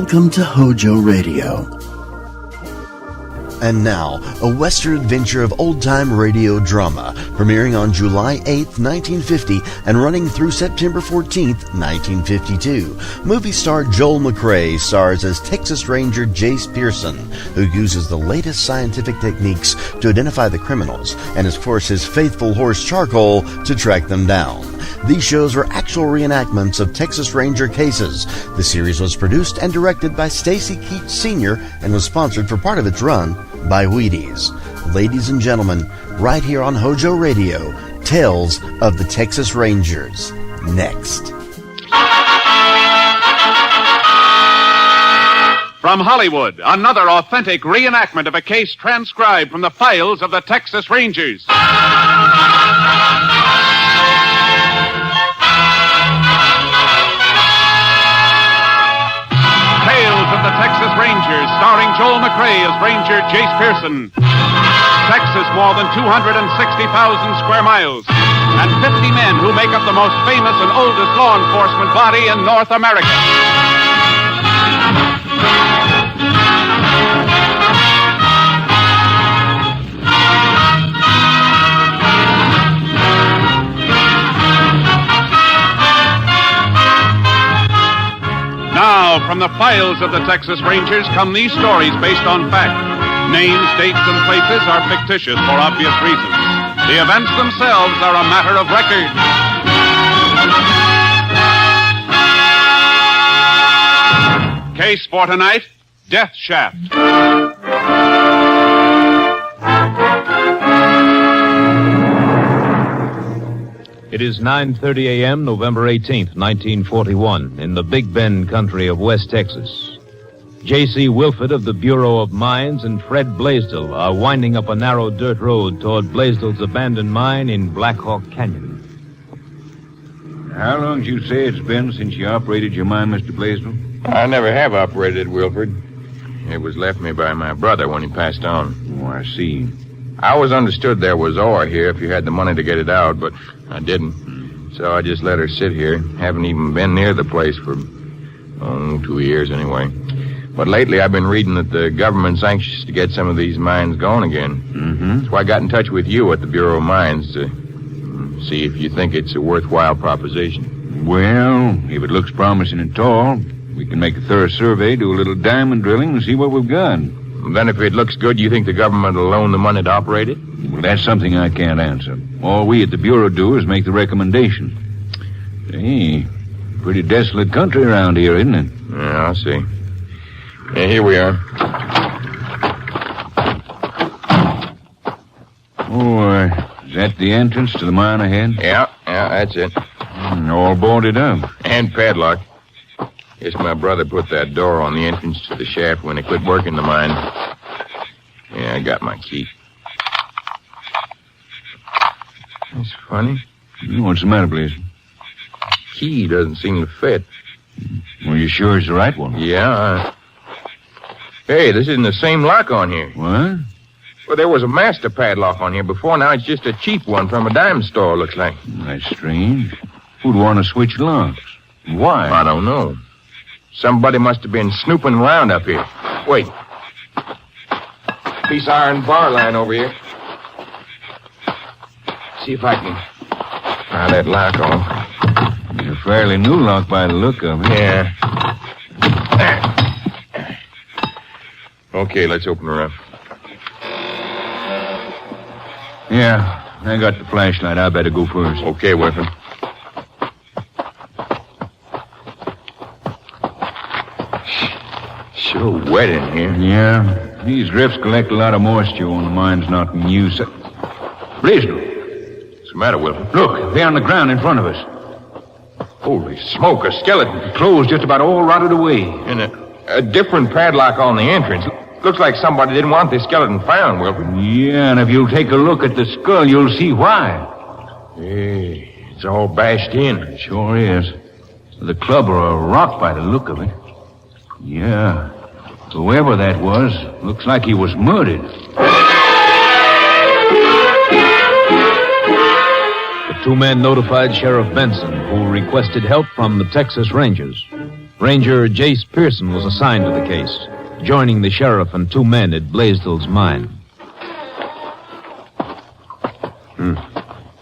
Welcome to HOJO Radio. And now, a Western adventure of old-time radio drama, premiering on July 8th, 1950, and running through September 14th, 1952. Movie star Joel McCrea stars as Texas Ranger Jace Pearson, who uses the latest scientific techniques to identify the criminals, and of course his faithful horse Charcoal to track them down. These shows were actual reenactments of Texas Ranger cases. The series was produced and directed by Stacy Keach Sr. and was sponsored for part of its run by Wheaties. Ladies and gentlemen, right here on HOJO Radio, Tales of the Texas Rangers. Next. From Hollywood, another authentic reenactment of a case transcribed from the files of the Texas Rangers. Tales of the Texas Rangers, starring Joel McCrea as Ranger Jace Pearson. Texas, more than 260,000 square miles, and 50 men who make up the most famous and oldest law enforcement body in North America. Now, from the files of the Texas Rangers come these stories based on fact. Names, dates, and places are fictitious for obvious reasons. The events themselves are a matter of record. Case for tonight, Death Shaft. It is 9:30 a.m., November 18th, 1941, in the Big Bend country of West Texas. J.C. Wilford of the Bureau of Mines and Fred Blaisdell are winding up a narrow dirt road toward Blaisdell's abandoned mine in Black Hawk Canyon. How long did you say it's been since you operated your mine, Mr. Blaisdell? I never have operated it, Wilford. It was left me by my brother when he passed on. Oh, I see. I always understood there was ore here if you had the money to get it out, but I didn't. So I just let her sit here. Haven't even been near the place for, 2 years anyway. But lately I've been reading that the government's anxious to get some of these mines going again. Mm-hmm. So I got in touch with you at the Bureau of Mines to see if you think it's a worthwhile proposition. Well, if it looks promising at all, we can make a thorough survey, do a little diamond drilling, and see what we've got. Then if it looks good, you think the government will loan the money to operate it? Well, that's something I can't answer. All we at the Bureau do is make the recommendation. Hey, pretty desolate country around here, isn't it? Yeah, I'll see. Yeah, here we are. Oh, is that the entrance to the mine ahead? Yeah, that's it. All boarded up. And padlocked. Guess my brother put that door on the entrance to the shaft when he quit working the mine. Yeah, I got my key. That's funny. What's the matter, Blaze? Key doesn't seem to fit. Well, you sure it's the right one? Yeah. Hey, this isn't the same lock on here. What? Well, there was a master padlock on here before. Now it's just a cheap one from a dime store, looks like. That's strange. Who'd want to switch locks? Why? I don't know. Somebody must have been snooping around up here. Wait. Piece of iron bar line over here. See if I can pry that lock off. It's a fairly new lock by the look of it. Yeah. Okay, let's open her up. Yeah, I got the flashlight. I better go first. Okay, Wilford. Sure wet in here. Yeah, these drifts collect a lot of moisture when the mine's not in use. Blaisdell. What's the matter, Wilford? Look, they're on the ground in front of us. Holy smoke, a skeleton. The clothes just about all rotted away. And a different padlock on the entrance. Looks like somebody didn't want this skeleton found, Wilford. Yeah, and if you'll take a look at the skull, you'll see why. Hey, it's all bashed in. It sure is. The club or a rock by the look of it. Yeah. Whoever that was, looks like he was murdered. The two men notified Sheriff Benson, who requested help from the Texas Rangers. Ranger Jace Pearson was assigned to the case, joining the sheriff and 2 men at Blaisdell's mine.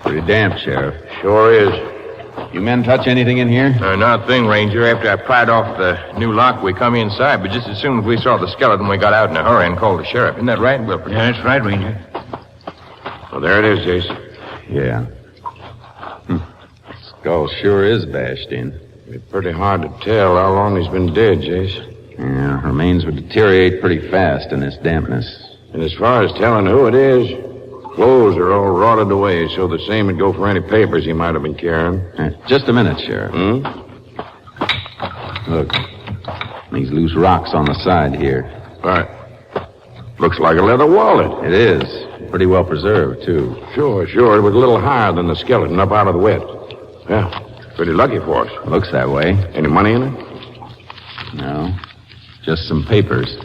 Pretty damp, Sheriff. Sure is. You men touch anything in here? Not a thing, Ranger. After I pried off the new lock, we come inside, but just as soon as we saw the skeleton, we got out in a hurry and called the sheriff. Isn't that right, Wilford? Yeah, that's right, Ranger. Well, there it is, Jason. Yeah. Skull sure is bashed in. It's pretty hard to tell how long he's been dead, Jace. Yeah, remains would deteriorate pretty fast in this dampness. And as far as telling who it is, clothes are all rotted away, so the same would go for any papers he might have been carrying. Just a minute, Sheriff. Look, these loose rocks on the side here. Right. Looks like a leather wallet. It is. Pretty well preserved, too. Sure. It was a little higher than the skeleton, up out of the wet. Yeah, pretty lucky for us. Looks that way. Any money in it? No. Just some papers.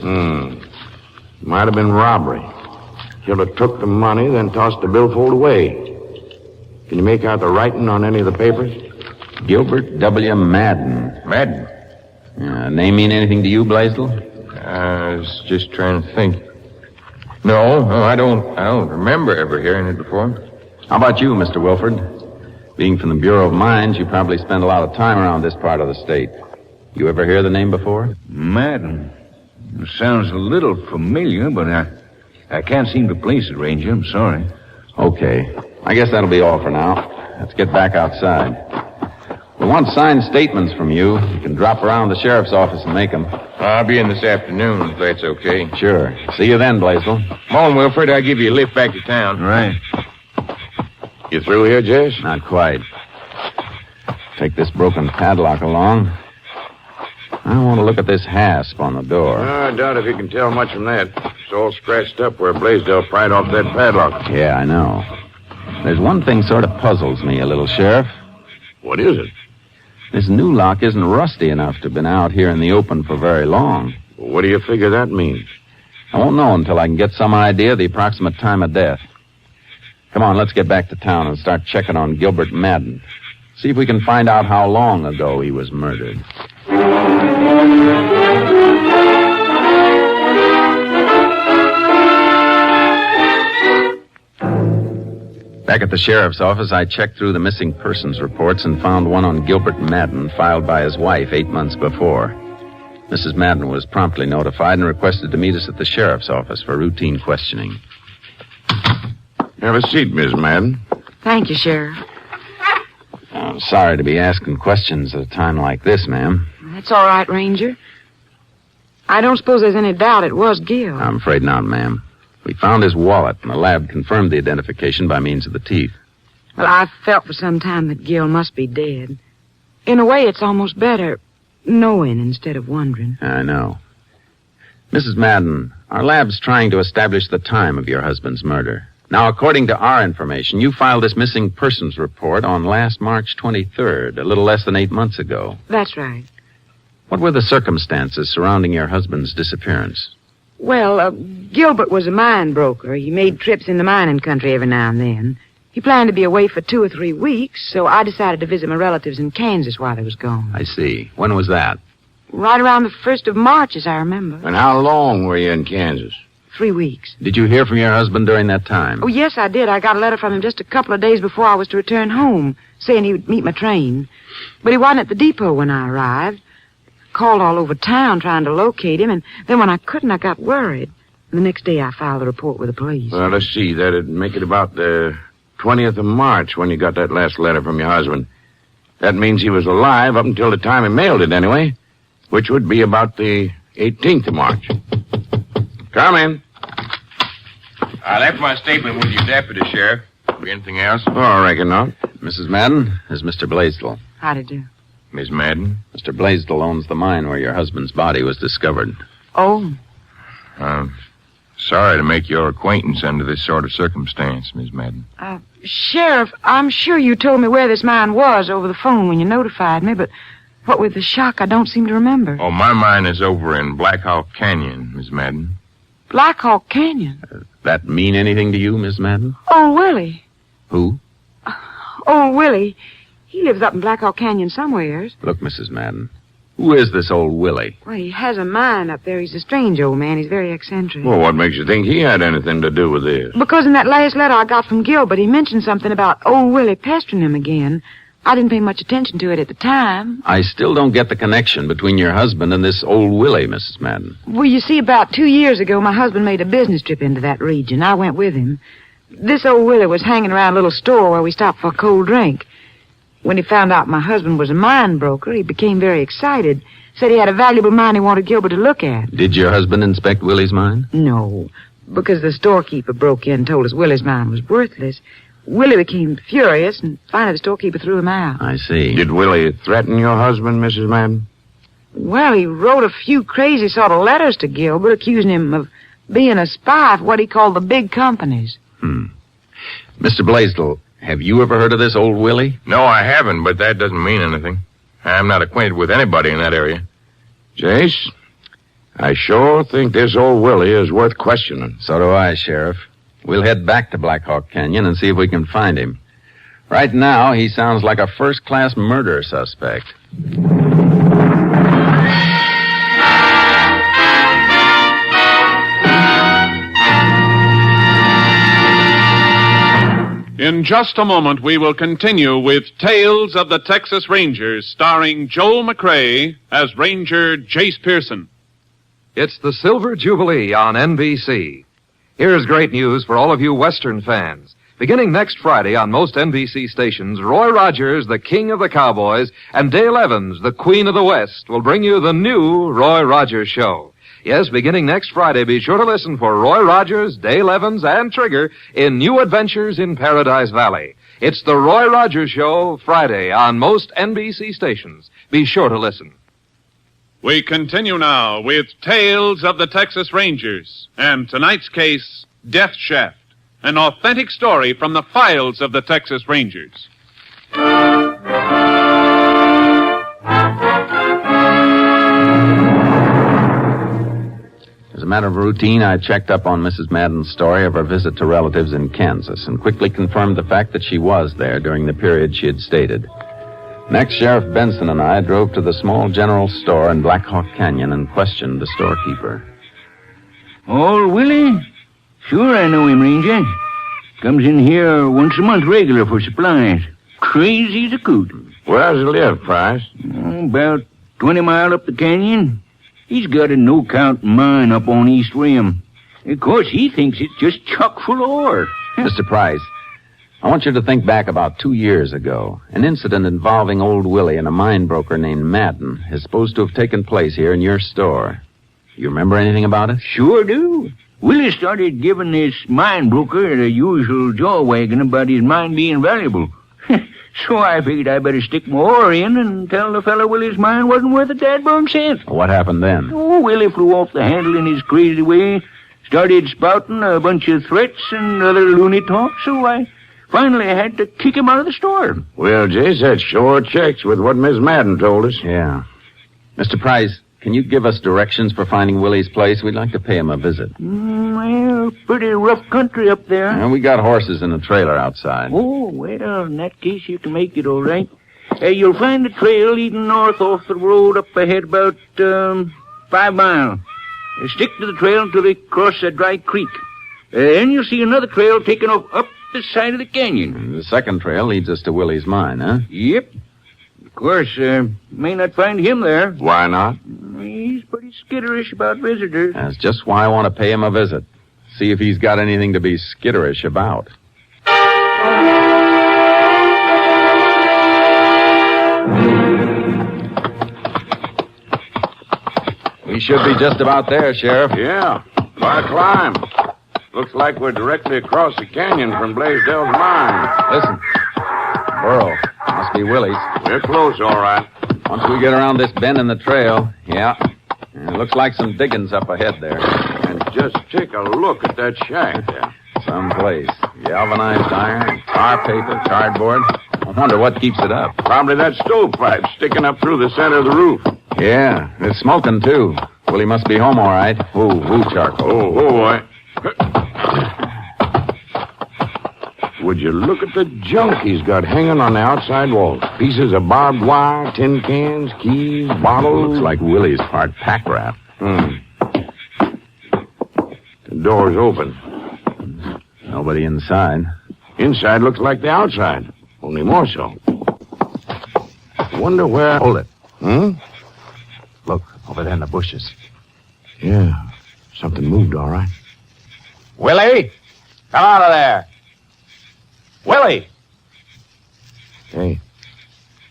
Might have been robbery. Killer took the money, then tossed the billfold away. Can you make out the writing on any of the papers? Gilbert W. Madden. Madden? Name mean anything to you, Blaisdell? I was just trying to think. No, I don't remember ever hearing it before. How about you, Mr. Wilford? Being from the Bureau of Mines, you probably spend a lot of time around this part of the state. You ever hear the name before? Madden. It sounds a little familiar, but I can't seem to place it, Ranger. I'm sorry. Okay. I guess that'll be all for now. Let's get back outside. We want signed statements from you. You can drop around the sheriff's office and make them. I'll be in this afternoon, if that's okay. Sure. See you then, Blaisdell. Come on, Wilfred. I'll give you a lift back to town. Right. You through here, Jess? Not quite. Take this broken padlock along. I want to look at this hasp on the door. I doubt if you can tell much from that. It's all scratched up where Blaisdell pried off that padlock. Yeah, I know. There's one thing sort of puzzles me a little, Sheriff. What is it? This new lock isn't rusty enough to have been out here in the open for very long. What do you figure that means? I won't know until I can get some idea of the approximate time of death. Come on, let's get back to town and start checking on Gilbert Madden. See if we can find out how long ago he was murdered. Back at the sheriff's office, I checked through the missing persons reports and found one on Gilbert Madden filed by his wife 8 months before. Mrs. Madden was promptly notified and requested to meet us at the sheriff's office for routine questioning. Have a seat, Miss Madden. Thank you, Sheriff. I'm sorry to be asking questions at a time like this, ma'am. That's all right, Ranger. I don't suppose there's any doubt it was Gil. I'm afraid not, ma'am. We found his wallet, and the lab confirmed the identification by means of the teeth. Well, I've felt for some time that Gil must be dead. In a way, it's almost better knowing instead of wondering. I know. Mrs. Madden, our lab's trying to establish the time of your husband's murder. Now, according to our information, you filed this missing persons report on last March 23rd, a little less than 8 months ago. That's right. What were the circumstances surrounding your husband's disappearance? Well, Gilbert was a mine broker. He made trips in the mining country every now and then. He planned to be away for 2 or 3 weeks, so I decided to visit my relatives in Kansas while he was gone. I see. When was that? Right around the 1st of March, as I remember. And how long were you in Kansas? 3 weeks. Did you hear from your husband during that time? Oh, yes, I did. I got a letter from him just a couple of days before I was to return home, saying he would meet my train. But he wasn't at the depot when I arrived. Called all over town trying to locate him, and then when I couldn't, I got worried. And the next day, I filed a report with the police. Well, let's see. That'd make it about the 20th of March when you got that last letter from your husband. That means he was alive up until the time he mailed it, anyway, which would be about the 18th of March. Come in. I left my statement with your deputy, Sheriff. Be anything else? Oh, I reckon not. Mrs. Madden, this is Mr. Blaisdell. How'd it do? Miss Madden? Mr. Blaisdell owns the mine where your husband's body was discovered. Oh. Sorry to make your acquaintance under this sort of circumstance, Miss Madden. Sheriff, I'm sure you told me where this mine was over the phone when you notified me, but what with the shock, I don't seem to remember. Oh, my mine is over in Black Hawk Canyon, Miss Madden. Black Hawk Canyon? That mean anything to you, Miss Madden? Oh, Willie. Who? Oh, Willie. He lives up in Black Hawk Canyon somewheres. Look, Mrs. Madden, Who is this old Willie? Well, he has a mine up there. He's a strange old man. He's very eccentric. Well, what makes you think he had anything to do with this? Because in that last letter I got from Gilbert, he mentioned something about old Willie pestering him again. I didn't pay much attention to it at the time. I still don't get the connection between your husband and this old Willie, Mrs. Madden. Well, you see, about 2 years ago, my husband made a business trip into that region. I went with him. This old Willie was hanging around a little store where we stopped for a cold drink. When he found out my husband was a mine broker, he became very excited. Said he had a valuable mine he wanted Gilbert to look at. Did your husband inspect Willie's mine? No, because the storekeeper broke in and told us Willie's mine was worthless. Willie became furious, and finally the storekeeper threw him out. I see. Did Willie threaten your husband, Mrs. Madden? Well, he wrote a few crazy sort of letters to Gilbert, accusing him of being a spy for what he called the big companies. Mr. Blaisdell, have you ever heard of this old Willie? No, I haven't, but that doesn't mean anything. I'm not acquainted with anybody in that area. Jace, I sure think this old Willie is worth questioning. So do I, Sheriff. We'll head back to Black Hawk Canyon and see if we can find him. Right now, he sounds like a first-class murder suspect. In just a moment, we will continue with Tales of the Texas Rangers, starring Joel McCrea as Ranger Jace Pearson. It's the Silver Jubilee on NBC. Here's great news for all of you Western fans. Beginning next Friday on most NBC stations, Roy Rogers, the King of the Cowboys, and Dale Evans, the Queen of the West, will bring you the new Roy Rogers Show. Yes, beginning next Friday, be sure to listen for Roy Rogers, Dale Evans, and Trigger in New Adventures in Paradise Valley. It's the Roy Rogers Show, Friday, on most NBC stations. Be sure to listen. We continue now with Tales of the Texas Rangers, and tonight's case, Death Shaft, an authentic story from the files of the Texas Rangers. As a matter of routine, I checked up on Mrs. Madden's story of her visit to relatives in Kansas and quickly confirmed the fact that she was there during the period she had stated. Next, Sheriff Benson and I drove to the small general store in Black Hawk Canyon and questioned the storekeeper. Old Willie? Sure, I know him, Ranger. Comes in here once a month regular for supplies. Crazy as a coot. Where does he live, Price? About 20 miles up the canyon. He's got a no-count mine up on East Rim. Of course, he thinks it's just chock full of ore. Mr. Price, I want you to think back about 2 years ago. An incident involving old Willie and a mine broker named Madden is supposed to have taken place here in your store. You remember anything about it? Sure do. Willie started giving this mine broker the usual jaw wagging about his mine being valuable. So I figured I better stick my oar in and tell the fellow Willie's mine wasn't worth a dadburn cent. What happened then? Oh, Willie flew off the handle in his crazy way, started spouting a bunch of threats and other loony talk, so I finally had to kick him out of the store. Well, Jace, that sure checks with what Miss Madden told us. Yeah. Mr. Price, can you give us directions for finding Willie's place? We'd like to pay him a visit. Well, pretty rough country up there. And we got horses in a trailer outside. Oh, well, in that case, you can make it all right. You'll find the trail leading north off the road up ahead about 5 miles. Stick to the trail until they cross a dry creek. Then you'll see another trail taking off up the side of the canyon. And the second trail leads us to Willie's mine, huh? Yep. Of course, may not find him there. Why not? He's pretty skitterish about visitors. That's just why I want to pay him a visit. See if he's got anything to be skitterish about. We should be just about there, Sheriff. Yeah, quite a climb. Looks like we're directly across the canyon from Blaisdell's mine. Listen. Burro. Must be Willie's. We're close, all right. Once we get around this bend in the trail, yeah. It looks like some diggings up ahead there. And just take a look at that shack there. Someplace. Galvanized iron, tar paper, cardboard. I wonder what keeps it up. Probably that stovepipe sticking up through the center of the roof. Yeah, it's smoking, too. Willie must be home all right. Ooh, charcoal. Oh, boy. would you look at the junk he's got hanging on the outside wall? Pieces of barbed wire, tin cans, keys, bottles. Looks like Willie's part pack rat. The door's open. Nobody inside. Inside looks like the outside, only more so. Wonder where... Hold it. Look, Over there in the bushes. Yeah, something moved, all right. Willie! Come out of there! Willie! Hey,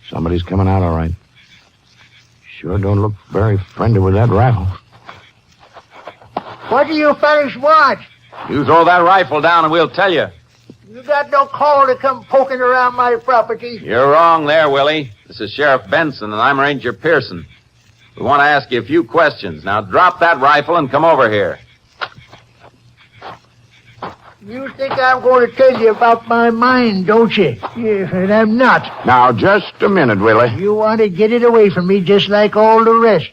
somebody's coming out all right. Sure don't look very friendly with that rifle. What do you fellas want? You throw that rifle down and we'll tell you. You got no call to come poking around my property. You're wrong there, Willie. This is Sheriff Benson, and I'm Ranger Pearson. We want to ask you a few questions. Now, drop that rifle and come over here. You think I'm going to tell you about my mine, don't you? Yeah, and I'm not. Now, just a minute, Willie. You want to get it away from me just like all the rest.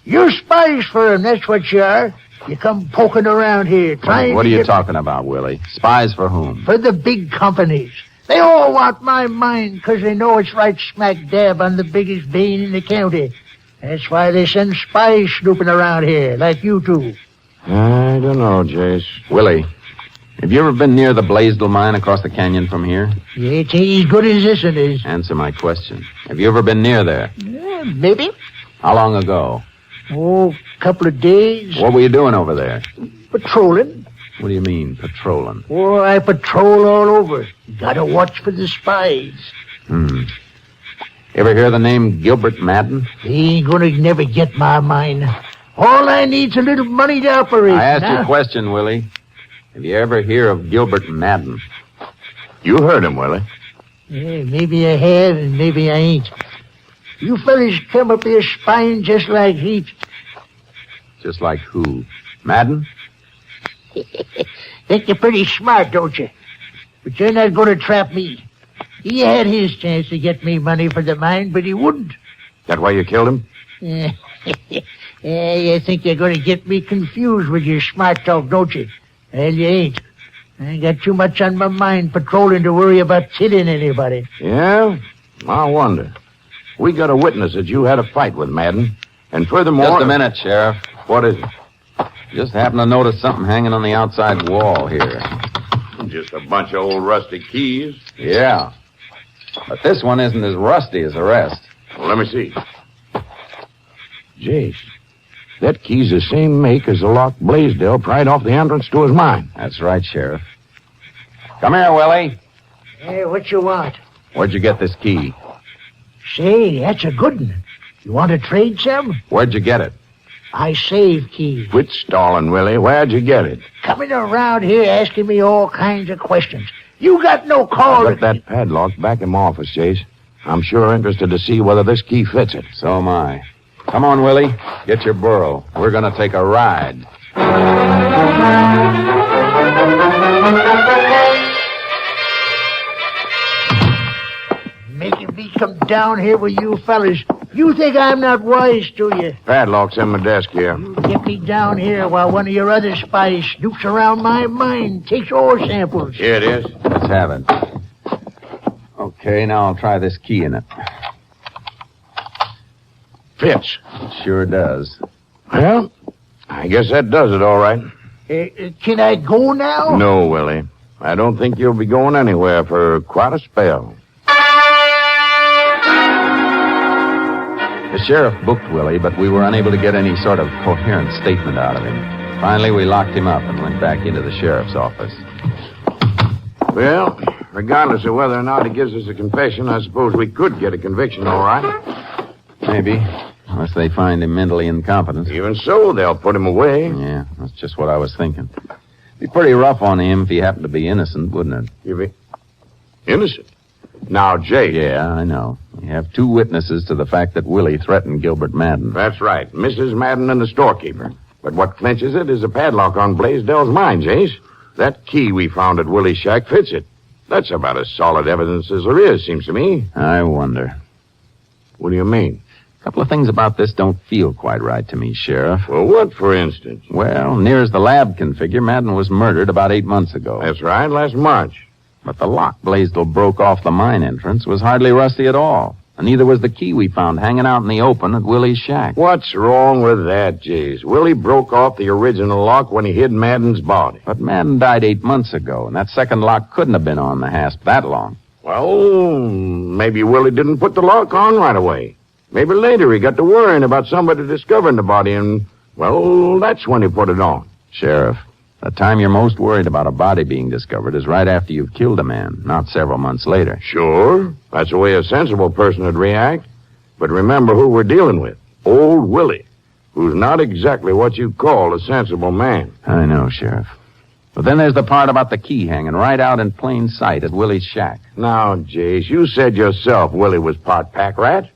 You're spies for him, that's what you are. You come poking around here trying What to are you get... talking about, Willie? Spies for whom? For the big companies. They all want my mine because they know it's right smack dab on the biggest vein in the county. That's why they send spies snooping around here, like you two. I don't know, Jace. Willie, have you ever been near the Blaisdell mine across the canyon from here? Yeah, it ain't as good as this one is. Answer my question. Have you ever been near there? Yeah, maybe. How long ago? Oh, a couple of days. What were you doing over there? Patrolling. What do you mean, patrolling? Oh, I patrol all over. Gotta watch for the spies. Ever hear the name Gilbert Madden? He ain't gonna never get my mine. All I need's a little money to operate. I asked you now. a question, Willie. Have you ever hear of Gilbert Madden? You heard him, Willie. Yeah, maybe I have and maybe I ain't. You fellas come up here spying just like heat. Just like who? Madden? Think you're pretty smart, don't you? But you're not going to trap me. He had his chance to get me money for the mine, but he wouldn't. That why you killed him? Yeah, you think you're going to get me confused with your smart talk, don't you? Well, you ain't. I ain't got too much on my mind patrolling to worry about killing anybody. Yeah? I wonder. We got a witness that you had a fight with Madden. And furthermore... Just a minute, Sheriff. What is it? Just happened to notice something hanging on the outside wall here. Just a bunch of old rusty keys. Yeah. But this one isn't as rusty as the rest. Well, let me see. Jace, that key's the same make as the lock Blaisdell pried off the entrance to his mine. That's right, Sheriff. Come here, Willie. Hey, what you want? Where'd you get this key? Say, that's a good one. You want to trade some? Where'd you get it? I save keys. Quit stalling, Willie. Where'd you get it? Coming around here asking me all kinds of questions. You got no call Got that padlock back in my office, Jace. I'm sure interested to see whether this key fits it. So am I. Come on, Willie. Get your burro. We're going to take a ride. Making me come down here with you fellas. You think I'm not wise, do you? Padlock's in my desk here. You get me down here while one of your other spies snoops around my mine, takes ore samples. Here it is. Let's have it. Okay, now I'll try this key in it. Fits. It sure does. Well, I guess that does it all right. Can I go now? No, Willie. I don't think you'll be going anywhere for quite a spell. The sheriff booked Willie, but we were unable to get any sort of coherent statement out of him. Finally, we locked him up and went back into the sheriff's office. Well, regardless of whether or not he gives us a confession, I suppose we could get a conviction, all right. Maybe, unless they find him mentally incompetent. Even so, they'll put him away. Yeah, that's just what I was thinking. Be pretty rough on him if he happened to be innocent, wouldn't it? You be innocent? Now, Jay. Yeah, I know. We have two witnesses to the fact that Willie threatened Gilbert Madden. That's right, Mrs. Madden and the storekeeper. But what clinches it is a padlock on Blaisdell's mine, Jace. That key we found at Willie's shack fits it. That's about as solid evidence as there is, seems to me. I wonder. What do you mean? A couple of things about this don't feel quite right to me, Sheriff. Well, what, for instance? Well, near as the lab can figure, Madden was murdered about 8 months ago. That's right, last March. But the lock Blaisdell broke off the mine entrance was hardly rusty at all. And neither was the key we found hanging out in the open at Willie's shack. What's wrong with that, Jace? Willie broke off the original lock when he hid Madden's body. But Madden died 8 months ago, and that second lock couldn't have been on the hasp that long. Well, maybe Willie didn't put the lock on right away. Maybe later he got to worrying about somebody discovering the body, and, well, that's when he put it on. Sheriff, the time you're most worried about a body being discovered is right after you've killed a man, not several months later. Sure, that's the way a sensible person would react. But remember who we're dealing with. Old Willie, who's not exactly what you call a sensible man. I know, Sheriff. But then there's the part about the key hanging right out in plain sight at Willie's shack. Now, Jace, you said yourself Willie was part pack rat.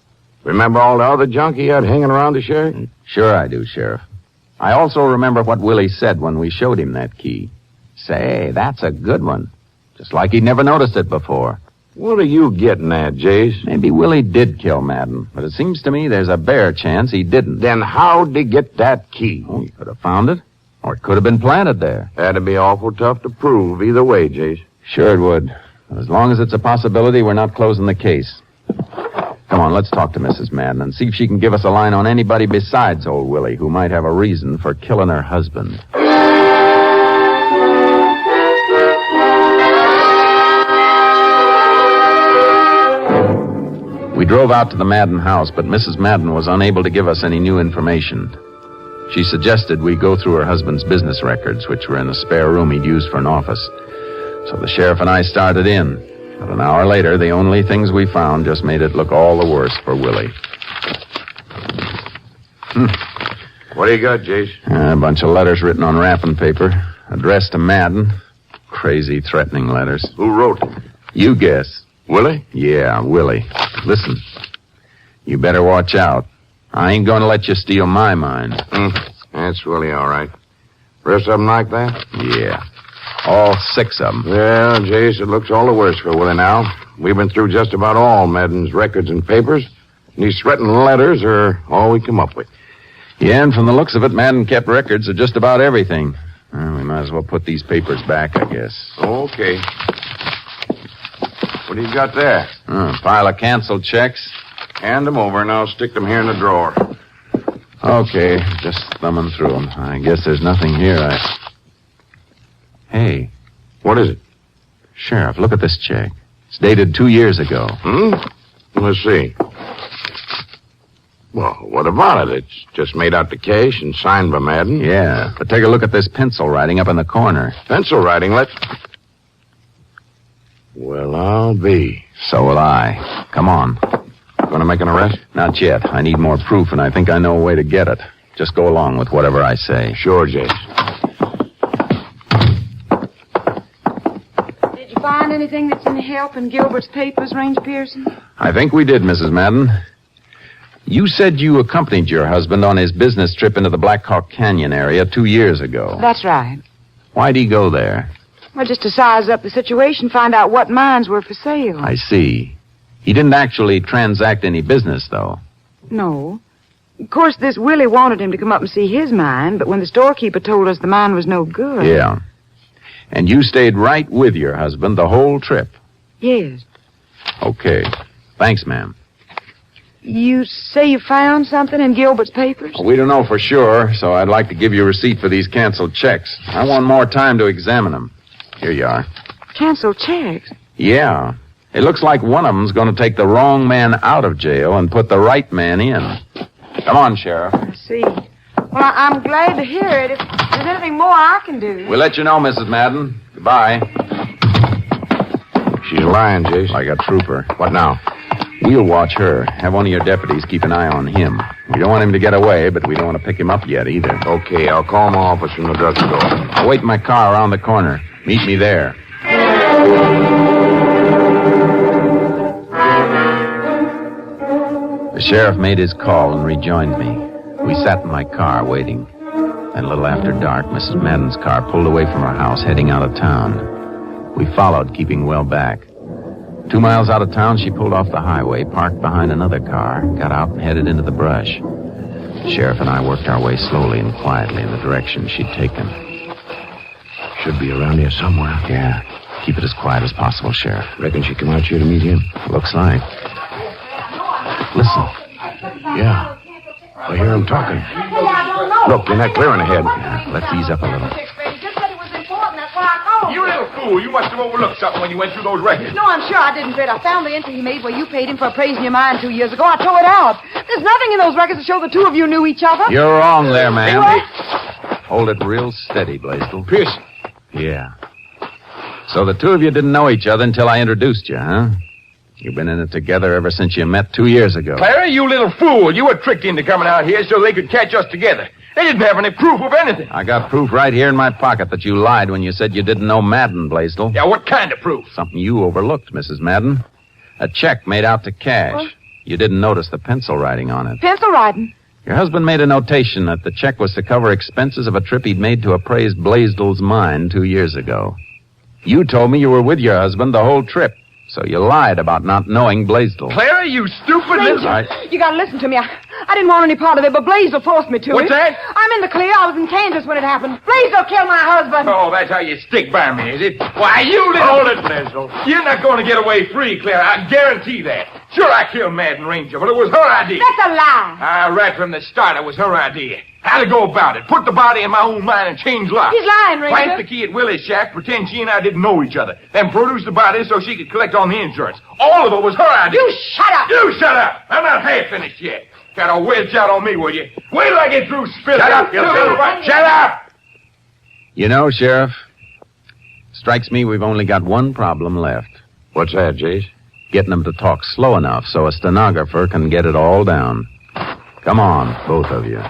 Remember all the other junk he had hanging around the shack? Sure I do, Sheriff. I also remember what Willie said when we showed him that key. Say, that's a good one. Just like he'd never noticed it before. What are you getting at, Jace? Maybe Willie did kill Madden, but it seems to me there's a bare chance he didn't. Then how'd he get that key? Oh, he could have found it, or it could have been planted there. That'd be awful tough to prove either way, Jace. Sure it would. But as long as it's a possibility, we're not closing the case. Come on, let's talk to Mrs. Madden and see if she can give us a line on anybody besides old Willie who might have a reason for killing her husband. We drove out to the Madden house, but Mrs. Madden was unable to give us any new information. She suggested we go through her husband's business records, which were in a spare room he'd used for an office. So the sheriff and I started in. But an hour later, the only things we found just made it look all the worse for Willie. What do you got, Jace? A bunch of letters written on wrapping paper, addressed to Madden. Crazy, threatening letters. Who wrote them? You guess. Willie? Yeah, Willie. Listen, you better watch out. I ain't going to let you steal my mind. That's Willie, all right. Rest of them like that? Yeah. All 6 of them. Yeah, Jace, it looks all the worse for Willie now. We've been through just about all Madden's records and papers. And these threatening letters are all we come up with. Yeah, and from the looks of it, Madden kept records of just about everything. Well, we might as well put these papers back, I guess. Okay. What do you got there? A pile of canceled checks. Hand them over, and I'll stick them here in the drawer. Okay, just thumbing through them. I guess there's nothing here. Hey. What is it? Sheriff, look at this check. It's dated 2 years ago. Let's see. Well, what about it? It's just made out to cash and signed by Madden. Yeah, but take a look at this pencil writing up in the corner. Pencil writing? Well, I'll be. So will I. Come on. Going to make an arrest? Not yet. I need more proof, and I think I know a way to get it. Just go along with whatever I say. Sure, Jace. Did you find anything that's any help in Gilbert's papers, Ranger Pearson? I think we did, Mrs. Madden. You said you accompanied your husband on his business trip into the Black Hawk Canyon area 2 years ago. That's right. Why'd he go there? Well, just to size up the situation, find out what mines were for sale. I see. He didn't actually transact any business, though. No. Of course, this Willie wanted him to come up and see his mine, but when the storekeeper told us the mine was no good... Yeah. And you stayed right with your husband the whole trip? Yes. Okay. Thanks, ma'am. You say you found something in Gilbert's papers? We don't know for sure, so I'd like to give you a receipt for these canceled checks. I want more time to examine them. Here you are. Canceled checks? Yeah. It looks like one of them's going to take the wrong man out of jail and put the right man in. Come on, Sheriff. I see. Well, I'm glad to hear it. If there's anything more I can do... We'll let you know, Mrs. Madden. Goodbye. She's lying, Jace. Like a trooper. What now? We'll watch her. Have one of your deputies keep an eye on him. We don't want him to get away, but we don't want to pick him up yet either. Okay, I'll call my office from the drugstore. I'll wait in my car around the corner. Meet me there. The sheriff made his call and rejoined me. We sat in my car waiting. Then a little after dark, Mrs. Madden's car pulled away from her house, heading out of town. We followed, keeping well back. 2 miles out of town, she pulled off the highway, parked behind another car, got out and headed into the brush. The sheriff and I worked our way slowly and quietly in the direction she'd taken. Should be around here somewhere. Yeah. Keep it as quiet as possible, Sheriff. Reckon she come out here to meet him? Looks like. Listen. Yeah. I hear him talking. Look, they're not clearing ahead. Yeah, let's ease up a little. You little fool. You must have overlooked something when you went through those records. No, I'm sure I didn't, Fred. I found the entry he made where you paid him for appraising your mine 2 years ago. I tore it out. There's nothing in those records to show the two of you knew each other. You're wrong there, ma'am. Hold it real steady, Blaisdell. Pearson. Yeah. So the two of you didn't know each other until I introduced you, huh? You've been in it together ever since you met 2 years ago. Clara, you little fool. You were tricked into coming out here so they could catch us together. They didn't have any proof of anything. I got proof right here in my pocket that you lied when you said you didn't know Madden, Blaisdell. Yeah, what kind of proof? Something you overlooked, Mrs. Madden. A check made out to cash. What? You didn't notice the pencil writing on it. Pencil writing? Your husband made a notation that the check was to cover expenses of a trip he'd made to appraise Blaisdell's mine 2 years ago. You told me you were with your husband the whole trip, so you lied about not knowing Blaisdell. Clara, you stupid little... You gotta listen to me. I didn't want any part of it, but Blaisdell forced me to. What's that? I'm in the clear. I was in Kansas when it happened. Blaisdell killed my husband. Oh, that's how you stick by me, is it? Why, you little... Hold it, Blaisdell. You're not going to get away free, Clara. I guarantee that. Sure, I killed Madden Ranger, but it was her idea. That's a lie. Right from the start, it was her idea. How to go about it. Put the body in my own mind and change locks. He's lying, Ranger. Plant the key at Willie's shack, pretend she and I didn't know each other. Then produce the body so she could collect on the insurance. All of it was her idea. You shut up. You shut up. I'm not half finished yet. Got a wedge out on me, will you? Wait till I get through spilling. Shut up, you little... Shut up! You know, Sheriff, strikes me we've only got one problem left. What's that, Jace? Getting them to talk slow enough so a stenographer can get it all down. Come on, both of you.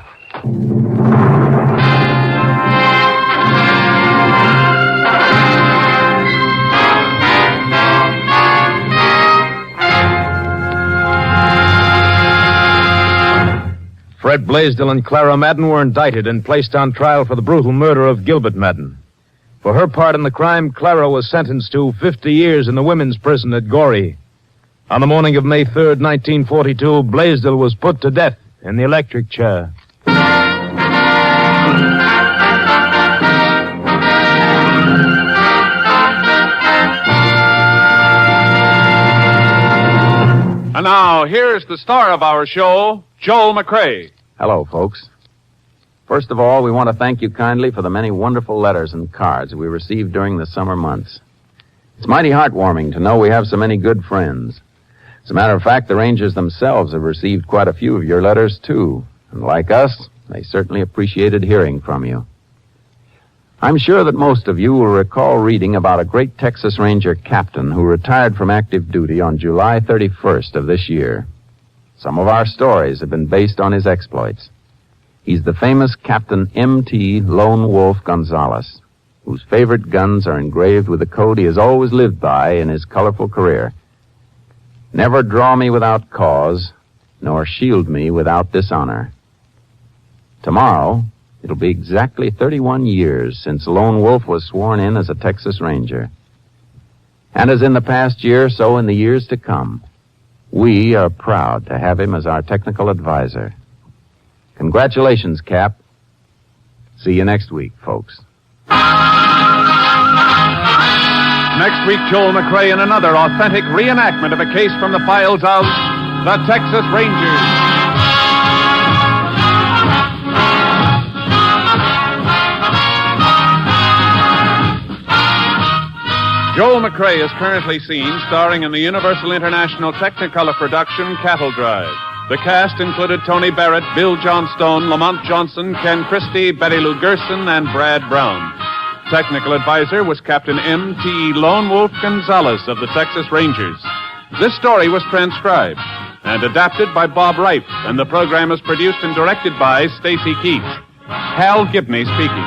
Fred Blaisdell and Clara Madden were indicted and placed on trial for the brutal murder of Gilbert Madden. For her part in the crime, Clara was sentenced to 50 years in the women's prison at Goree. On the morning of May 3rd, 1942, Blaisdell was put to death in the electric chair. And now, here's the star of our show, Joel McCrea. Hello, folks. First of all, we want to thank you kindly for the many wonderful letters and cards we received during the summer months. It's mighty heartwarming to know we have so many good friends. As a matter of fact, the Rangers themselves have received quite a few of your letters, too. And like us, they certainly appreciated hearing from you. I'm sure that most of you will recall reading about a great Texas Ranger captain who retired from active duty on July 31st of this year. Some of our stories have been based on his exploits. He's the famous Captain M.T. Lone Wolf Gonzalez, whose favorite guns are engraved with the code he has always lived by in his colorful career. Never draw me without cause, nor shield me without dishonor. Tomorrow, it'll be exactly 31 years since Lone Wolf was sworn in as a Texas Ranger. And as in the past year, so in the years to come, we are proud to have him as our technical advisor. Congratulations, Cap. See you next week, folks. Next week, Joel McCrea in another authentic reenactment of a case from the files of the Texas Rangers. Joel McCrea is currently seen starring in the Universal International Technicolor production Cattle Drive. The cast included Tony Barrett, Bill Johnstone, Lamont Johnson, Ken Christie, Betty Lou Gerson, and Brad Brown. Technical advisor was Captain M.T. Lone Wolf Gonzalez of the Texas Rangers. This story was transcribed and adapted by Bob Reif, and the program is produced and directed by Stacy Keach. Hal Gibney speaking.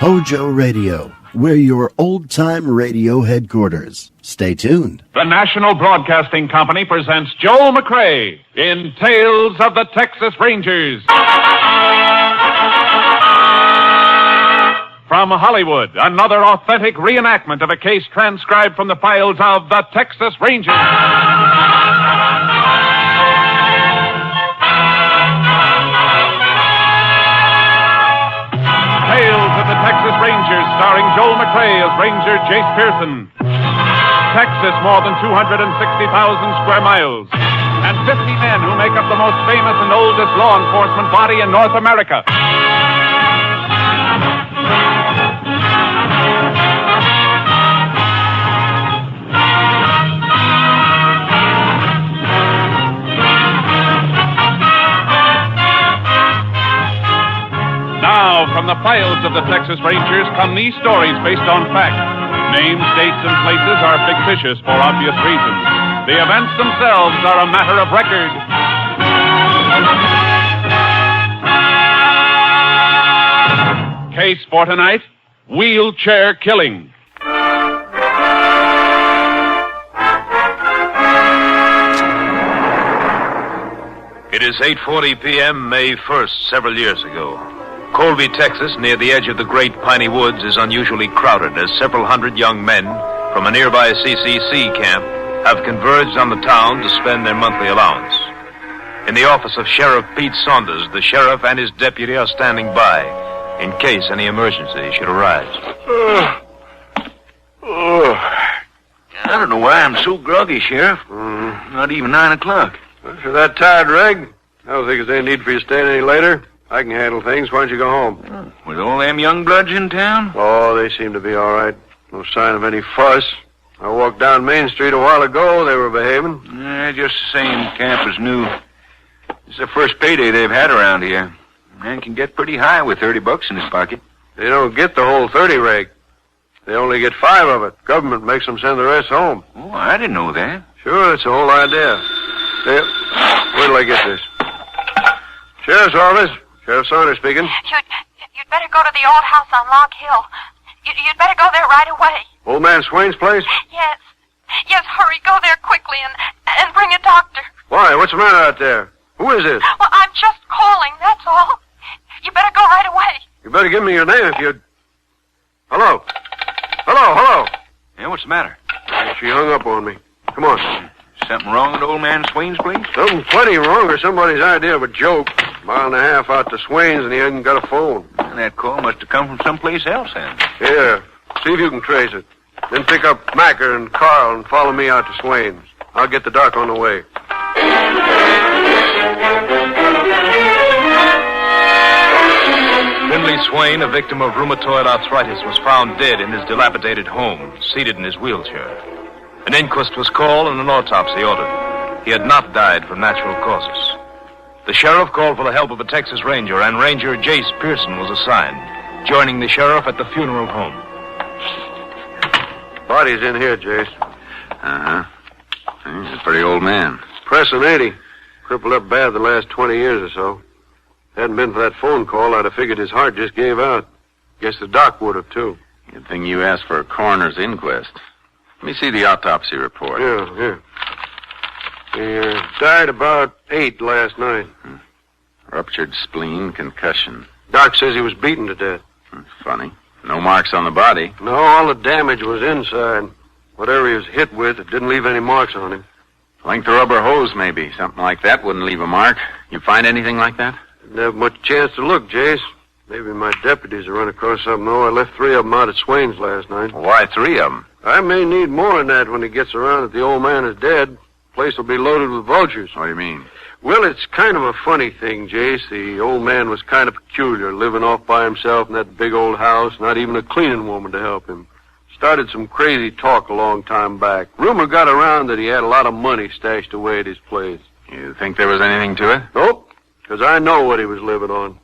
HOJO Radio, we're your old-time radio headquarters. Stay tuned. The National Broadcasting Company presents Joel McCrea in Tales of the Texas Rangers. From Hollywood, another authentic reenactment of a case transcribed from the files of the Texas Rangers. Tales of the Texas Rangers, starring Joel McCrea as Ranger Jace Pearson. Texas, more than 260,000 square miles. And 50 men who make up the most famous and oldest law enforcement body in North America. Now, from the files of the Texas Rangers come these stories based on fact. Names, dates, and places are fictitious for obvious reasons. The events themselves are a matter of record. Case for tonight, wheelchair killing. It is 8:40 p.m., May 1st, several years ago. Colby, Texas, near the edge of the Great Piney Woods, is unusually crowded as several hundred young men from a nearby CCC camp have converged on the town to spend their monthly allowance. In the office of Sheriff Pete Saunders, the sheriff and his deputy are standing by in case any emergency should arise. I don't know why I'm so groggy, Sheriff. Not even 9 o'clock. Well, if you're that tired, Reg, I don't think there's any need for you staying any later. I can handle things. Why don't you go home? With all them young bloods in town? Oh, they seem to be all right. No sign of any fuss. I walked down Main Street a while ago. They were behaving. Just the same. Camp is new. It's the first payday they've had around here. Man can get pretty high with $30 in his pocket. They don't get the whole 30, Reg. They only get 5 of it. Government makes them send the rest home. Oh, I didn't know that. Sure, that's the whole idea. Wait till I get this. Sheriff's office. Sheriff Saunders speaking. You'd better go to the old house on Log Hill. You'd better go there right away. Old man Swain's place? Yes. Yes, hurry. Go there quickly and bring a doctor. Why? What's the matter out there? Who is this? Well, I'm just calling, that's all. You better go right away. You better give me your name if you... Hello? Hello? Yeah, what's the matter? She hung up on me. Come on. Something wrong with old man Swain's place? Something plenty wrong or somebody's idea of a joke. Mile and a half out to Swain's and he hasn't got a phone. Well, that call must have come from someplace else, then. Here, see if you can trace it. Then pick up Macker and Carl and follow me out to Swain's. I'll get the doc on the way. Finley Swain, a victim of rheumatoid arthritis, was found dead in his dilapidated home, seated in his wheelchair. An inquest was called and an autopsy ordered. He had not died from natural causes. The sheriff called for the help of a Texas Ranger, and Ranger Jace Pearson was assigned, joining the sheriff at the funeral home. Body's in here, Jace. Uh-huh. He's a pretty old man. Pressing 80. Crippled up bad the last 20 years or so. Hadn't been for that phone call, I'd have figured his heart just gave out. Guess the doc would have, too. Good thing you asked for a coroner's inquest. Let me see the autopsy report. Yeah. He died about 8 last night. Ruptured spleen, concussion. Doc says he was beaten to death. Funny. No marks on the body. No, all the damage was inside. Whatever he was hit with, it didn't leave any marks on him. Length of rubber hose, maybe. Something like that wouldn't leave a mark. You find anything like that? Didn't have much chance to look, Jace. Maybe my deputies have run across something, though. I left 3 of them out at Swain's last night. Why 3 of them? I may need more than that when he gets around that the old man is dead. Place will be loaded with vultures. What do you mean? Well, it's kind of a funny thing, Jace. The old man was kind of peculiar, living off by himself in that big old house, not even a cleaning woman to help him. Started some crazy talk a long time back. Rumor got around that he had a lot of money stashed away at his place. You think there was anything to it? Nope, because I know what he was living on.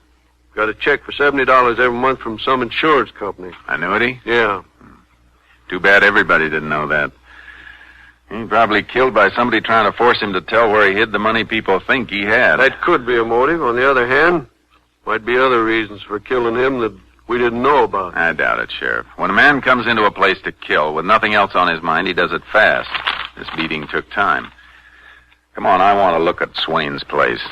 Got a check for $70 every month from some insurance company. Annuity? Yeah. Too bad everybody didn't know that. He probably killed by somebody trying to force him to tell where he hid the money people think he had. That could be a motive. On the other hand, might be other reasons for killing him that we didn't know about. I doubt it, Sheriff. When a man comes into a place to kill with nothing else on his mind, he does it fast. This beating took time. Come on, I want to look at Swain's place.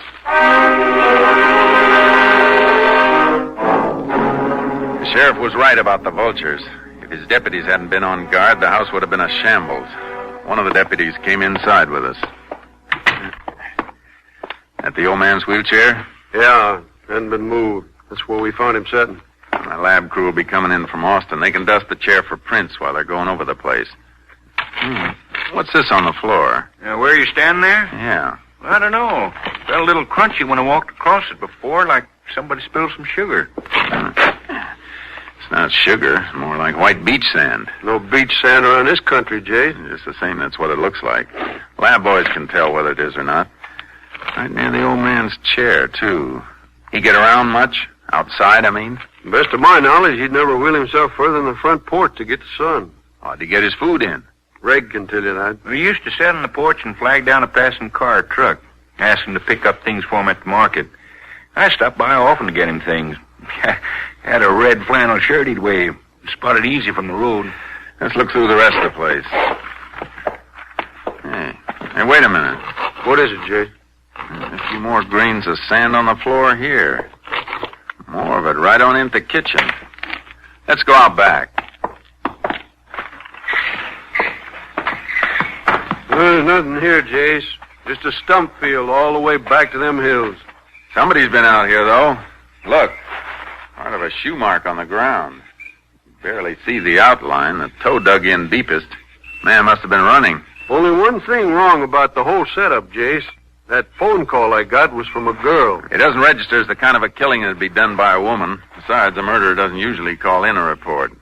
sheriff was right about the vultures. If his deputies hadn't been on guard, the house would have been a shambles. One of the deputies came inside with us. At the old man's wheelchair? Yeah, hadn't been moved. That's where we found him sitting. My lab crew will be coming in from Austin. They can dust the chair for prints while they're going over the place. What's this on the floor? Where you stand there? Yeah. I don't know. Felt a little crunchy when I walked across it before, like somebody spilled some sugar. It's not sugar. It's more like white beach sand. No beach sand around this country, Jay. Just the same, that's what it looks like. Lab boys can tell whether it is or not. Right near the old man's chair, too. He get around much? Outside, I mean? Best of my knowledge, he'd never wheel himself further than the front porch to get the sun. How'd he get his food in? Reg can tell you that. We used to sit on the porch and flag down a passing car or truck, ask him to pick up things for him at the market. I stopped by often to get him things. Had a red flannel shirt he'd wave. Spotted easy from the road. Let's look through the rest of the place. Hey, wait a minute. What is it, Jay? A few more grains of sand on the floor here. More of it right on into the kitchen. Let's go out back. There's nothing here, Jace. Just a stump field all the way back to them hills. Somebody's been out here, though. Look. Part of a shoe mark on the ground. You barely see the outline. The toe dug in deepest. Man must have been running. Only one thing wrong about the whole setup, Jace. That phone call I got was from a girl. It doesn't register as the kind of a killing that'd be done by a woman. Besides, a murderer doesn't usually call in a report.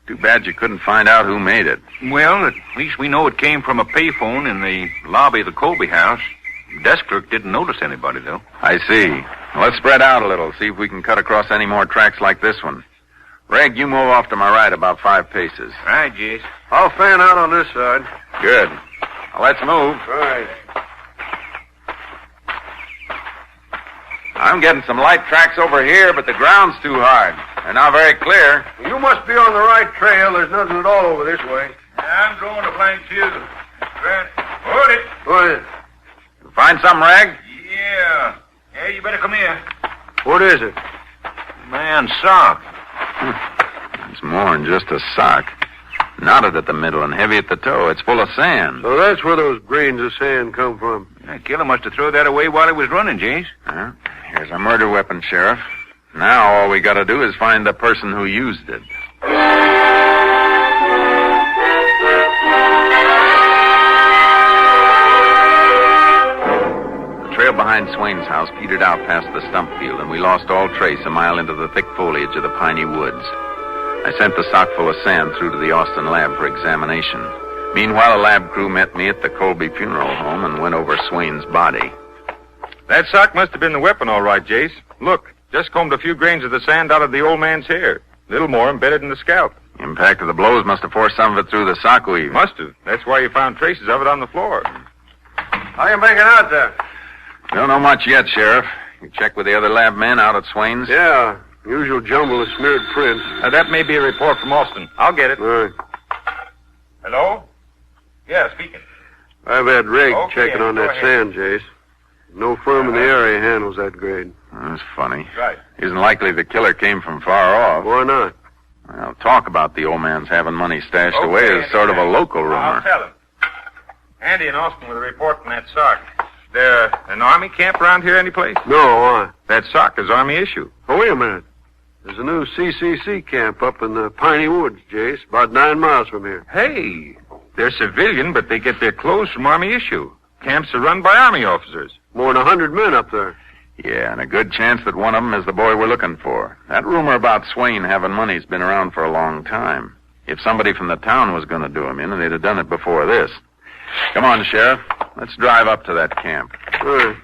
Too bad you couldn't find out who made it. Well, at least we know it came from a payphone in the lobby of the Colby house. The desk clerk didn't notice anybody, though. I see. Well, let's spread out a little, see if we can cut across any more tracks like this one. Reg, you move off to my right about 5 paces. Right, Jace. I'll fan out on this side. Good. Now, let's move. Right. I'm getting some light tracks over here, but the ground's too hard. They're not very clear. You must be on the right trail. There's nothing at all over this way. I'm going to flank you. Hold it. What is it? Find something, Reg? Yeah. Hey, you better come here. What is it? Man's sock. It's more than just a sock. Knotted at the middle and heavy at the toe. It's full of sand. So that's where those grains of sand come from. That killer must have thrown that away while he was running, Jace. Here's a murder weapon, Sheriff. Now all we gotta do is find the person who used it. The trail behind Swain's house petered out past the stump field, and we lost all trace a mile into the thick foliage of the piney woods. I sent the sock full of sand through to the Austin lab for examination. Meanwhile, a lab crew met me at the Colby funeral home and went over Swain's body. That sock must have been the weapon, all right, Jace. Look, just combed a few grains of the sand out of the old man's hair. A little more embedded in the scalp. Impact of the blows must have forced some of it through the sock weave. Must have. That's why you found traces of it on the floor. How you making out there? Don't know much yet, Sheriff. You check with the other lab men out at Swain's? Yeah. Usual jumble of smeared prints. That may be a report from Austin. I'll get it. All right. Hello? Yeah, speaking. I've had Reg Okay, checking on go that ahead. sand, Jace. No firm in the area handles that grade. That's funny. Right. Isn't likely the killer came from far off. Why not? Well, talk about the old man's having money stashed Okay, away is sort of a local rumor. I'll tell him. Andy in Austin with a report on that sock. There an army camp around here anyplace? No, why? That sock is army issue. Oh, wait a minute. There's a new CCC camp up in the Piney Woods, Jace, about 9 miles from here. Hey, they're civilian, but they get their clothes from army issue. Camps are run by army officers. More than 100 men up there. Yeah, and a good chance that one of them is the boy we're looking for. That rumor about Swain having money's been around for a long time. If somebody from the town was going to do him in, they'd have done it before this. Come on, Sheriff. Let's drive up to that camp. All right.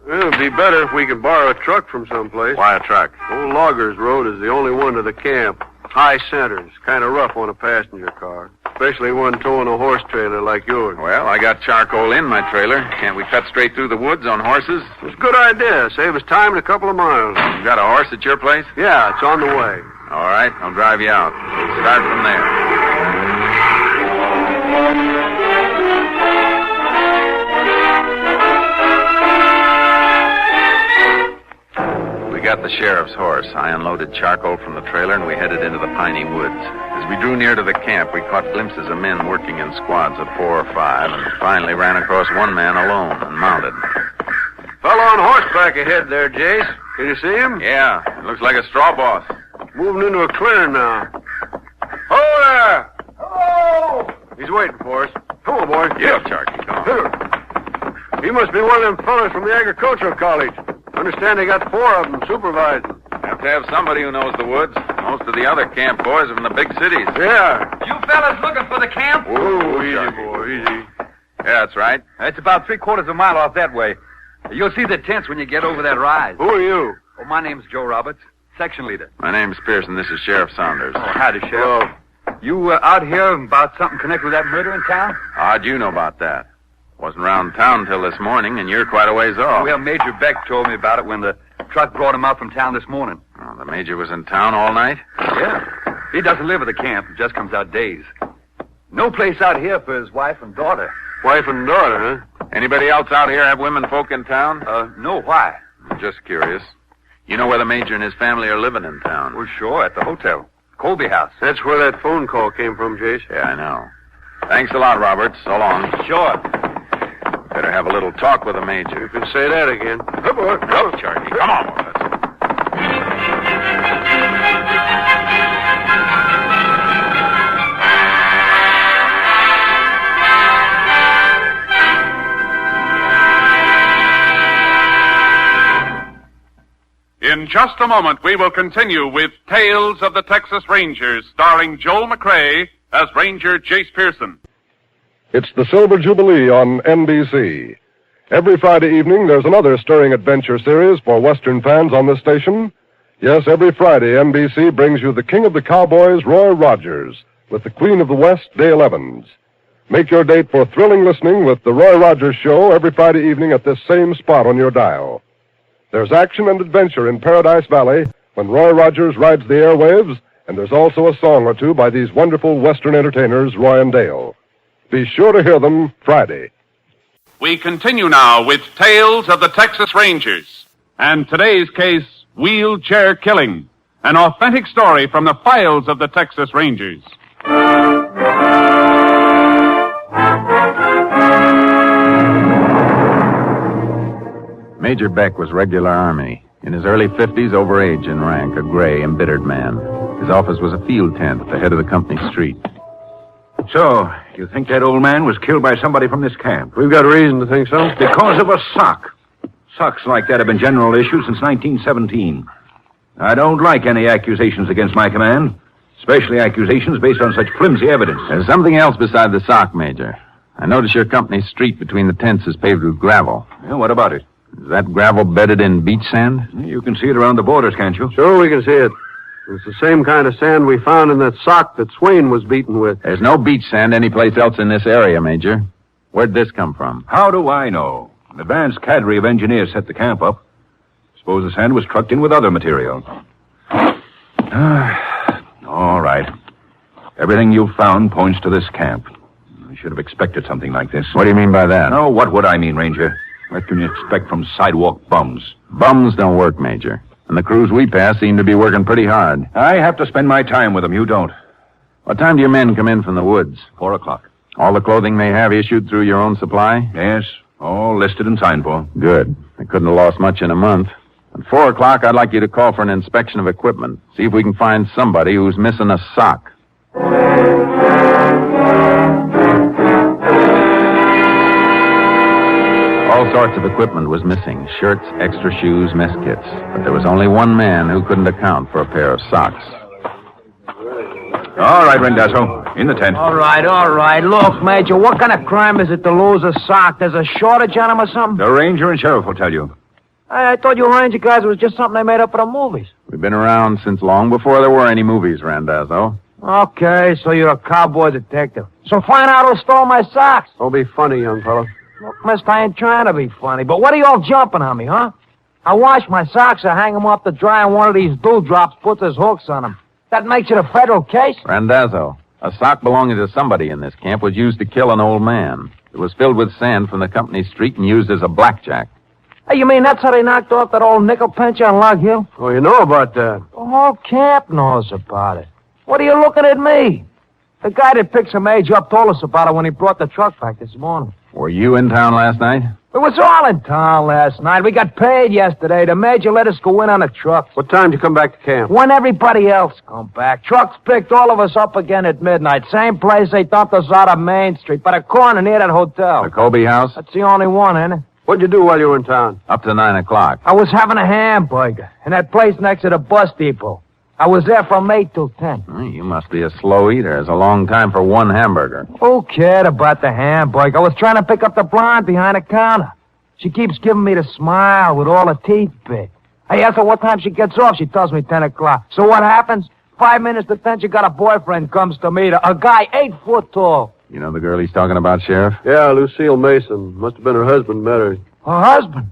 Well, it'd be better if we could borrow a truck from someplace. Why a truck? Old Loggers Road is the only one to the camp. High centers. Kind of rough on a passenger car. Especially one towing a horse trailer like yours. Well, I got charcoal in my trailer. Can't we cut straight through the woods on horses? It's a good idea. Save us time in a couple of miles. You got a horse at your place? Yeah, it's on the way. All right, I'll drive you out. We'll start from there. We got the sheriff's horse. I unloaded charcoal from the trailer, and we headed into the piney woods. As we drew near to the camp, we caught glimpses of men working in squads of 4 or 5, and finally ran across one man alone and mounted. Fellow on horseback ahead there, Jace. Can you see him? Yeah, it looks like a straw boss. Moving into a clearing now. Ho there! Hello! He's waiting for us. Come on, boys. Get up, Charky. Come on. He must be one of them fellas from the agricultural college. Understand they got 4 of them supervising. Have to have somebody who knows the woods. Most of the other camp boys are from the big cities. Yeah. You fellas looking for the camp? Whoa, easy, boy, easy. Yeah, that's right. It's about 3/4 of a mile off that way. You'll see the tents when you get over that rise. Who are you? Oh, my name's Joe Roberts, section leader. My name's Pearson. This is Sheriff Saunders. Oh, howdy, Sheriff. You out here about something connected with that murder in town? How'd you know about that? Wasn't around town till this morning, and you're quite a ways off. Well, Major Beck told me about it when the truck brought him out from town this morning. Oh, the Major was in town all night? Yeah. He doesn't live at the camp. He just comes out days. No place out here for his wife and daughter. Wife and daughter, huh? Anybody else out here have women folk in town? No, why? Just curious. You know where the Major and his family are living in town? Well, sure, at the hotel. Colby House. That's where that phone call came from, Jace. Yeah, I know. Thanks a lot, Roberts. So long. Sure. Better have a little talk with the Major. You can say that again. Come on. Go, Charlie. Come on, boys. In just a moment, we will continue with Tales of the Texas Rangers, starring Joel McCrea as Ranger Jace Pearson. It's the Silver Jubilee on NBC. Every Friday evening, there's another stirring adventure series for Western fans on this station. Yes, every Friday, NBC brings you the King of the Cowboys, Roy Rogers, with the Queen of the West, Dale Evans. Make your date for thrilling listening with the Roy Rogers Show every Friday evening at this same spot on your dial. There's action and adventure in Paradise Valley when Roy Rogers rides the airwaves, and there's also a song or two by these wonderful Western entertainers, Roy and Dale. Be sure to hear them Friday. We continue now with Tales of the Texas Rangers. And today's case, Wheelchair Killing, an authentic story from the files of the Texas Rangers. Major Beck was regular Army. In his early 50s, overage in rank, a gray, embittered man. His office was a field tent at the head of the company street. So, you think that old man was killed by somebody from this camp? We've got reason to think so. Because of a sock. Socks like that have been general issue since 1917. I don't like any accusations against my command, especially accusations based on such flimsy evidence. There's something else beside the sock, Major. I notice your company's street between the tents is paved with gravel. Yeah, what about it? Is that gravel bedded in beach sand? You can see it around the borders, can't you? Sure, we can see it. It's the same kind of sand we found in that sock that Swain was beaten with. There's no beach sand anyplace else in this area, Major. Where'd this come from? How do I know? An advanced cadre of engineers set the camp up. Suppose the sand was trucked in with other material. All right. Everything you've found points to this camp. I should have expected something like this. What do you mean by that? Oh, what would I mean, Ranger? What can you expect from sidewalk bums? Bums don't work, Major. And the crews we pass seem to be working pretty hard. I have to spend my time with them. You don't. What time do your men come in from the woods? 4 o'clock. All the clothing they have issued through your own supply? Yes, all listed and signed for. Good. They couldn't have lost much in a month. At 4 o'clock, I'd like you to call for an inspection of equipment. See if we can find somebody who's missing a sock. All sorts of equipment was missing. Shirts, extra shoes, mess kits. But there was only one man who couldn't account for a pair of socks. All right, Rendazzo. In the tent. All right. Look, Major, what kind of crime is it to lose a sock? There's a shortage on them or something? The ranger and sheriff will tell you. I thought you Ranger guys was just something they made up for the movies. We've been around since long before there were any movies, Randazzo. Okay, so you're a cowboy detective. So find out who stole my socks. Don't be funny, young fellow. Look, mister, I ain't trying to be funny, but what are you all jumping on me, huh? I wash my socks, I hang them up to dry, and one of these dewdrops puts his hooks on them. That makes it a federal case? Randazzo, a sock belonging to somebody in this camp was used to kill an old man. It was filled with sand from the company street and used as a blackjack. Hey, you mean that's how they knocked off that old nickel pincher on Log Hill? Oh, you know about that. The whole camp knows about it. What are you looking at me? The guy that picks a major up told us about it when he brought the truck back this morning. Were you in town last night? We was all in town last night. We got paid yesterday. The major let us go in on a truck. What time did you come back to camp? When everybody else come back. Trucks picked all of us up again at midnight. Same place they dumped us out of Main Street, by the corner near that hotel. The Colby house? That's the only one, ain't it? What'd you do while you were in town? Up to 9 o'clock. I was having a hamburger in that place next to the bus depot. I was there from 8 till 10. You must be a slow eater. It's a long time for one hamburger. Who cared about the hamburger? I was trying to pick up the blonde behind the counter. She keeps giving me the smile with all the teeth big. I ask her what time she gets off. She tells me 10 o'clock. So what happens? 5 minutes to 10, she got a boyfriend comes to meet her. A guy 8 foot tall. You know the girl he's talking about, Sheriff? Yeah, Lucille Mason. Must have been her husband met her. Her husband?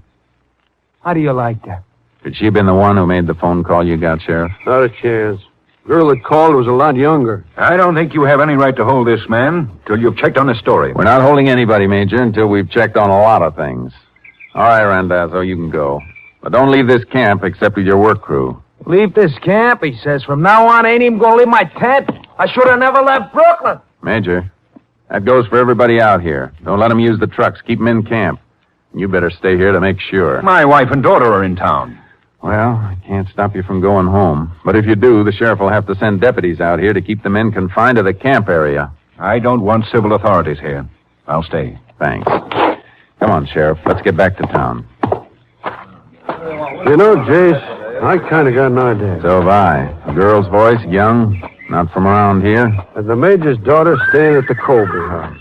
How do you like that? Could she have been the one who made the phone call you got, Sheriff? Not a chance. The girl that called was a lot younger. I don't think you have any right to hold this man till you've checked on his story. We're not holding anybody, Major, until we've checked on a lot of things. All right, Randazzo, you can go. But don't leave this camp except with your work crew. Leave this camp, he says. From now on, I ain't even gonna leave my tent. I should have never left Brooklyn. Major, that goes for everybody out here. Don't let them use the trucks. Keep them in camp. You better stay here to make sure. My wife and daughter are in town. Well, I can't stop you from going home. But if you do, the sheriff will have to send deputies out here to keep the men confined to the camp area. I don't want civil authorities here. I'll stay. Thanks. Come on, Sheriff. Let's get back to town. You know, Jace, I kind of got an idea. So have I. A girl's voice, young, not from around here. And the major's daughter staying at the Colby house.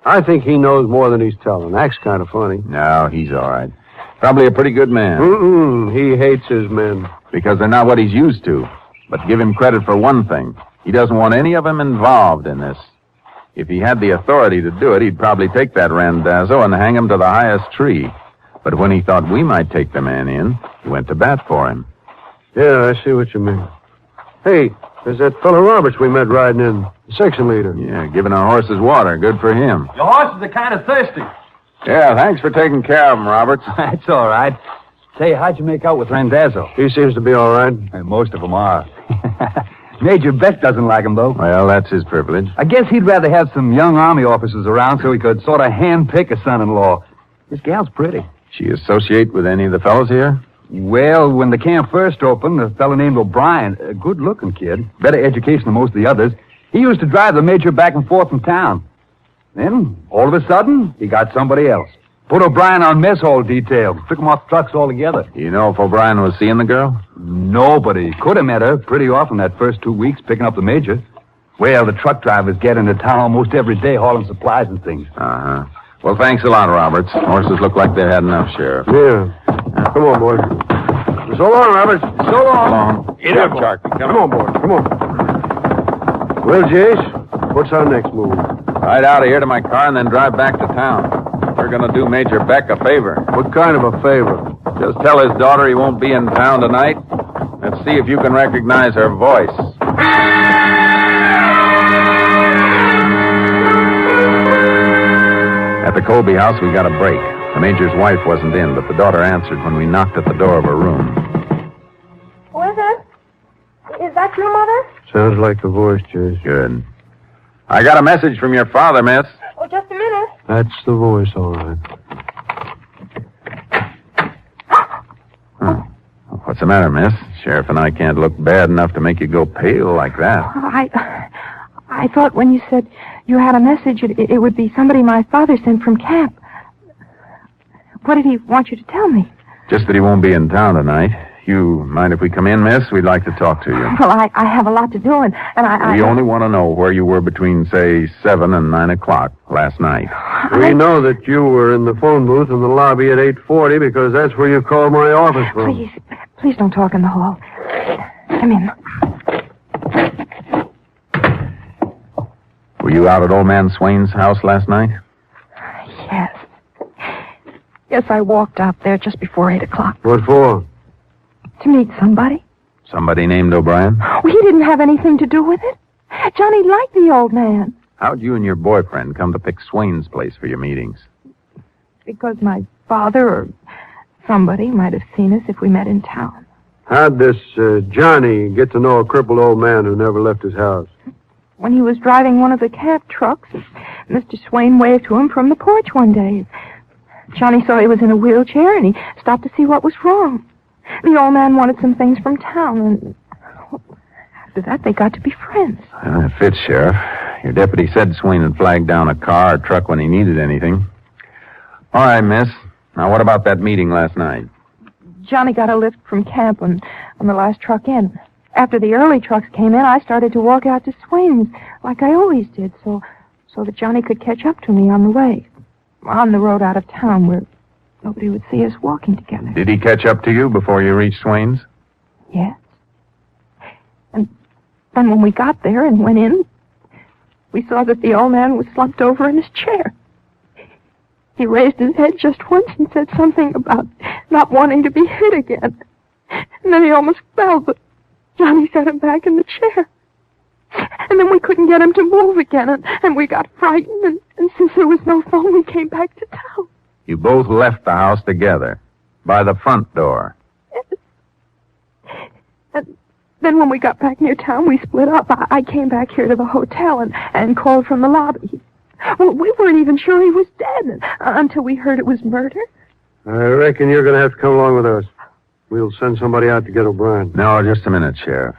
I think he knows more than he's telling. Acts kind of funny. No, he's all right. Probably a pretty good man. He hates his men. Because they're not what he's used to. But give him credit for one thing. He doesn't want any of them involved in this. If he had the authority to do it, he'd probably take that Randazzo and hang him to the highest tree. But when he thought we might take the man in, he went to bat for him. Yeah, I see what you mean. Hey, there's that fellow Roberts we met riding in, the section leader. Yeah, giving our horses water. Good for him. Your horses are kind of thirsty. Yeah, thanks for taking care of him, Roberts. That's all right. Say, how'd you make out with Randazzo? He seems to be all right. Most of them are. Major Beck doesn't like him, though. Well, that's his privilege. I guess he'd rather have some young Army officers around so he could sort of hand-pick a son-in-law. This gal's pretty. She associate with any of the fellows here? Well, when the camp first opened, a fellow named O'Brien, a good-looking kid, better education than most of the others, he used to drive the major back and forth from town. Then, all of a sudden, he got somebody else. Put O'Brien on mess hall detail. Took him off trucks altogether. You know if O'Brien was seeing the girl? Nobody. Could have met her pretty often that first 2 weeks picking up the major. Well, the truck drivers get into town almost every day hauling supplies and things. Uh-huh. Well, thanks a lot, Roberts. Horses look like they had enough, Sheriff. Yeah. Come on, boys. So long, Roberts. So long. Get up, Sharky. Come on, boys. Come on. Well, Jace, what's our next move? Ride out of here to my car and then drive back to town. We're going to do Major Beck a favor. What kind of a favor? Just tell his daughter he won't be in town tonight. Let's see if you can recognize her voice. At the Colby house, we got a break. The Major's wife wasn't in, but the daughter answered when we knocked at the door of her room. Who is it? Is that your mother? Sounds like a voice, Jace. Good. I got a message from your father, miss. Oh, just a minute. That's the voice, all right. What's the matter, miss? Sheriff and I can't look bad enough to make you go pale like that. I thought when you said you had a message, it would be somebody my father sent from camp. What did he want you to tell me? Just that he won't be in town tonight. You mind if we come in, miss? We'd like to talk to you. Well, I have a lot to do, and We only want to know where you were between, say, 7 and 9 o'clock last night. We know that you were in the phone booth in the lobby at 8:40 because that's where you called my office from. Please don't talk in the hall. Come in. Were you out at old man Swain's house last night? Yes. Yes, I walked out there just before 8 o'clock. What for? To meet somebody. Somebody named O'Brien? Well, he didn't have anything to do with it. Johnny liked the old man. How'd you and your boyfriend come to pick Swain's place for your meetings? Because my father or Somebody might have seen us if we met in town. How'd this Johnny get to know a crippled old man who never left his house? When he was driving one of the camp trucks, Mr. Swain waved to him from the porch one day. Johnny saw he was in a wheelchair, and he stopped to see what was wrong. The old man wanted some things from town, and after that, they got to be friends. It fits, Sheriff. Your deputy said Swain had flagged down a car or truck when he needed anything. All right, miss. Now, what about that meeting last night? Johnny got a lift from camp on the last truck in. After the early trucks came in, I started to walk out to Swain's, like I always did, so that Johnny could catch up to me on the way. On the road out of town where nobody would see us walking together. Did he catch up to you before you reached Swain's? Yes. And then when we got there and went in, we saw that the old man was slumped over in his chair. He raised his head just once and said something about not wanting to be hit again. And then he almost fell, but Johnny set him back in the chair. And then we couldn't get him to move again, and we got frightened, and since there was no phone, we came back to town. You both left the house together, by the front door. And then when we got back near town, we split up. I came back here to the hotel and called from the lobby. Well, we weren't even sure he was dead until we heard it was murder. I reckon you're going to have to come along with us. We'll send somebody out to get O'Brien. No, just a minute, Sheriff.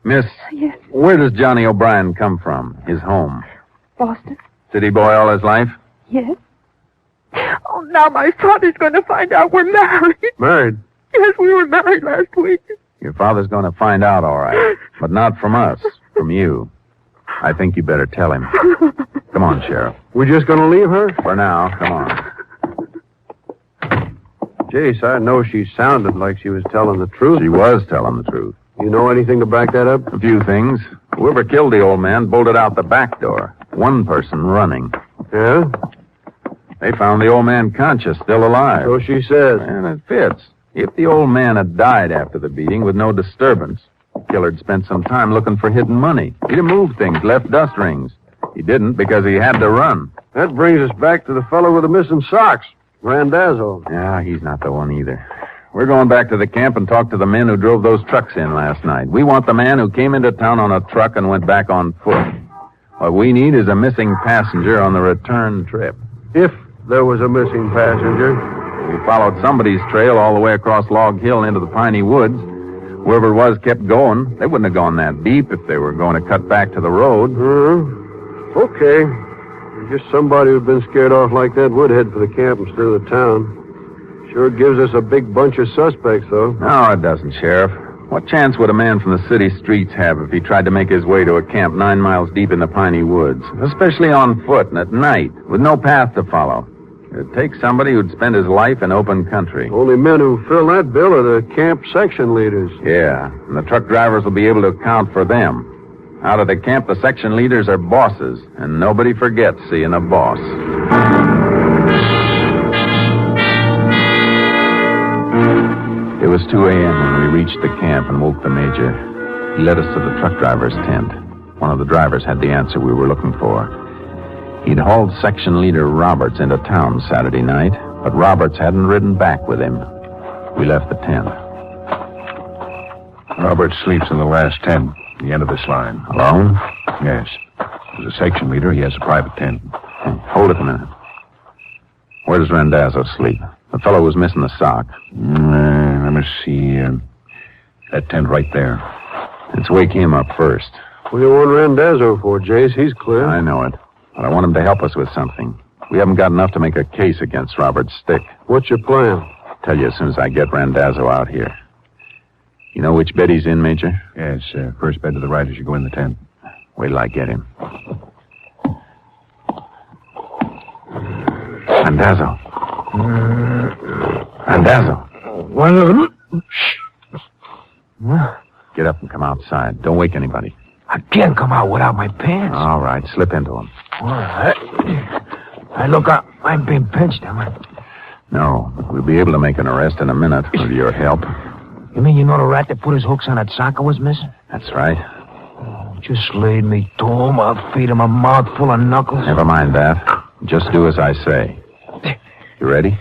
Miss, Yes, where does Johnny O'Brien come from? His home? Boston. City boy all his life? Yes. Oh, now my father's going to find out we're married. Married? Yes, we were married last week. Your father's going to find out, all right. But not from us, from you. I think you better tell him. Come on, Sheriff. We're just going to leave her? For now, come on. Jace, I know she sounded like she was telling the truth. She was telling the truth. You know anything to back that up? A few things. Whoever killed the old man bolted out the back door. One person running. Yeah? They found the old man conscious, still alive. So she says. And it fits. If the old man had died after the beating with no disturbance, the killer'd spent some time looking for hidden money. He'd have moved things, left dust rings. He didn't because he had to run. That brings us back to the fellow with the missing socks, Randazzo. Yeah, he's not the one either. We're going back to the camp and talk to the men who drove those trucks in last night. We want the man who came into town on a truck and went back on foot. What we need is a missing passenger on the return trip. If there was a missing passenger. We followed somebody's trail all the way across Log Hill into the piney woods. Whoever it was kept going. They wouldn't have gone that deep if they were going to cut back to the road. Okay. Just somebody who'd been scared off like that would head for the camp instead of the town. Sure gives us a big bunch of suspects, though. No, it doesn't, Sheriff. What chance would a man from the city streets have if he tried to make his way to a camp 9 miles deep in the piney woods? Especially on foot and at night, with no path to follow. It'd take somebody who'd spend his life in open country. Only men who fill that bill are the camp section leaders. Yeah, and the truck drivers will be able to account for them. Out of the camp, the section leaders are bosses, and nobody forgets seeing a boss. It was 2 a.m. when we reached the camp and woke the major. He led us to the truck driver's tent. One of the drivers had the answer we were looking for. He'd hauled section leader Roberts into town Saturday night, but Roberts hadn't ridden back with him. We left the tent. Roberts sleeps in the last tent, the end of this line. Alone? Yes. As a section leader, he has a private tent. Hey, hold it a minute. Where does Randazzo sleep? The fellow was missing the sock. Let me see. That tent right there. Let's wake him up first. What do you want Randazzo for, Jace? He's clear. I know it. But I want him to help us with something. We haven't got enough to make a case against Robert's stick. What's your plan? Tell you as soon as I get Randazzo out here. You know which bed he's in, Major? Yes, first bed to the right as you go in the tent. Wait till I get him. Randazzo. Randazzo. One of them? Get up and come outside. Don't wake anybody. I can't come out without my pants. All right, slip into them. All right. Hey, look, I'm being pinched, am I? No, but we'll be able to make an arrest in a minute with your help. You mean you know the rat that put his hooks on that sock I was missing? That's right. Just laid me to him. I'll feed him a mouthful of knuckles. Never mind that. Just do as I say. You ready?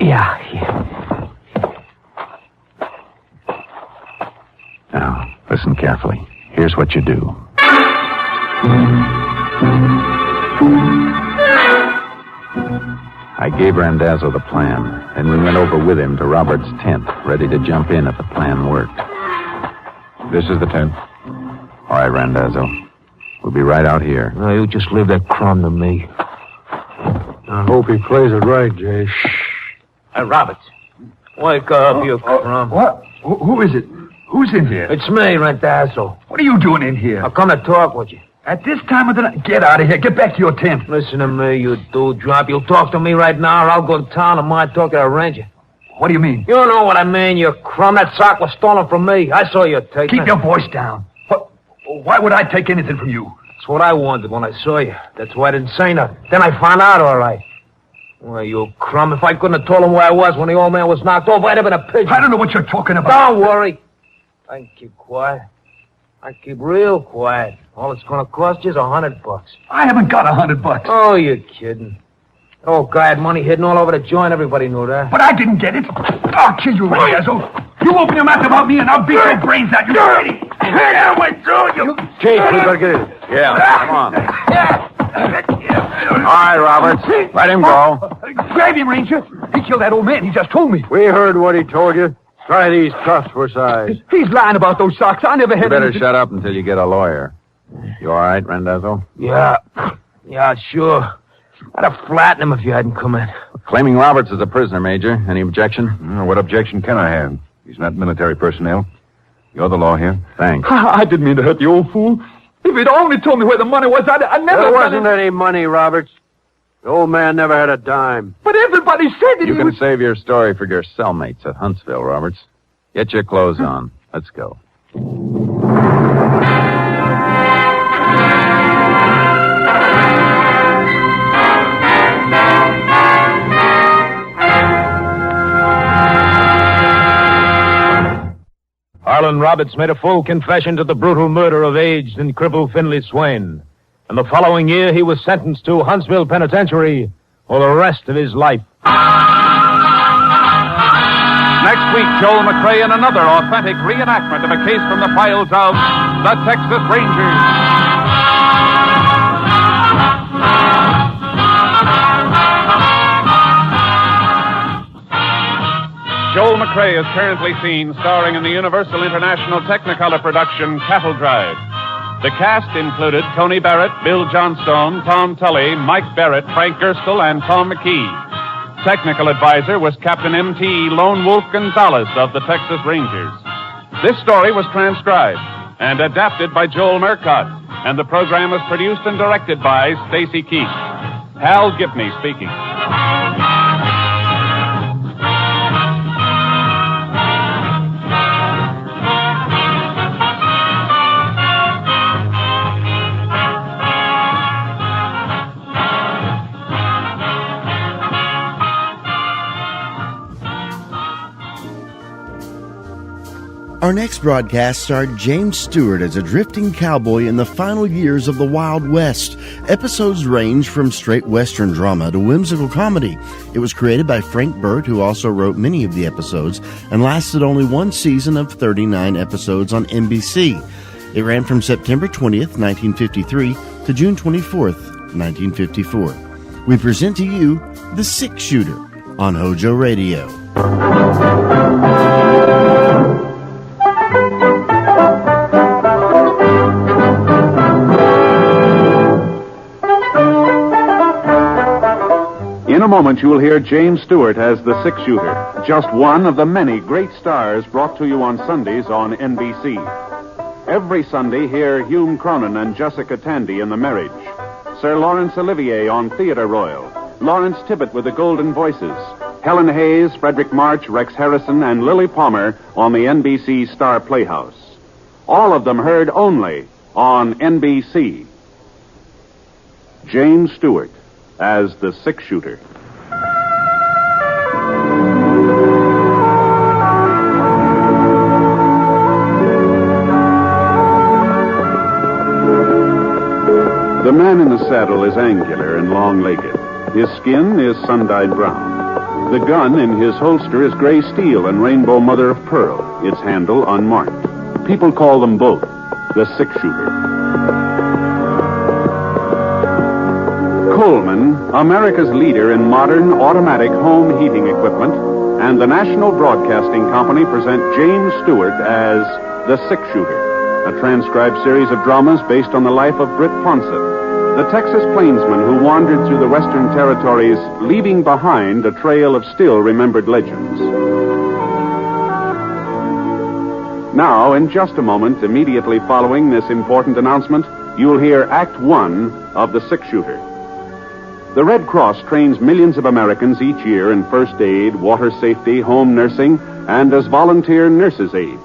Yeah. Listen carefully. Here's what you do. I gave Randazzo the plan, and we went over with him to Robert's tent, ready to jump in if the plan worked. This is the tent. All right, Randazzo. We'll be right out here. No, you just leave that crumb to me. I hope he plays it right, Jay. Hey, Roberts. Wake up, you crumb. What? Who is it? Who's in here? It's me, Randazzo. What are you doing in here? I've come to talk with you. At this time of the night? Get out of here. Get back to your tent. Listen to me, you dewdrop. You'll talk to me right now, or I'll go to town and my talk to a ranger. What do you mean? You know what I mean, you crumb. That sock was stolen from me. I saw you take it. Keep your voice down. Why would I take anything from you? That's what I wanted when I saw you. That's why I didn't say nothing. Then I found out all right. Well, you crumb. If I couldn't have told him where I was when the old man was knocked off, I'd have been a pigeon. I don't know what you're talking about. Don't worry. I can keep quiet. I can keep real quiet. All it's going to cost you is $100. I haven't got $100. Oh, you're kidding. Oh, guy had money hidden all over the joint. Everybody knew that. But I didn't get it. I'll kill you, Randazzo. You open your mouth about me and I'll beat your brains out. You ready? I went through you. Jay, we better get in. Yeah, come on. All right, Roberts. Let him go. Grab him, Ranger. He killed that old man. He just told me. We heard what he told you. Try these cuffs for size. He's lying about those socks. I never had You better anything. shut up until you get a lawyer. You all right, Randazzo? Yeah, sure. I'd have flattened him if you hadn't come in. Claiming Roberts as a prisoner, Major. Any objection? What objection can I have? He's not military personnel. You're the law here. Thanks. I didn't mean to hurt the old fool. If he'd only told me where the money was, I'd never... There wasn't any money, Roberts. The old man never had a dime. But everybody said that You he can was... save your story for your cellmates at Huntsville, Roberts. Get your clothes on. Let's go. Harlan Roberts made a full confession to the brutal murder of aged and crippled Finley Swain. And the following year, he was sentenced to Huntsville Penitentiary for the rest of his life. Next week, Joel McCrea in another authentic reenactment of a case from the files of the Texas Rangers. Joel McCrea is currently seen starring in the Universal International Technicolor production Cattle Drive. The cast included Tony Barrett, Bill Johnstone, Tom Tully, Mike Barrett, Frank Gerstle, and Tom McKee. Technical advisor was Captain M.T. Lone Wolf Gonzalez of the Texas Rangers. This story was transcribed and adapted by Joel Murcott, and the program was produced and directed by Stacy Keith. Hal Gibney speaking. Our next broadcast starred James Stewart as a drifting cowboy in the final years of the Wild West. Episodes range from straight Western drama to whimsical comedy. It was created by Frank Burt, who also wrote many of the episodes, and lasted only one season of 39 episodes on NBC. It ran from September 20th, 1953 to June 24th, 1954. We present to you The Six Shooter on HOJO Radio. In a moment, you will hear James Stewart as the six-shooter, just one of the many great stars brought to you on Sundays on NBC. Every Sunday, hear Hume Cronin and Jessica Tandy in The Marriage, Sir Laurence Olivier on Theatre Royal, Lawrence Tibbett with the Golden Voices, Helen Hayes, Frederick March, Rex Harrison, and Lily Palmer on the NBC Star Playhouse. All of them heard only on NBC. James Stewart as the six-shooter. The man in the saddle is angular and long-legged. His skin is sun-dyed brown. The gun in his holster is gray steel and rainbow mother of pearl, its handle unmarked. People call them both the six-shooter. Coleman, America's leader in modern automatic home heating equipment, and the National Broadcasting Company present James Stewart as the six-shooter, a transcribed series of dramas based on the life of Britt Ponsett, the Texas plainsman who wandered through the Western Territories, leaving behind a trail of still-remembered legends. Now, in just a moment, immediately following this important announcement, you'll hear Act One of The Six-Shooter. The Red Cross trains millions of Americans each year in first aid, water safety, home nursing, and as volunteer nurses' aides.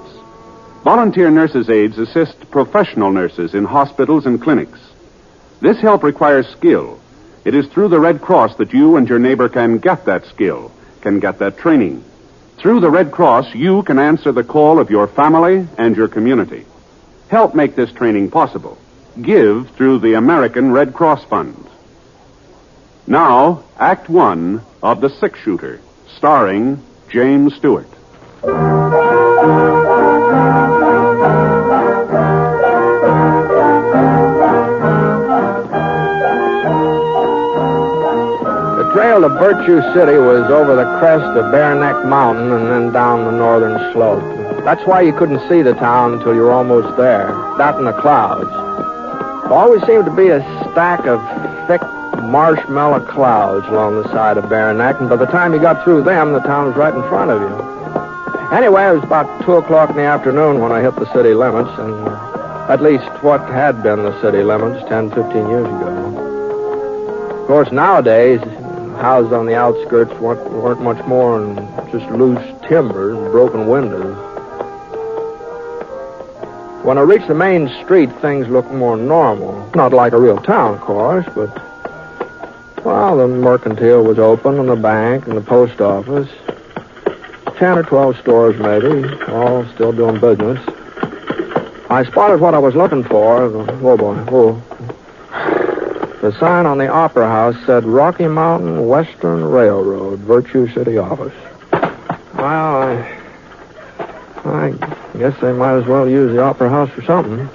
Volunteer nurses' aides assist professional nurses in hospitals and clinics. This help requires skill. It is through the Red Cross that you and your neighbor can get that skill, can get that training. Through the Red Cross, you can answer the call of your family and your community. Help make this training possible. Give through the American Red Cross Fund. Now, Act One of The Six-Shooter, starring James Stewart. The trail to Virtue City was over the crest of Bear Neck Mountain and then down the northern slope. That's why you couldn't see the town until you were almost there, out in the clouds. There always seemed to be a stack of thick marshmallow clouds along the side of Bear Neck, and by the time you got through them, the town was right in front of you. Anyway, it was about 2 o'clock in the afternoon when I hit the city limits, and at least what had been the city limits 10, 15 years ago. Of course, nowadays, houses on the outskirts weren't much more than just loose timber and broken windows. When I reached the main street, things looked more normal. Not like a real town, of course, but, well, the mercantile was open and the bank and the post office. 10 or 12 stores, maybe, all still doing business. I spotted what I was looking for. Oh, boy. Oh. The sign on the Opera House said Rocky Mountain Western Railroad, Virtue City office. Well, I guess they might as well use the Opera House for something.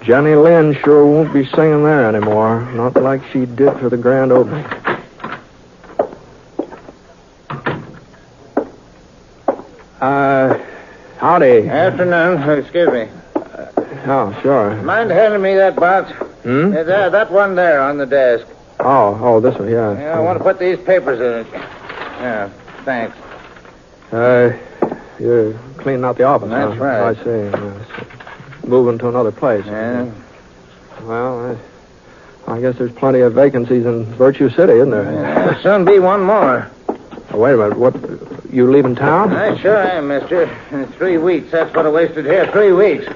Jenny Lind sure won't be singing there anymore. Not like she did for the grand opening. Howdy. Afternoon. Excuse me. Oh, sure. Mind handing me that box? That one there on the desk. Oh, this one, yeah. Yeah, I want to put these papers in it. Yeah, thanks. You're cleaning out the office, That's huh? right. I see. Yes. Moving to another place. Yeah. Well, I guess there's plenty of vacancies in Virtue City, isn't there? Yeah, there'll soon be one more. Oh, wait a minute. What? You leaving town? I sure am, mister. In 3 weeks. That's what I wasted here. 3 weeks.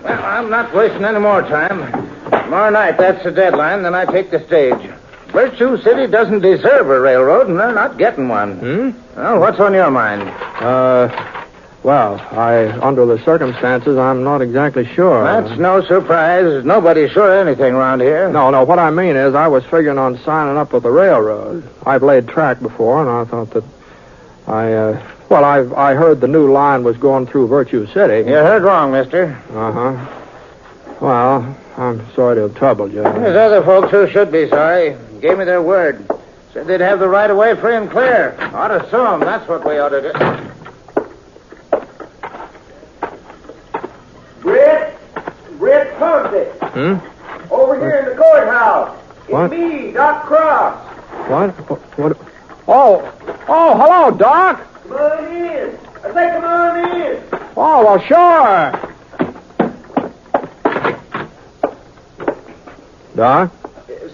Well, I'm not wasting any more time. Tomorrow night, that's the deadline, then I take the stage. Virtue City doesn't deserve a railroad, and they're not getting one. Well, what's on your mind? Well, under the circumstances, I'm not exactly sure. That's no surprise. Nobody's sure of anything around here. No, what I mean is I was figuring on signing up with the railroad. I've laid track before, and I thought that I heard the new line was going through Virtue City. You heard wrong, mister. Uh-huh. Well, I'm sorry to have troubled you. There's other folks who should be sorry. Gave me their word. Said they'd have the right of way free and clear. Ought to sue them. That's what we ought to do. Britt Ponsett. Over here in the courthouse. What? It's me, Doc Cross. What? Oh, hello, Doc. Come on in. I say come on in. Oh, well, sure. Doc?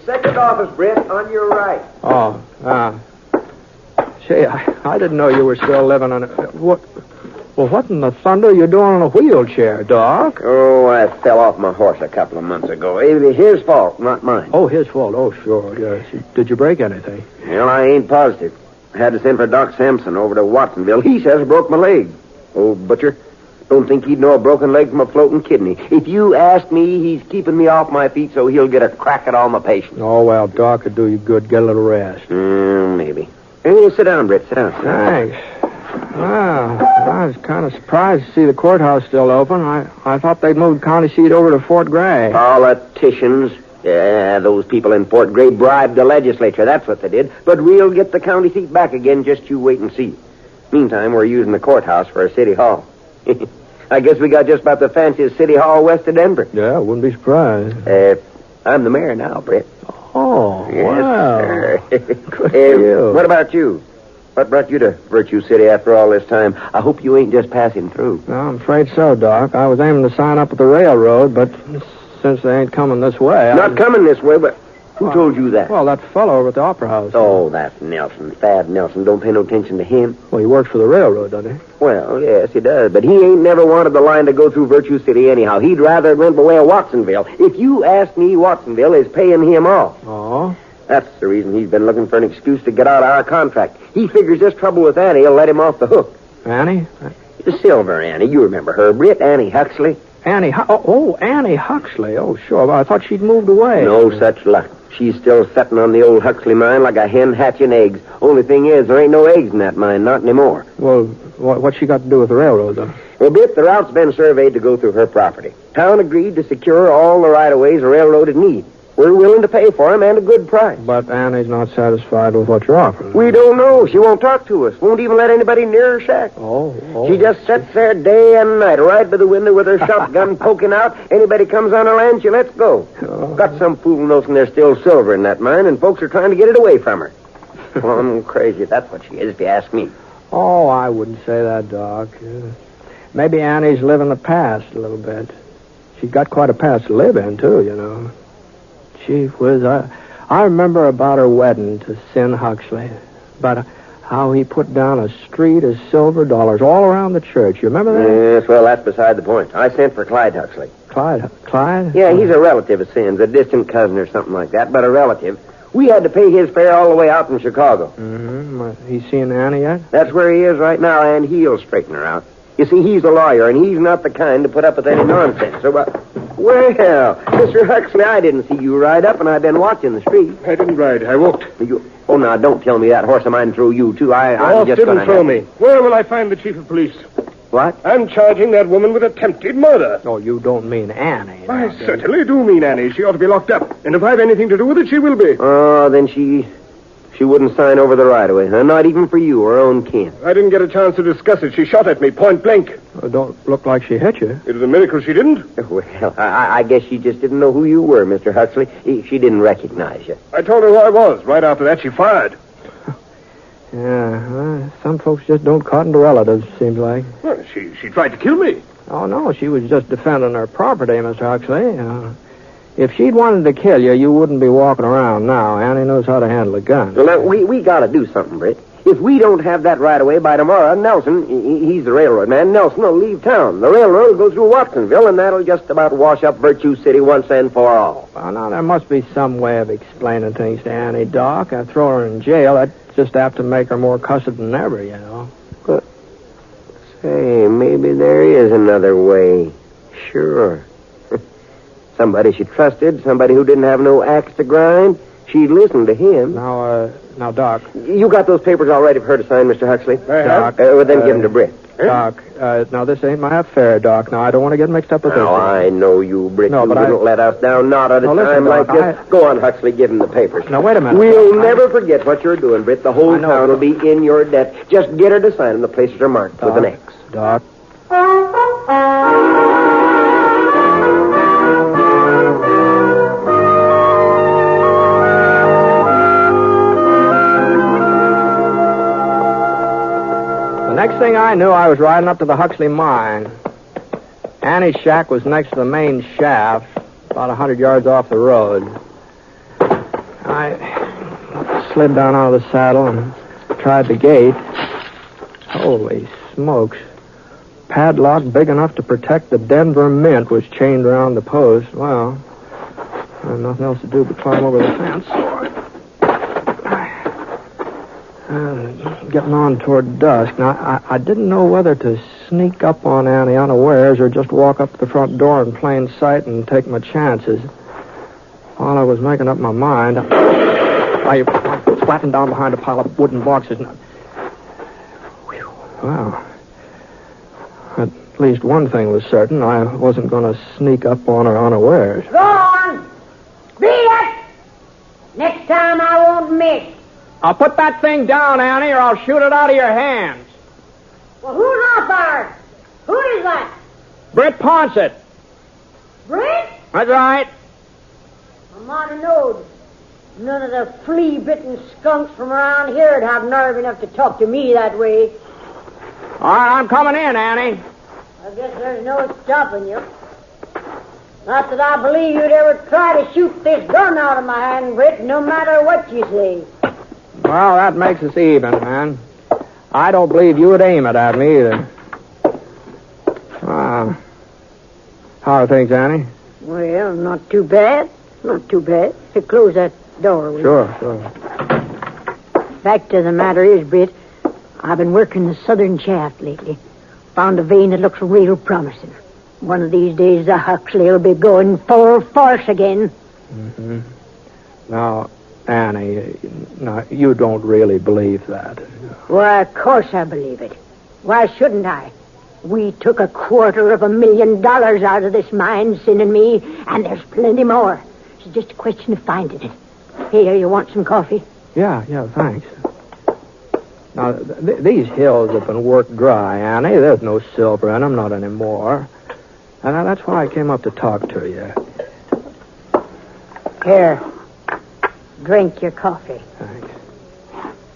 Second office, Britt, on your right. Oh, Gee, I didn't know you were still living on it. What in the thunder are you doing on a wheelchair, Doc? Oh, I fell off my horse a couple of months ago. It was his fault, not mine. Oh, his fault. Oh, sure, yes. Did you break anything? Well, I ain't positive. I had to send for Doc Sampson over to Watsonville. He says I broke my leg. Old butcher. Don't think he'd know a broken leg from a floating kidney. If you ask me, he's keeping me off my feet so he'll get a crack at all my patients. Oh, well, Doc could do you good. Get a little rest. Maybe. Hey, sit down, Britt. Sit down. Thanks. Well, I was kind of surprised to see the courthouse still open. I thought they'd moved county seat over to Fort Gray. Politicians. Yeah, those people in Fort Gray bribed the legislature. That's what they did. But we'll get the county seat back again. Just you wait and see. Meantime, we're using the courthouse for a city hall. I guess we got just about the fanciest city hall west of Denver. Yeah, I wouldn't be surprised. I'm the mayor now, Britt. Oh, yes, wow. Sir. Good for you. What about you? What brought you to Virtue City after all this time? I hope you ain't just passing through. No, I'm afraid so, Doc. I was aiming to sign up at the railroad, but since they ain't coming this way... Not coming this way, but who told you that? Well, that fellow over at the Opera House. Oh, that's Nelson. Thad Nelson. Don't pay no attention to him. Well, he works for the railroad, doesn't he? Well, yes, he does. But he ain't never wanted the line to go through Virtue City anyhow. He'd rather it went by way of Watsonville. If you ask me, Watsonville is paying him off. Oh? That's the reason he's been looking for an excuse to get out of our contract. He figures this trouble with Annie will let him off the hook. Annie? The Silver Annie. You remember her, Britt. Annie Huxley. Annie Huxley. Oh, sure. Well, I thought she'd moved away. No such luck. She's still sitting on the old Huxley mine like a hen hatching eggs. Only thing is, there ain't no eggs in that mine, not anymore. Well, what's she got to do with the railroad, though? Well, Britt, the route's been surveyed to go through her property. Town agreed to secure all the right-of-ways the railroad would need. We're willing to pay for them and a good price. But Annie's not satisfied with what you're offering. We don't know. She won't talk to us. Won't even let anybody near her shack. Oh. She just sits there day and night, right by the window with her shotgun poking out. Anybody comes on her land, she lets go. Oh. Got some fool notion there's still silver in that mine, and folks are trying to get it away from her. Well, I'm crazy. That's what she is, if you ask me. Oh, I wouldn't say that, Doc. Maybe Annie's living the past a little bit. She's got quite a past to live in, too, you know. Gee whiz, I remember about her wedding to Sin Huxley. About how he put down a street of silver dollars all around the church. You remember that? Yes, well, that's beside the point. I sent for Clyde Huxley. Clyde? Yeah, he's a relative of Sin's, a distant cousin or something like that, but a relative. We had to pay his fare all the way out from Chicago. Mm-hmm. He's seen Annie yet? That's where he is right now, and he'll straighten her out. You see, he's a lawyer, and he's not the kind to put up with any nonsense. So, well, Mr. Huxley, I didn't see you ride up, and I've been watching the street. I didn't ride. I walked. Oh, now, don't tell me that horse of mine threw you, too. The horse didn't throw me. Where will I find the chief of police? What? I'm charging that woman with attempted murder. Oh, you don't mean Annie. I certainly do mean Annie. She ought to be locked up. And if I've anything to do with it, she will be. Oh, then she wouldn't sign over the right-of-way, huh? Not even for you, her own kin. I didn't get a chance to discuss it. She shot at me, point blank. Don't look like she hit you. It is a miracle she didn't. Well, I guess she just didn't know who you were, Mr. Huxley. She didn't recognize you. I told her who I was. Right after that, she fired. Yeah, some folks just don't cotton to relatives, seems like. Well, she tried to kill me. Oh, no, she was just defending her property, Mr. Huxley. If she'd wanted to kill you, you wouldn't be walking around now. Annie knows how to handle a gun. Well, now, we got to do something, Britt. If we don't have that right away by tomorrow, Nelson, he's the railroad man, Nelson will leave town. The railroad will go through Watsonville, and that'll just about wash up Virtue City once and for all. Well, now, there must be some way of explaining things to Annie, Doc. I throw her in jail. I'd just have to make her more cussed than ever, you know. But, say, maybe there is another way. Sure. Somebody she trusted, somebody who didn't have no axe to grind. She'd listen to him. Now, Doc. You got those papers all ready for her to sign, Mr. Huxley? Doc. Well, then give them to Britt. Doc, now, this ain't my affair, Doc. Now, I don't want to get mixed up with this. Oh, I know you, Britt. No, you but wouldn't let us down, not at a time like this. Go on, Huxley, give him the papers. Now, wait a minute. We'll never forget what you're doing, Britt. The whole town will be in your debt. Just get her to sign them. The places are marked with an X. Doc. Next thing I knew, I was riding up to the Huxley mine. Annie's shack was next to the main shaft, about 100 yards off the road. I slid down out of the saddle and tried the gate. Holy smokes. Padlock big enough to protect the Denver Mint was chained around the post. Well, I had nothing else to do but climb over the fence. Getting on toward dusk. Now, I didn't know whether to sneak up on Annie unawares or just walk up to the front door in plain sight and take my chances. While I was making up my mind, I flattened down behind a pile of wooden boxes. Well, at least one thing was certain. I wasn't going to sneak up on her unawares. Go on. Beat it. Next time I won't miss. I'll put that thing down, Annie, or I'll shoot it out of your hands. Well, who's off there? Who is that? Britt Ponsett. Britt? That's right. I might have known. None of the flea-bitten skunks from around here would have nerve enough to talk to me that way. All right, I'm coming in, Annie. I guess there's no stopping you. Not that I believe you'd ever try to shoot this gun out of my hand, Britt, no matter what you say. Well, that makes us even, man. I don't believe you would aim it at me either. How are things, Annie? Well, not too bad. Not too bad. So close that door, will you? Sure. Fact of the matter is, Britt, I've been working the southern shaft lately. Found a vein that looks real promising. One of these days, the Huxley will be going full force again. Mm-hmm. Now, Annie, no, you don't really believe that. Why, of course I believe it. Why shouldn't I? We took $250,000 out of this mine, Sin and me, and there's plenty more. It's just a question of finding it. Here, you want some coffee? Yeah, thanks. Now, these hills have been worked dry, Annie. There's no silver in them, not anymore. And that's why I came up to talk to you. Here, drink your coffee. Thanks.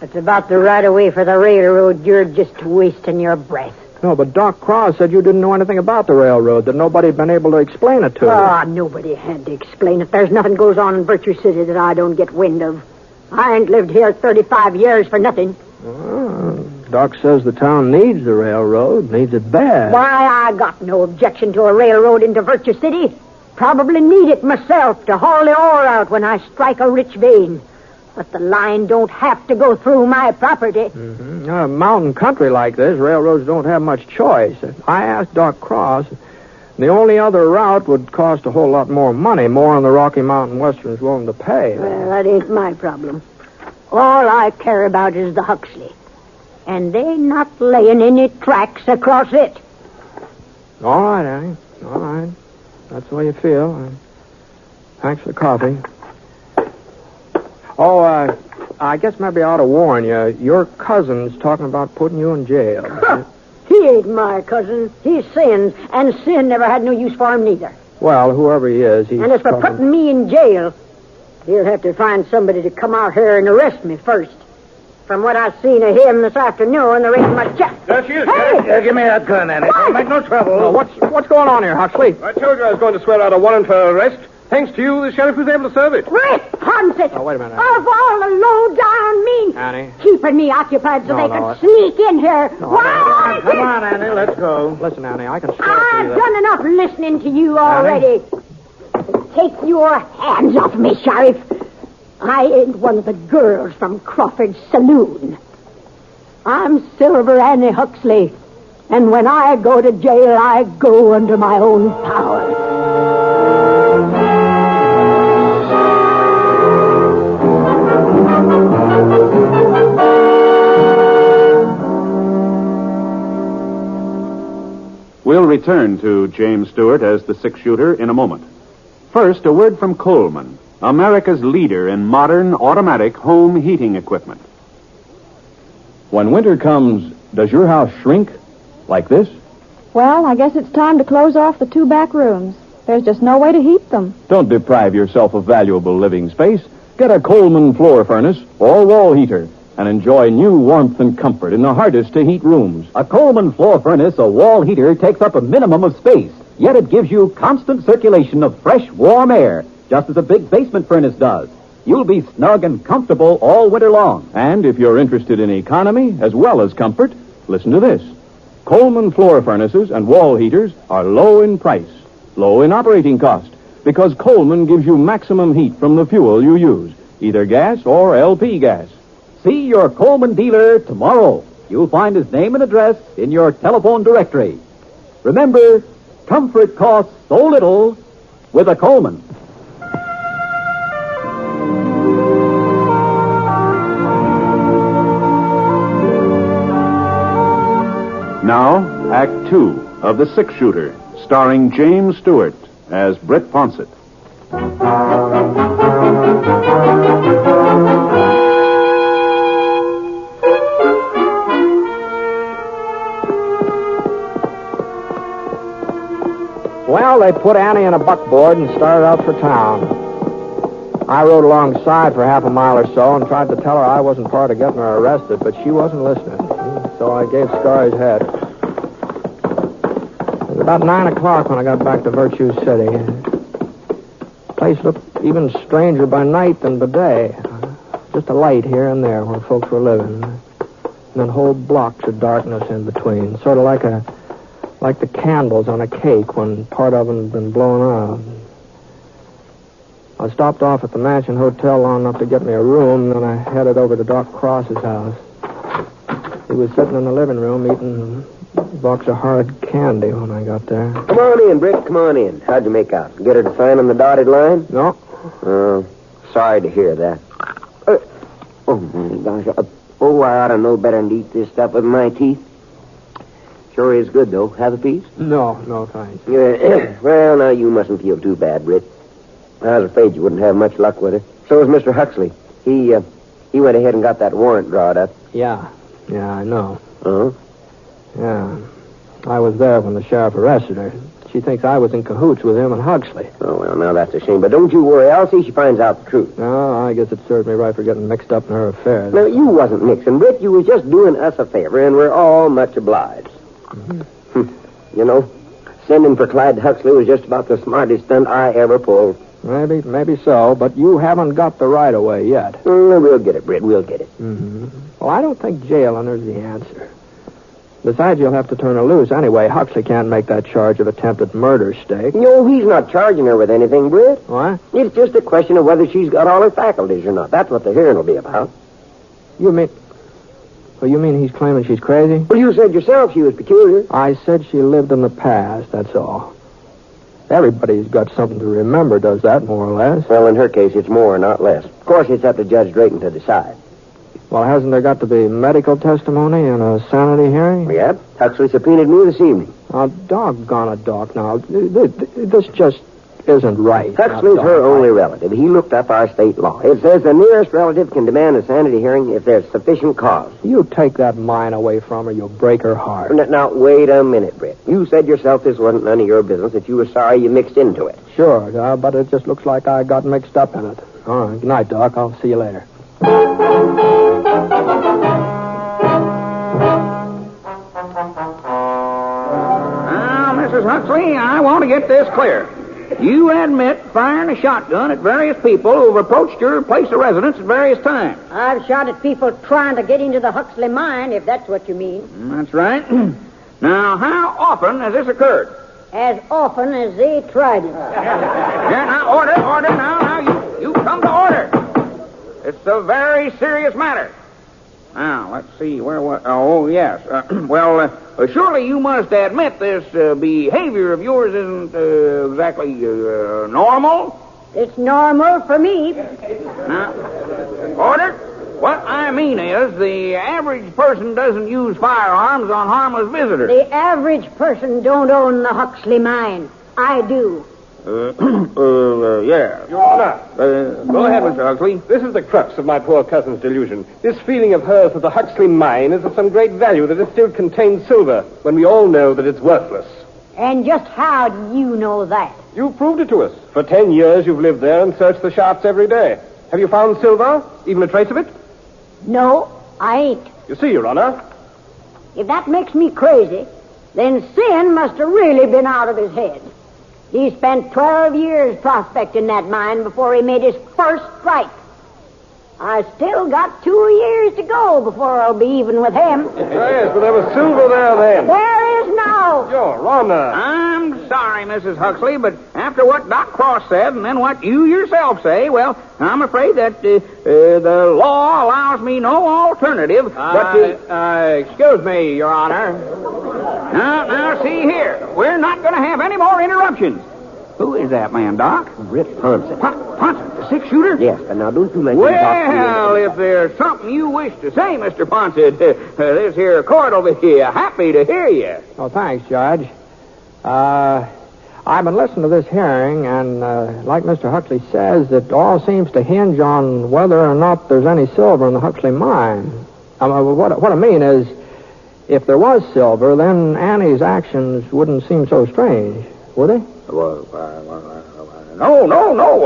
It's about the right of way for the railroad. You're just wasting your breath. No, but Doc Cross said you didn't know anything about the railroad, that nobody had been able to explain it to you. Nobody had to explain it. There's nothing goes on in Virtue City that I don't get wind of. I ain't lived here 35 years for nothing. Doc says the town needs the railroad, needs it bad. Why, I got no objection to a railroad into Virtue City. Probably need it myself to haul the ore out when I strike a rich vein. But the line don't have to go through my property. Mm-hmm. A mountain country like this, railroads don't have much choice. I asked Doc Cross. The only other route would cost a whole lot more money, more than the Rocky Mountain Western's willing to pay. Well, that ain't my problem. All I care about is the Huxley. And they not laying any tracks across it. All right, Annie. All right. That's the way you feel. Thanks for the coffee. I guess maybe I ought to warn you. Your cousin's talking about putting you in jail. He ain't my cousin. He's Sin's, and Sin never had no use for him neither. Well, whoever he is, he's And as for putting me in jail, he'll have to find somebody to come out here and arrest me first. From what I've seen of him this afternoon, there ain't much chance. That's you, Hey! give me that gun, Annie. Don't make no trouble. Oh, what's going on here, Huxley? I told you I was going to swear out a warrant for arrest. Thanks to you, the sheriff was able to serve it. Rick Ponsett! Oh, wait a minute. Of all the low-down mean... Annie? Keeping me occupied so No, they no, could sneak in here. No, Come on, Annie, let's go. Listen, Annie, I can swear I've to you done enough listening to you already. Take your hands off me, Sheriff. I ain't one of the girls from Crawford's saloon. I'm Silver Annie Huxley, and when I go to jail, I go under my own power. We'll return to James Stewart as the six-shooter in a moment. First, a word from Coleman, America's leader in modern automatic home heating equipment. When winter comes, does your house shrink like this? Well, I guess it's time to close off the 2 back rooms. There's just no way to heat them. Don't deprive yourself of valuable living space. Get a Coleman floor furnace or wall heater and enjoy new warmth and comfort in the hardest to heat rooms. A Coleman floor furnace or wall heater takes up a minimum of space, yet it gives you constant circulation of fresh, warm air, just as a big basement furnace does. You'll be snug and comfortable all winter long. And if you're interested in economy as well as comfort, listen to this. Coleman floor furnaces and wall heaters are low in price, low in operating cost, because Coleman gives you maximum heat from the fuel you use, either gas or LP gas. See your Coleman dealer tomorrow. You'll find his name and address in your telephone directory. Remember, comfort costs so little with a Coleman. 2 of The Six Shooter, starring James Stewart as Britt Ponsett. Well, they put Annie in a buckboard and started out for town. I rode alongside for half a mile or so and tried to tell her I wasn't part of getting her arrested, but she wasn't listening. So I gave Scarry's head. It was about 9 o'clock when I got back to Virtue City. The place looked even stranger by night than by day. Just a light here and there where folks were living. And then whole blocks of darkness in between. Sort of like the candles on a cake when part of them had been blown out. I stopped off at the Mansion Hotel long enough to get me a room, then I headed over to Doc Cross's house. He was sitting in the living room eating a box of hard candy when I got there. Come on in, Britt. Come on in. How'd you make out? Get her to sign on the dotted line? No. Sorry to hear that. Oh, my gosh. I ought to know better than to eat this stuff with my teeth. Sure is good, though. Have a piece? No, thanks. Well, now, you mustn't feel too bad, Britt. I was afraid you wouldn't have much luck with her. So was Mr. Huxley. He went ahead and got that warrant drawn up. Yeah, I know. Uh-huh. Yeah. I was there when the sheriff arrested her. She thinks I was in cahoots with him and Huxley. Oh, well, now that's a shame. But don't you worry. I'll see she finds out the truth. No, I guess it served me right for getting mixed up in her affairs. No, you wasn't mixing, Britt. You was just doing us a favor, and we're all much obliged. Mm-hmm. You know, sending for Clyde Huxley was just about the smartest stunt I ever pulled. Maybe so, but you haven't got the right of way yet. We'll get it, Britt. We'll get it. Mm-hmm. Well, I don't think jailing is the answer. Besides, you'll have to turn her loose anyway. Huxley can't make that charge of attempted murder stake. No, he's not charging her with anything, Britt. What? It's just a question of whether she's got all her faculties or not. That's what the hearing will be about. You mean he's claiming she's crazy? Well, you said yourself she was peculiar. I said she lived in the past, that's all. Everybody's got something to remember, does that, more or less? Well, in her case, it's more, not less. Of course, it's up to Judge Drayton to decide. Well, hasn't there got to be medical testimony and a sanity hearing? Yep. Huxley subpoenaed me this evening. Doggone it, Doc, now. This just isn't right. Huxley's her only relative. He looked up our state law. It says the nearest relative can demand a sanity hearing if there's sufficient cause. You take that mine away from her, you'll break her heart. Now, wait a minute, Britt. You said yourself this wasn't none of your business, that you were sorry you mixed into it. Sure, but it just looks like I got mixed up in it. All right, good night, Doc. I'll see you later. Now, Mrs. Huxley, I want to get this clear. You admit firing a shotgun at various people who've approached your place of residence at various times. I've shot at people trying to get into the Huxley mine, if that's what you mean. That's right. Now, how often has this occurred? As often as they tried it. Yeah, now, order. Now, you come to order. It's a very serious matter. Now, let's see, oh, yes. Surely you must admit this behavior of yours isn't exactly normal? It's normal for me. Now, order. What I mean is the average person doesn't use firearms on harmless visitors. The average person don't own the Huxley mine. I do. Yeah. Your Honor. Go ahead, Mr. Huxley. This is the crux of my poor cousin's delusion. This feeling of hers that the Huxley mine is of some great value, that it still contains silver, when we all know that it's worthless. And just how do you know that? You proved it to us. For 10 years you've lived there and searched the shafts every day. Have you found silver? Even a trace of it? No, I ain't. You see, Your Honor. If that makes me crazy, then Sin must have really been out of his head. He spent 12 years prospecting that mine before he made his first strike. I still got 2 years to go before I'll be even with him. Yes, but there was silver there then. There is now. Your Honor. I'm sorry, Mrs. Huxley, but after what Doc Cross said and then what you yourself say, well, I'm afraid that the law allows me no alternative but to... Excuse me, Your Honor. Now, see here. We're not going to have any more interruptions. Who is that man, Doc? Rip Ponce. Ponce, the six-shooter? Yes, but now don't you let him talk to you. Well, if there's something you wish to say, Mr. Ponce, this here court over here, happy to hear you. Oh, thanks, Judge. I've been listening to this hearing, and like Mr. Huxley says, it all seems to hinge on whether or not there's any silver in the Huxley mine. What I mean is, if there was silver, then Annie's actions wouldn't seem so strange, would they? No,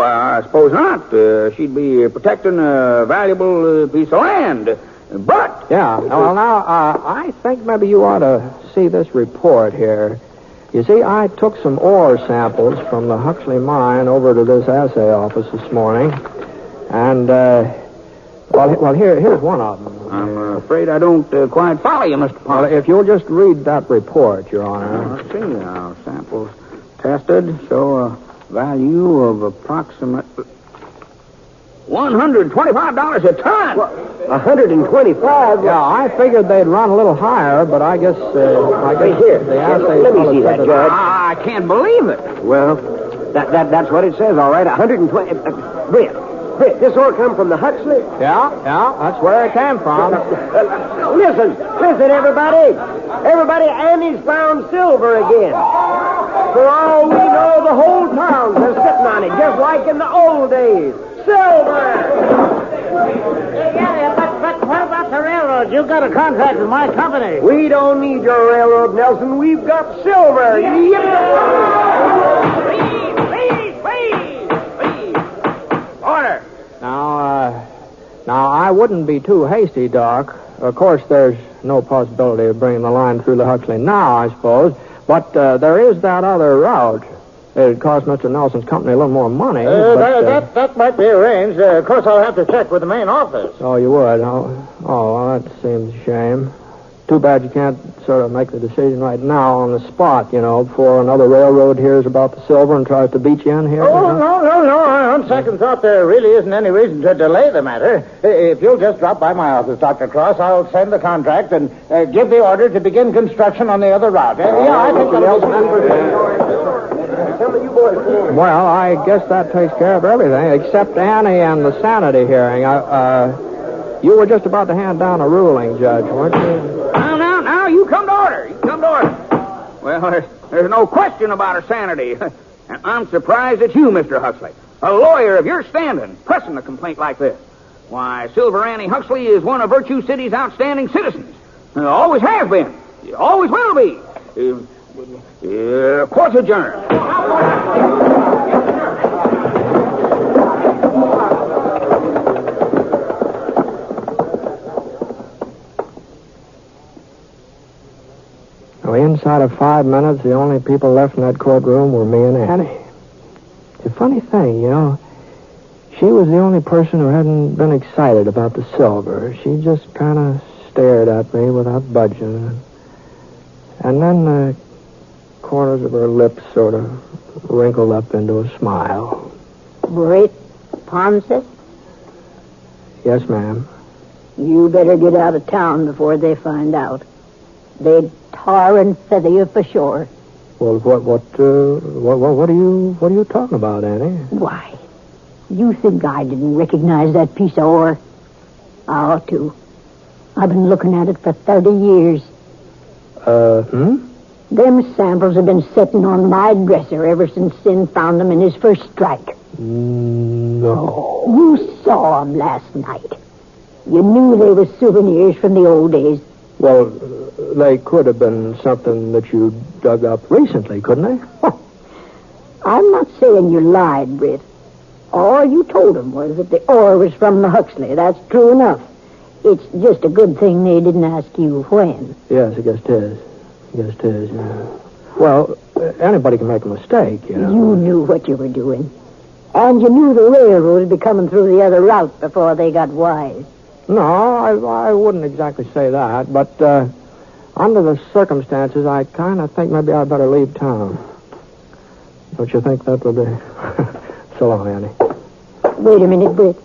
I suppose not. She'd be protecting a valuable piece of land. But... Yeah, well, now, I think maybe you ought to see this report here. You see, I took some ore samples from the Huxley mine over to this assay office this morning, and, here's one of them. I'm afraid I don't quite follow you, Mr. Ponce. Well, if you'll just read that report, Your Honor. Let's see now. Samples tested show a value of approximately $125 a ton. $125? Yeah, I figured they'd run a little higher, but I guess here. The assay... Let me see that, Judge. I can't believe it. Well, that's what it says, all right. 120... Britt, this ore come from the Huxley? Yeah, that's where it came from. Listen, everybody. Everybody, Annie's found silver again. For all we know, the whole town's been sitting on it, just like in the old days. Silver! Yeah, but what about the railroad? You got a contract with my company. We don't need your railroad, Nelson. We've got silver. Please. Order. Now, I wouldn't be too hasty, Doc. Of course, there's no possibility of bringing the line through the Huxley now, I suppose. But there is that other route. It'd cost Mr. Nelson's company a little more money. That might be arranged. Of course, I'll have to check with the main office. Oh, you would? Oh, well, that seems a shame. Too bad you can't sort of make the decision right now on the spot, before another railroad hears about the silver and tries to beat you in here. Oh, no. On second thought, there really isn't any reason to delay the matter. If you'll just drop by my office, Dr. Cross, I'll send the contract and give the order to begin construction on the other route. I think Well, I guess that takes care of everything, except Annie and the sanity hearing. You were just about to hand down a ruling, Judge, weren't you? Now, you come to order. Well, there's no question about her sanity. And I'm surprised at you, Mr. Huxley. A lawyer of your standing, pressing a complaint like this. Why, Silver Annie Huxley is one of Virtue City's outstanding citizens. Always has been. Always will be. Court's adjourned. Well, inside of 5 minutes, the only people left in that courtroom were me and Annie. It's a funny thing, She was the only person who hadn't been excited about the silver. She just kind of stared at me without budging. And then the corners of her lips sort of wrinkled up into a smile. Britt Ponce? Yes, ma'am. You better get out of town before they find out. They'd tar and feather you for sure. Well, what are you talking about, Annie? Why? You think I didn't recognize that piece of ore? I ought to. I've been looking at it for 30 years. Them samples have been sitting on my dresser ever since Sin found them in his first strike. No. You saw them last night. You knew they were souvenirs from the old days. Well, they could have been something that you dug up recently, couldn't they? I'm not saying you lied, Britt. All you told them was that the ore was from the Huxley. That's true enough. It's just a good thing they didn't ask you when. Yes, I guess it is. Yeah. Well, anybody can make a mistake, You knew what you were doing. And you knew the railroad would be coming through the other route before they got wise. No, I wouldn't exactly say that, but under the circumstances, I kind of think maybe I'd better leave town. Don't you think that would be... So long, Annie. Wait a minute, Britt.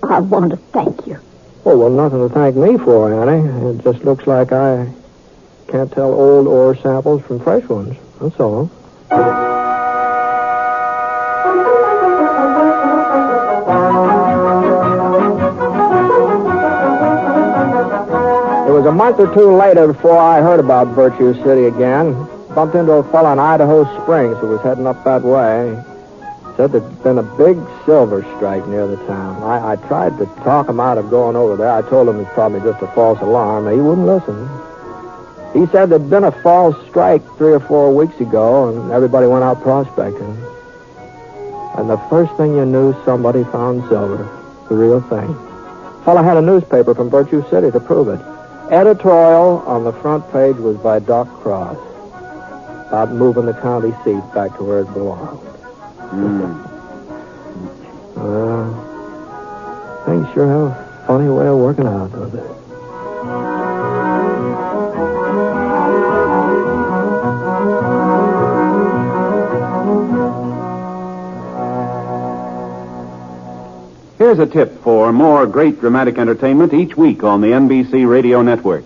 I want to thank you. Oh, well, nothing to thank me for, Annie. It just looks like I can't tell old ore samples from fresh ones. That's all. a month or two later, before I heard about Virtue City again, bumped into a fellow in Idaho Springs who was heading up that way. Said there'd been a big silver strike near the town. I tried to talk him out of going over there. I told him it's probably just a false alarm. He wouldn't listen. He said there'd been a false strike 3 or 4 weeks ago, and everybody went out prospecting. And the first thing you knew, somebody found silver. The real thing. Fella had a newspaper from Virtue City to prove it. Editorial on the front page was by Doc Cross about moving the county seat back to where it belonged. Things sure have a funny way of working out, don't they? Here's a tip for more great dramatic entertainment each week on the NBC Radio Network.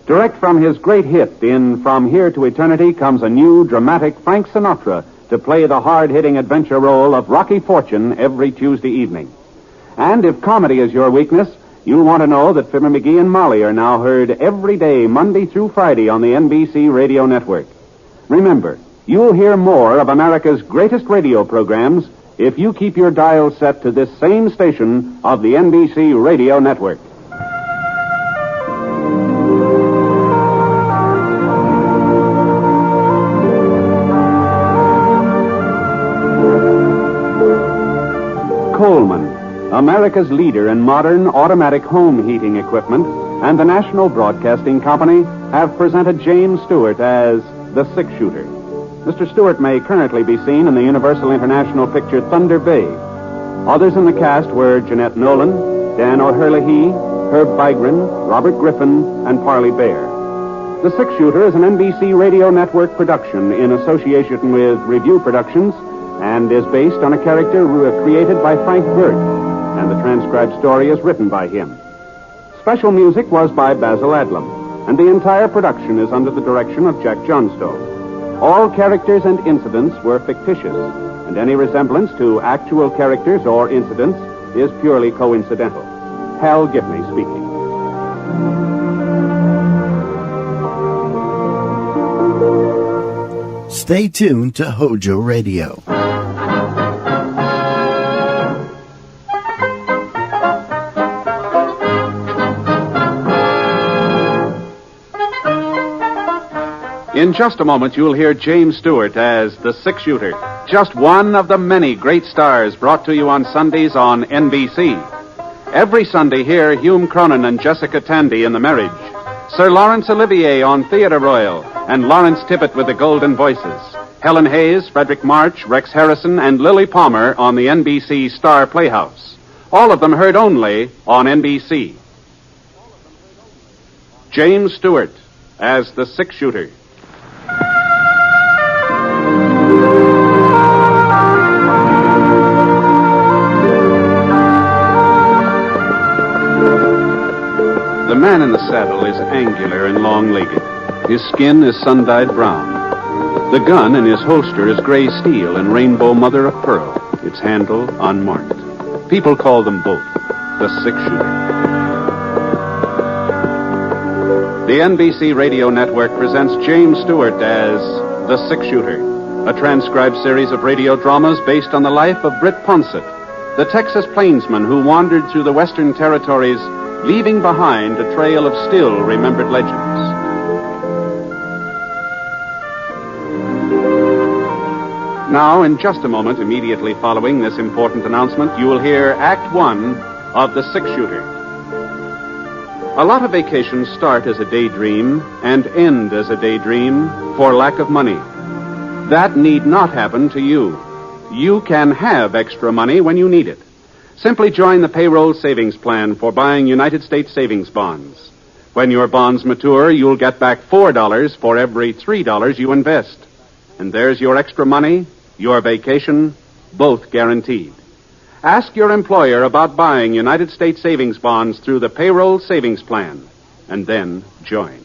Direct from his great hit in From Here to Eternity comes a new dramatic Frank Sinatra to play the hard-hitting adventure role of Rocky Fortune every Tuesday evening. And if comedy is your weakness, you'll want to know that Fibber McGee and Molly are now heard every day, Monday through Friday, on the NBC Radio Network. Remember, you'll hear more of America's greatest radio programs if you keep your dial set to this same station of the NBC Radio Network. Coleman, America's leader in modern automatic home heating equipment, and the National Broadcasting Company have presented James Stewart as the six-shooter. Mr. Stewart may currently be seen in the Universal International picture Thunder Bay. Others in the cast were Jeanette Nolan, Dan O'Herlihy, Herb Vigran, Robert Griffin, and Parley Bear. The Six-Shooter is an NBC Radio Network production in association with Review Productions and is based on a character created by Frank Burt, and the transcribed story is written by him. Special music was by Basil Adlam, and the entire production is under the direction of Jack Johnstone. All characters and incidents were fictitious, and any resemblance to actual characters or incidents is purely coincidental. Hal Gibney speaking. Stay tuned to HOJO Radio. In just a moment, you'll hear James Stewart as the six-shooter, just one of the many great stars brought to you on Sundays on NBC. Every Sunday, hear Hume Cronin and Jessica Tandy in The Marriage, Sir Laurence Olivier on Theatre Royal, and Lawrence Tippett with the Golden Voices, Helen Hayes, Frederick March, Rex Harrison, and Lily Palmer on the NBC Star Playhouse. All of them heard only on NBC. James Stewart as the six-shooter. The man in the saddle is angular and long-legged. His skin is sun-dyed brown. The gun in his holster is gray steel and rainbow mother of pearl, its handle unmarked. People call them both the six-shooter. The NBC Radio Network presents James Stewart as the six-shooter, a transcribed series of radio dramas based on the life of Britt Ponsett, the Texas plainsman who wandered through the Western Territories, leaving behind a trail of still-remembered legends. Now, in just a moment, immediately following this important announcement, you will hear Act One of The Six-Shooter. A lot of vacations start as a daydream and end as a daydream for lack of money. That need not happen to you. You can have extra money when you need it. Simply join the payroll savings plan for buying United States savings bonds. When your bonds mature, you'll get back $4 for every $3 you invest. And there's your extra money, your vacation, both guaranteed. Ask your employer about buying United States savings bonds through the payroll savings plan, and then join.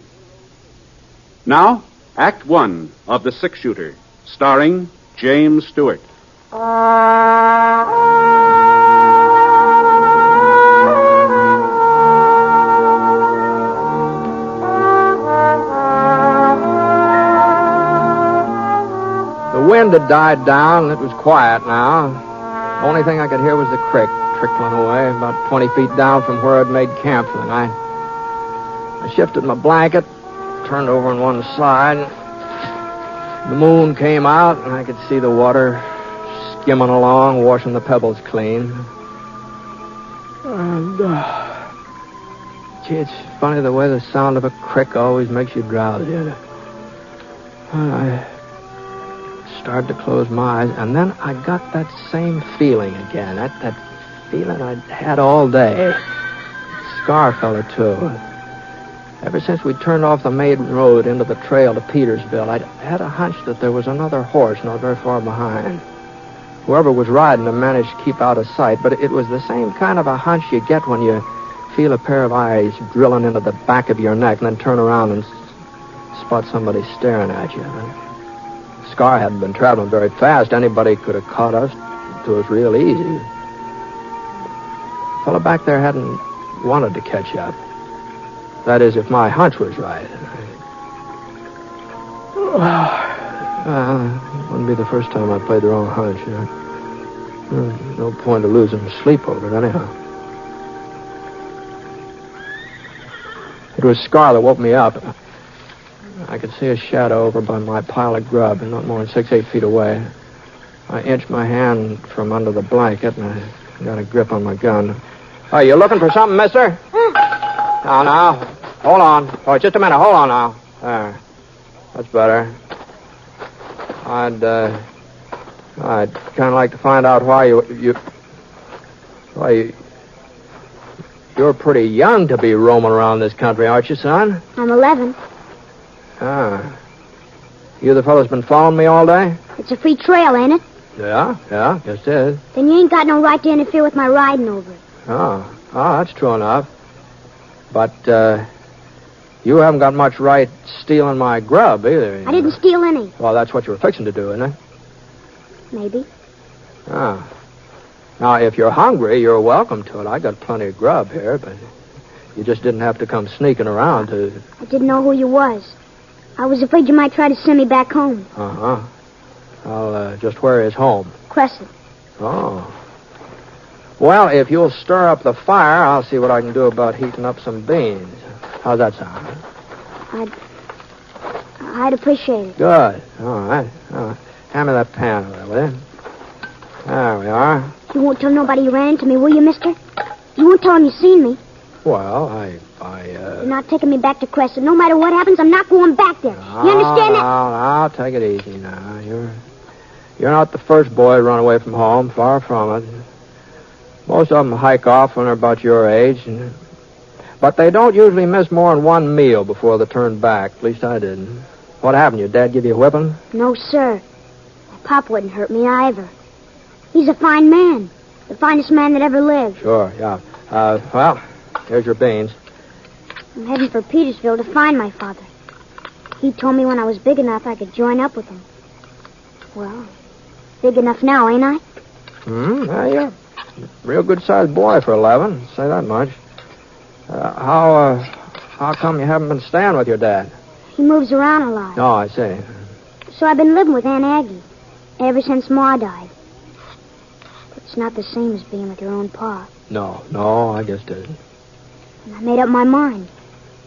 Now, Act One of The Six-Shooter, starring James Stewart. wind had died down, and it was quiet now. The only thing I could hear was the creek trickling away about 20 feet down from where I'd made camp for the night. I shifted my blanket, turned over on one side. The moon came out, and I could see the water skimming along, washing the pebbles clean. And, gee, it's funny the way the sound of a creek always makes you drowsy. I started to close my eyes, and then I got that same feeling again. That feeling I'd had all day. Scar fella, too. Ever since we turned off the main road into the trail to Petersville, I'd had a hunch that there was another horse not very far behind. Whoever was riding him managed to keep out of sight, but it was the same kind of a hunch you get when you feel a pair of eyes drilling into the back of your neck and then turn around and spot somebody staring at you. Scar hadn't been traveling very fast. Anybody could have caught us to us real easy. The fellow back there hadn't wanted to catch up. That is, if my hunch was right. It wouldn't be the first time I played the wrong hunch. No point of losing sleep over it, anyhow. It was Scar that woke me up. I could see a shadow over by my pile of grub, not more than 6-8 feet away. I inched my hand from under the blanket, and I got a grip on my gun. Oh, you looking for something, mister? Now. Hold on. Oh, just a minute. Hold on now. There. That's better. I'd kind of like to find out why you're pretty young to be roaming around this country, aren't you, son? I'm 11. Ah. You the fellow's been following me all day? It's a free trail, ain't it? Yeah, yes it is. Then you ain't got no right to interfere with my riding over it. Oh, that's true enough. But, you haven't got much right stealing my grub, either. I didn't steal any. Well, that's what you were fixing to do, isn't it? Maybe. Ah. Now, if you're hungry, you're welcome to it. I got plenty of grub here, but you just didn't have to come sneaking around to... I didn't know who you was. I was afraid you might try to send me back home. Uh-huh. Well, just where is home? Crescent. Oh. Well, if you'll stir up the fire, I'll see what I can do about heating up some beans. How's that sound? I'd appreciate it. Good. All right. Hand me that pan over there, will you? There we are. You won't tell nobody you ran into me, will you, mister? You won't tell them you seen me. Well, You're not taking me back to Crescent. No matter what happens, I'm not going back there. You understand that? I'll take it easy now. You're not the first boy to run away from home. Far from it. Most of them hike off when they're about your age. But they don't usually miss more than one meal before they turn back. At least I didn't. What happened? Your dad give you a whipping? No, sir. My pop wouldn't hurt me either. He's a fine man. The finest man that ever lived. Sure, yeah. Well, here's your beans. I'm heading for Petersville to find my father. He told me when I was big enough I could join up with him. Well, big enough now, ain't I? Yeah, you're a real good-sized boy for 11. Say that much. How come you haven't been staying with your dad? He moves around a lot. Oh, I see. So I've been living with Aunt Aggie ever since Ma died. But it's not the same as being with your own pa. No, I guess it isn't. And I made up my mind.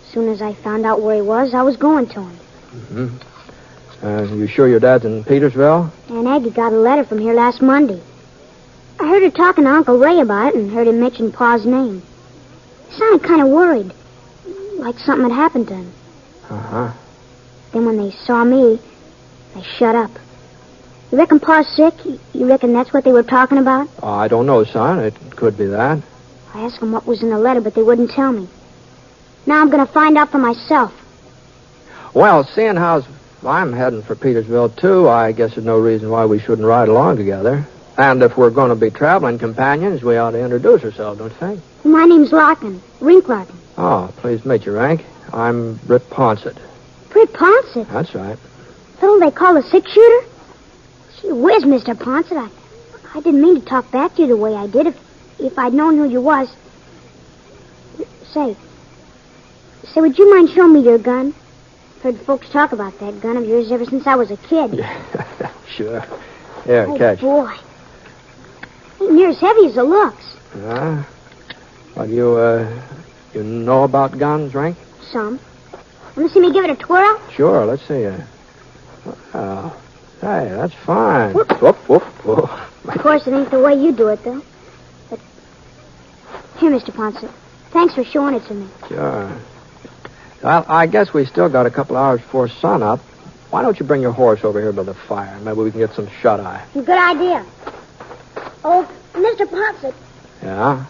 As soon as I found out where he was, I was going to him. Mm-hmm. You sure your dad's in Petersville? Aunt Aggie got a letter from here last Monday. I heard her talking to Uncle Ray about it and heard him mention Pa's name. He sounded kind of worried, like something had happened to him. Uh-huh. Then when they saw me, they shut up. You reckon Pa's sick? You reckon that's what they were talking about? I don't know, son. It could be that. I asked them what was in the letter, but they wouldn't tell me. Now I'm going to find out for myself. Well, seeing how I'm heading for Petersville, too, I guess there's no reason why we shouldn't ride along together. And if we're going to be traveling companions, we ought to introduce ourselves, don't you think? My name's Larkin. Rink Larkin. Oh, pleased to meet you, Rank. I'm Britt Ponsett. Britt Ponsett? That's right. Fellow they call a six-shooter? Gee whiz, Mr. Ponsett. I didn't mean to talk back to you the way I did. If I'd known who you was... Say, would you mind showing me your gun? Heard folks talk about that gun of yours ever since I was a kid. Sure. Here, Oh, catch. boy. Ain't near as heavy as it looks. Well, you know about guns, Rank? Some. Want to see me give it a twirl? Sure, let's see. Oh, hey, that's fine. Whoop, whoop, whoop. Of course, it ain't the way you do it, though. But here, Mr. Ponce. Thanks for showing it to me. Sure. Well, I guess we still got a couple hours before sunup. Why don't you bring your horse over here by the fire? Maybe we can get some shut-eye. Good idea. Oh, Mr. Ponce. Yeah?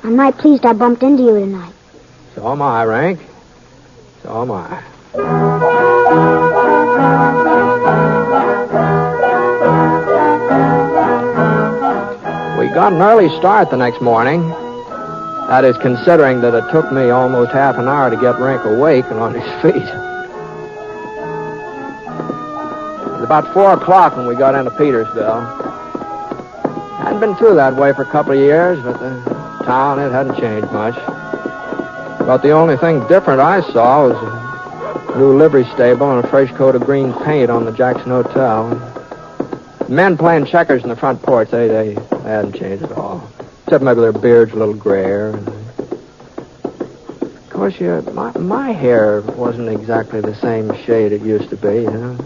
I'm right pleased I bumped into you tonight. So am I, Rank. So am I. We got an early start the next morning. That is, considering that it took me almost half an hour to get Rank awake and on his feet. It was about 4 o'clock when we got into Petersville. Hadn't been through that way for a couple of years, but the town, it hadn't changed much. About the only thing different I saw was a new livery stable and a fresh coat of green paint on the Jackson Hotel. Men playing checkers in the front porch, they hadn't changed at all. Except maybe their beards a little grayer. Of course, my hair wasn't exactly the same shade it used to be, you know.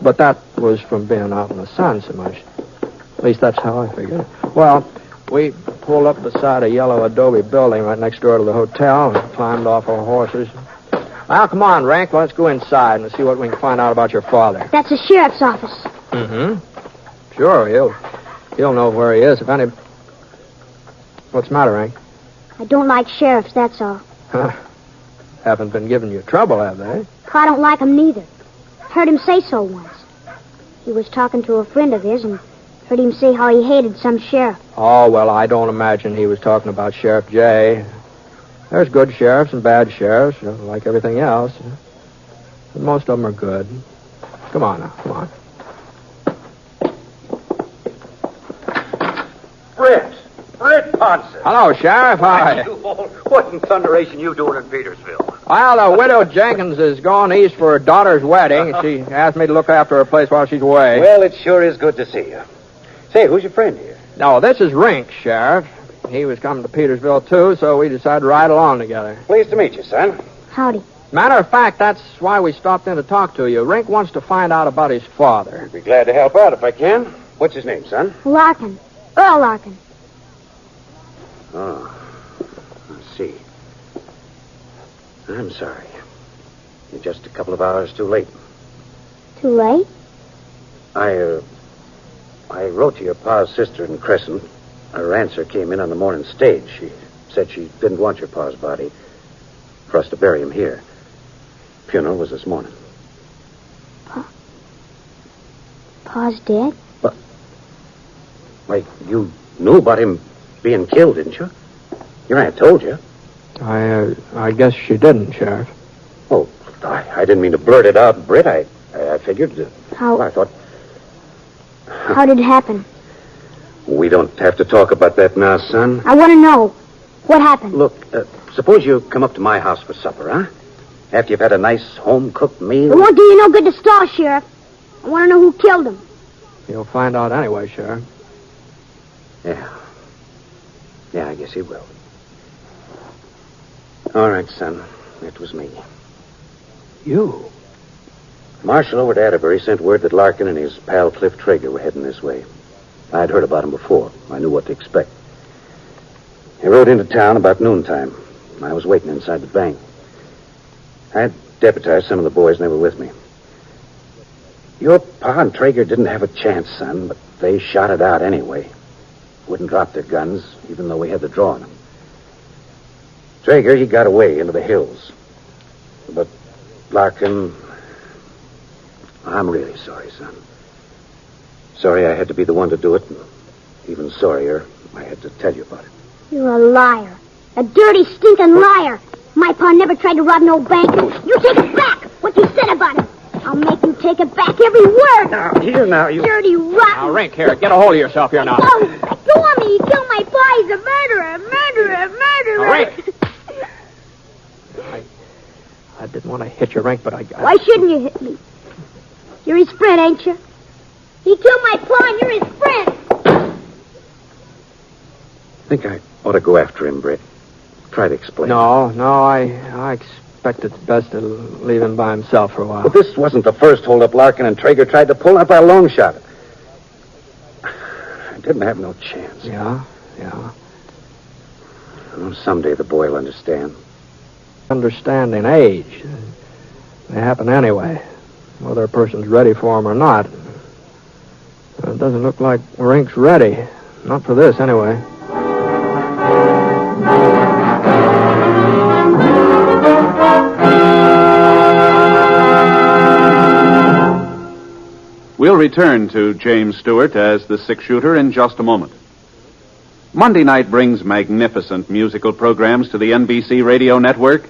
But that was from being out in the sun so much. At least that's how I figured it. Well, we pulled up beside a yellow adobe building right next door to the hotel and climbed off our horses. Well, come on, Rank. Let's go inside and see what we can find out about your father. That's the sheriff's office. Mm-hmm. Sure, he'll know where he is. If any... What's the matter, Rank? I don't like sheriffs, that's all. Huh. Haven't been giving you trouble, have they? I don't like him neither. Heard him say so once. He was talking to a friend of his and heard him say how he hated some sheriff. Oh, well, I don't imagine he was talking about Sheriff Jay. There's good sheriffs and bad sheriffs, like everything else. But most of them are good. Come on now, come on. Britt Ponce. Hello, Sheriff. Hi. What in thunderation you doing in Petersville? Well, the widow Jenkins is going east for her daughter's wedding. She asked me to look after her place while she's away. Well, it sure is good to see you. Say, who's your friend here? No, this is Rink, Sheriff. He was coming to Petersville, too, so we decided to ride along together. Pleased to meet you, son. Howdy. Matter of fact, that's why we stopped in to talk to you. Rink wants to find out about his father. I'd be glad to help out if I can. What's his name, son? Larkin. Earl Larkin. Oh, I see. I'm sorry. You're just a couple of hours too late. Too late? I wrote to your pa's sister in Crescent. Her answer came in on the morning stage. She said she didn't want your pa's body for us to bury him here. Funeral was this morning. Pa's dead? But, wait, you knew about him being killed, didn't you? Your aunt told you. I guess she didn't, Sheriff. Oh, I didn't mean to blurt it out, Britt. I figured... How? I thought... How did it happen? We don't have to talk about that now, son. I want to know. What happened? Look, suppose you come up to my house for supper, huh? After you've had a nice home-cooked meal. It won't do you no good to stall, Sheriff. I want to know who killed him. You'll find out anyway, Sheriff. Yeah. Yeah, I guess he will. All right, son. It was me. You? Marshal over at Atterbury sent word that Larkin and his pal Cliff Traeger were heading this way. I'd heard about him before. I knew what to expect. He rode into town about noontime. I was waiting inside the bank. I had deputized some of the boys, and they were with me. Your pa and Traeger didn't have a chance, son, but they shot it out anyway. Wouldn't drop their guns, even though we had the draw on them. Traeger, he got away into the hills. But Larkin... I'm really sorry, son. Sorry I had to be the one to do it, and even sorrier I had to tell you about it. You're a liar. A dirty, stinking liar. My pa never tried to rob no bank. You take it back, what you said about him. I'll make you take it back, every word. Now, you... Dirty, rotten... Now, Rink, here, get a hold of yourself here now. Don't let go of me. You killed my pa. He's a murderer, murderer, murderer. Now, Rink. didn't want to hit you, Rink, but I... Why shouldn't you hit me? You're his friend, ain't you? He killed my pa, and you're his friend. I think I ought to go after him, Britt. Try to explain. No, I expect it's best to leave him by himself for a while. But this wasn't the first holdup Larkin and Traeger tried to pull, not by a long shot. I didn't have no chance. Yeah. Well, someday the boy will understand. Understanding age. They happen anyway, whether a person's ready for them or not. It doesn't look like Rink's ready. Not for this, anyway. We'll return to James Stewart as the six-shooter in just a moment. Monday night brings magnificent musical programs to the NBC radio network.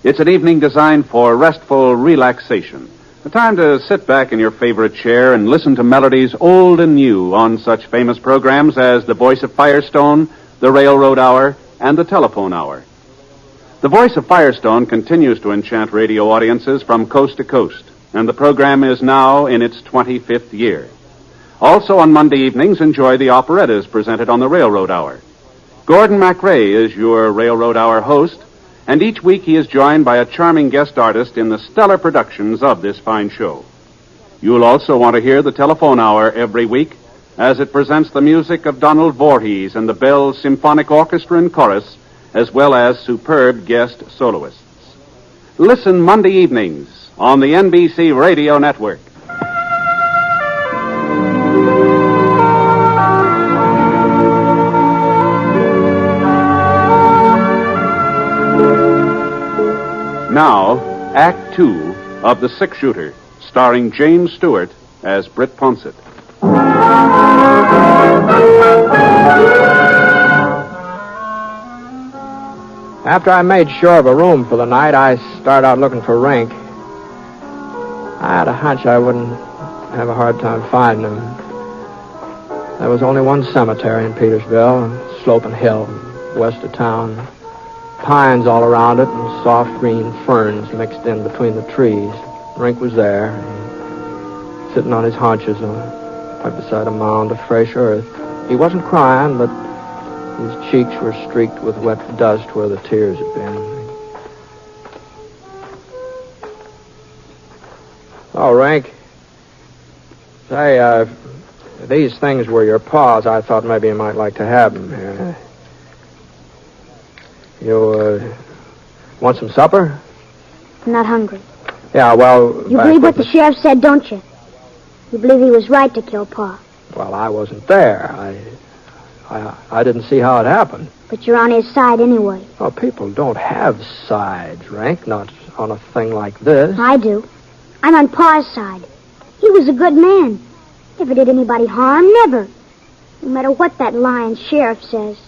It's an evening designed for restful relaxation, a time to sit back in your favorite chair and listen to melodies old and new on such famous programs as The Voice of Firestone, The Railroad Hour, and The Telephone Hour. The Voice of Firestone continues to enchant radio audiences from coast to coast, and the program is now in its 25th year. Also on Monday evenings, enjoy the operettas presented on the Railroad Hour. Gordon MacRae is your Railroad Hour host, and each week he is joined by a charming guest artist in the stellar productions of this fine show. You'll also want to hear the Telephone Hour every week, as it presents the music of Donald Voorhees and the Bell Symphonic Orchestra and Chorus, as well as superb guest soloists. Listen Monday evenings on the NBC Radio Network. Now, Act Two of The Six-Shooter, starring James Stewart as Britt Ponsett. After I made sure of a room for the night, I started out looking for Rink. I had a hunch I wouldn't have a hard time finding him. There was only one cemetery in Petersville, a sloping hill west of town. Pines all around it and soft green ferns mixed in between the trees. Rink was there, sitting on his haunches right beside a mound of fresh earth. He wasn't crying, but his cheeks were streaked with wet dust where the tears had been. Oh, Rink. Say, if these things were your paws, I thought maybe you might like to have them here. You, want some supper? I'm not hungry. Yeah, well... You believe what the sheriff said, don't you? You believe he was right to kill Pa? Well, I wasn't there. I didn't see how it happened. But you're on his side anyway. Well, people don't have sides, Rank, not on a thing like this. I do. I'm on Pa's side. He was a good man. Never did anybody harm, never. No matter what that lying sheriff says.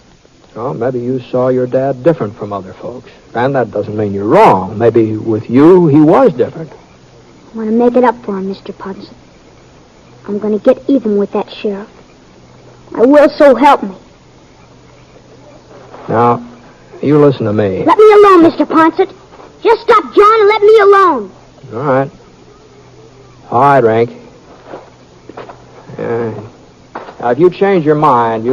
Well, maybe you saw your dad different from other folks. And that doesn't mean you're wrong. Maybe with you, he was different. I want to make it up for him, Mr. Ponsett. I'm going to get even with that sheriff. I will, so help me. Now, you listen to me. Let me alone, Mr. Ponsett. Just stop John and let me alone. All right. All right, Rank. Now, if you change your mind, you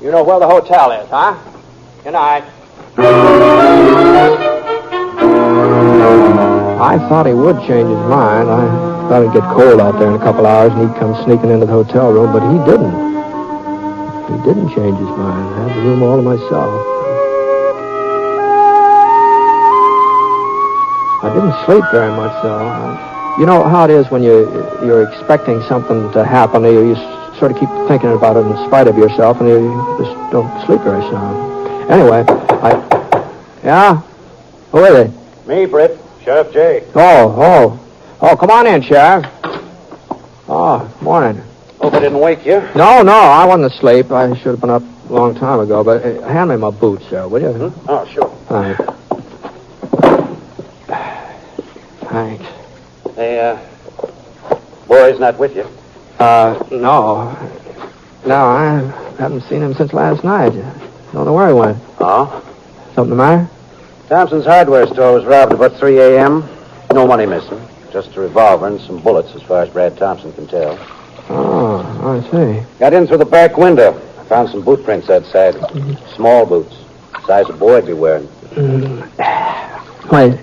know where the hotel is, huh? Good night. I thought he would change his mind. I thought it'd get cold out there in a couple hours and he'd come sneaking into the hotel room, but he didn't. He didn't change his mind. I had the room all to myself. I didn't sleep very much, though. You know how it is when you're expecting something to happen. You sort of keep thinking about it in spite of yourself, and you just don't sleep very sound. Anyway, Yeah? Who is it? Me, Britt. Sheriff J. Oh, come on in, Sheriff. Oh, morning. Hope I didn't wake you. No, I wasn't asleep. I should have been up a long time ago, but hand me my boots, sir, will you? Hmm? Oh, sure. Thanks. Thanks. Hey, boy's not with you? No. No, I haven't seen him since last night. Don't know where he went. Oh? Something the matter? Thompson's hardware store was robbed about 3 a.m. No money missing. Just a revolver and some bullets, as far as Brad Thompson can tell. Oh, I see. Got in through the back window. Found some boot prints outside. Small boots. Size a boy would be wearing. Wait,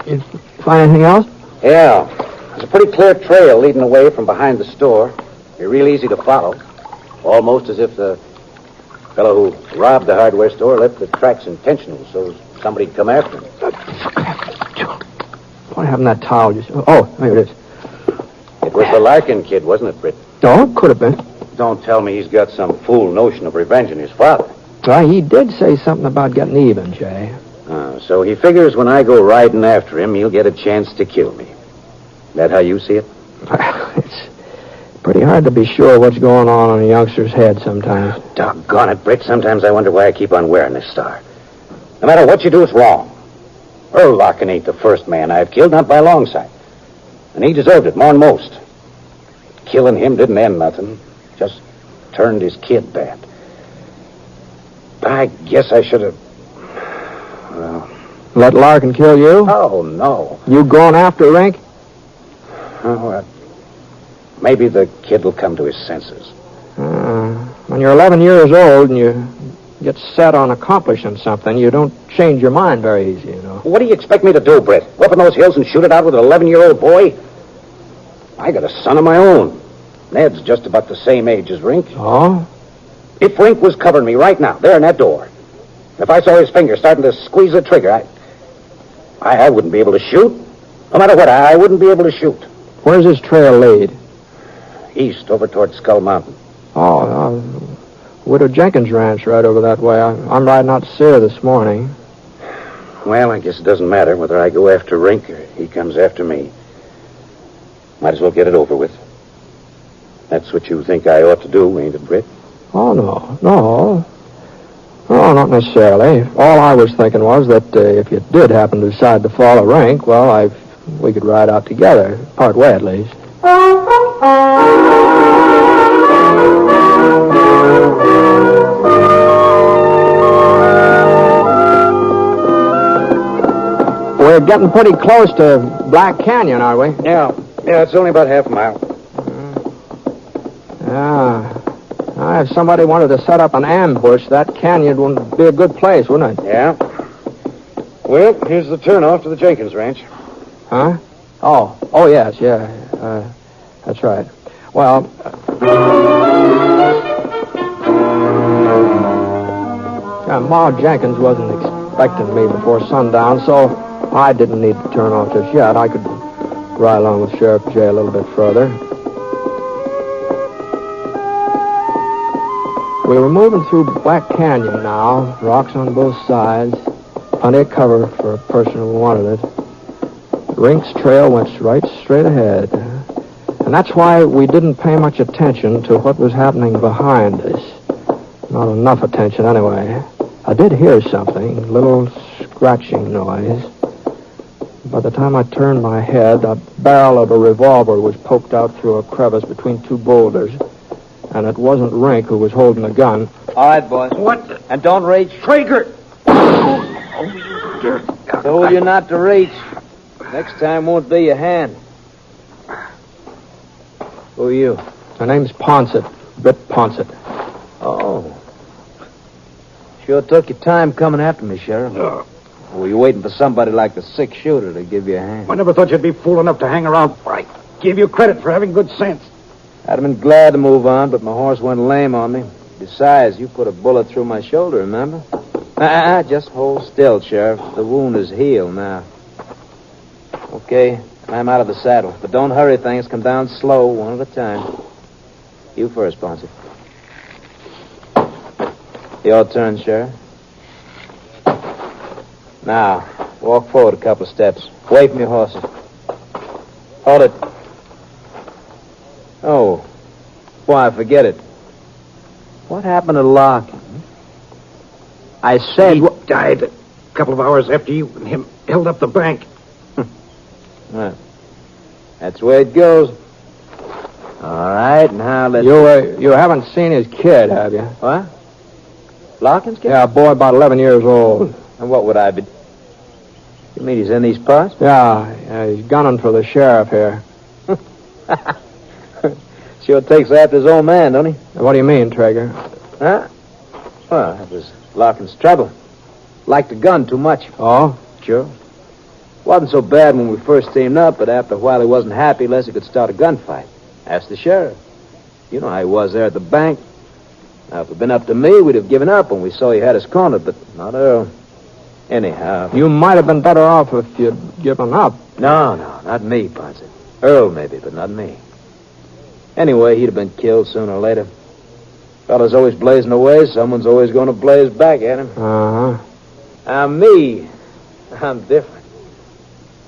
you find anything else? Yeah. There's a pretty clear trail leading away from behind the store. Be real easy to follow. Almost as if the fellow who robbed the hardware store left the tracks intentional, so somebody'd come after him. What happened to that towel? Oh, here it is. It was the Larkin kid, wasn't it, Britt? Oh, could have been. Don't tell me he's got some fool notion of revenging his father. Well, he did say something about getting even, Jay. So he figures when I go riding after him, he'll get a chance to kill me. That how you see it? It's pretty hard to be sure what's going on in a youngster's head sometimes. Doggone it, Britt. Sometimes I wonder why I keep on wearing this star. No matter what you do, it's wrong. Earl Larkin ain't the first man I've killed, not by a long sight. And he deserved it more than most. Killing him didn't end nothing. Just turned his kid bad. I guess I should have... Well... Let Larkin kill you? Oh, no. You going after Rink? Oh, maybe the kid will come to his senses. When you're 11 years old and you get set on accomplishing something, you don't change your mind very easy, you know. What do you expect me to do, Britt? Go up in those hills and shoot it out with an 11-year-old boy? I got a son of my own. Ned's just about the same age as Rink. Oh? If Rink was covering me right now, there in that door, if I saw his finger starting to squeeze the trigger, I wouldn't be able to shoot. No matter what, I wouldn't be able to shoot. Where's his trail lead? East, over toward Skull Mountain. Oh, Widow Jenkins' ranch right over that way. I'm riding out to see her this morning. Well, I guess it doesn't matter whether I go after Rink or he comes after me. Might as well get it over with. That's what you think I ought to do, ain't it, Britt? Oh, no. No, not necessarily. All I was thinking was that if you did happen to decide to follow Rink, well, we could ride out together, part way at least. We're getting pretty close to Black Canyon, aren't we? Yeah, it's only about half a mile. If somebody wanted to set up an ambush, that canyon would be a good place, wouldn't it? Yeah. Well, here's the turnoff to the Jenkins ranch. Huh? Oh, yes, yeah. That's right. Well, Ma Jenkins wasn't expecting me before sundown, so I didn't need to turn off just yet. I could ride along with Sheriff Jay a little bit further. We were moving through Black Canyon now, rocks on both sides, plenty of cover for a person who wanted it. Rink's trail went right straight ahead, and that's why we didn't pay much attention to what was happening behind us. Not enough attention, anyway. I did hear something, a little scratching noise. By the time I turned my head, the barrel of a revolver was poked out through a crevice between two boulders. And it wasn't Rink who was holding the gun. All right, boys. What? And don't reach. Traeger! Told you not to reach. Next time won't be your hand. Who are you? My name's Ponsett. Britt Ponsett. Oh. Sure took your time coming after me, Sheriff. Or were you waiting for somebody like the 6-shooter to give you a hand? I never thought you'd be fool enough to hang around. I give you credit for having good sense. I'd have been glad to move on, but my horse went lame on me. Besides, you put a bullet through my shoulder, remember? Just hold still, Sheriff. The wound is healed now. Okay, I'm out of the saddle. But don't hurry things. Come down slow, one at a time. You first, Ponce. Your turn, Sheriff. Now, walk forward a couple of steps. Away from your horses. Hold it. Oh, why, forget it. What happened to Larkin? I said... He died a couple of hours after you and him held up the bank. Well, that's the way it goes. All right, now let's... You haven't seen his kid, have you? What? Larkin's kid? Yeah, a boy about 11 years old. And what would I be... You mean he's in these parts? Yeah, he's gunning for the sheriff here. Sure takes after his old man, don't he? What do you mean, Traeger? Huh? Well, that was Larkin's trouble. Liked the gun too much. Oh? Sure. Wasn't so bad when we first teamed up, but after a while he wasn't happy unless he could start a gunfight. Ask the sheriff. You know how he was there at the bank. Now, if it had been up to me, we'd have given up when we saw he had us cornered, but not Earl. Anyhow. You might have been better off if you'd given up. No, not me, Ponce. Earl, maybe, but not me. Anyway, he'd have been killed sooner or later. Fella's always blazing away. Someone's always going to blaze back at him. Uh-huh. Now, me, I'm different.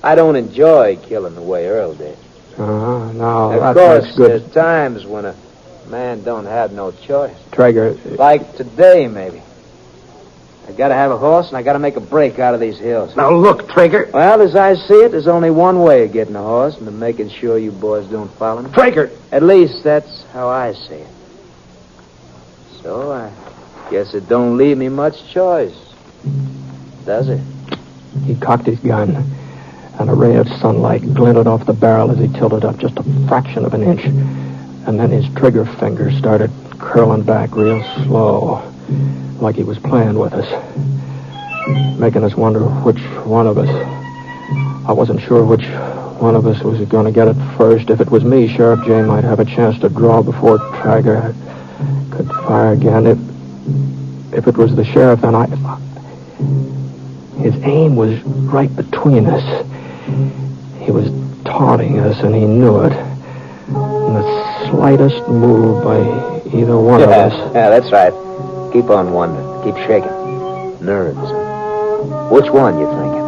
I don't enjoy killing the way Earl did. Uh-huh. No, of course, there's times when a man don't have no choice. Traeger. Like today, maybe. I gotta have a horse, and I gotta make a break out of these hills. Now, look, Traeger. Well, as I see it, there's only one way of getting a horse, and to making sure you boys don't follow me. Traeger! At least that's how I see it. So I guess it don't leave me much choice, does it? He cocked his gun, and a ray of sunlight glinted off the barrel as he tilted up just a fraction of an inch. And then his trigger finger started curling back real slow, like he was playing with us, making us wonder which one of us. I wasn't sure which one of us was going to get it first. If it was me, Sheriff J might have a chance to draw before Traeger could fire again. If it was the sheriff, then his aim was right between us. He was taunting us, and he knew it. And the slightest move by either one of us. Yeah, that's right. Keep on wondering. Keep shaking. Nerves. Which one you thinking?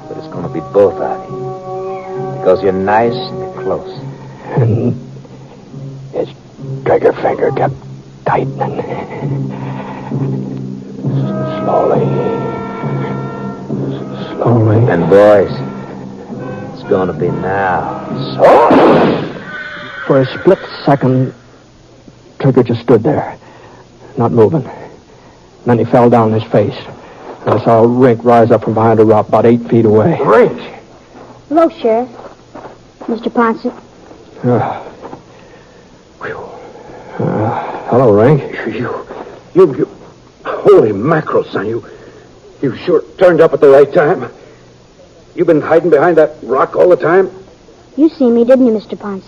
But it's going to be both of you. Because you're nice and you're close. And his trigger finger kept tightening. Slowly. And boys, it's going to be now. So... For a split second, Trigger just stood there, not moving. And then he fell down on his face. And I saw Rink rise up from behind a rock about 8 feet away. Rink! Hello, Sheriff. Mr. Ponce. Hello, Rink. You... Holy mackerel, son. You sure turned up at the right time. You've been hiding behind that rock all the time? You seen me, didn't you, Mr. Ponce?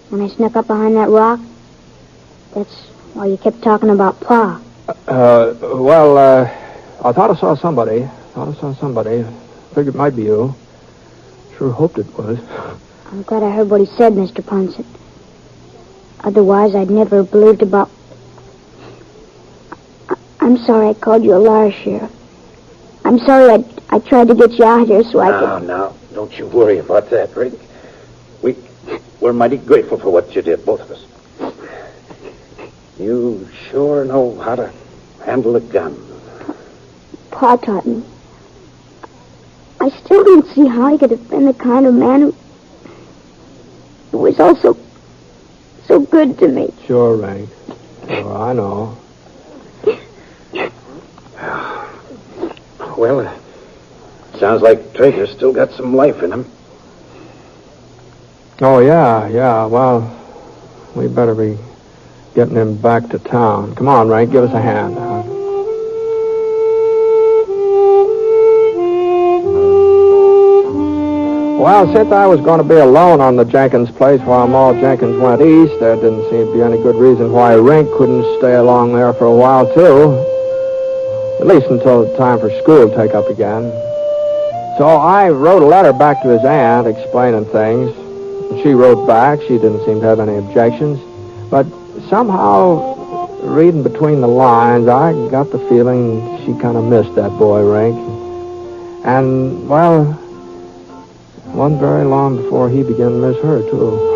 When I snuck up behind that rock, that's why you kept talking about Pa. I thought I saw somebody. Figured it might be you. Sure hoped it was. I'm glad I heard what he said, Mr. Ponce. Otherwise, I'd never have believed about... I'm sorry I called you a liar, Sheriff. I'm sorry I tried to get you out here so I could... No, don't you worry about that, Rick. We're mighty grateful for what you did, both of us. You sure know how to handle a gun. Pa taught me. I still don't see how he could have been the kind of man who was also so good to me. Sure, Rink. Sure, I know. Well, sounds like Traeger's still got some life in him. Oh, yeah. Well, we better be getting him back to town. Come on, Rank, give us a hand. Well, since I was going to be alone on the Jenkins place while Maul Jenkins went east, there didn't seem to be any good reason why Rink couldn't stay along there for a while, too. At least until the time for school to take up again. So I wrote a letter back to his aunt explaining things. She wrote back. She didn't seem to have any objections. But somehow, reading between the lines, I got the feeling she kind of missed that boy, Rink. And, well, it wasn't very long before he began to miss her, too.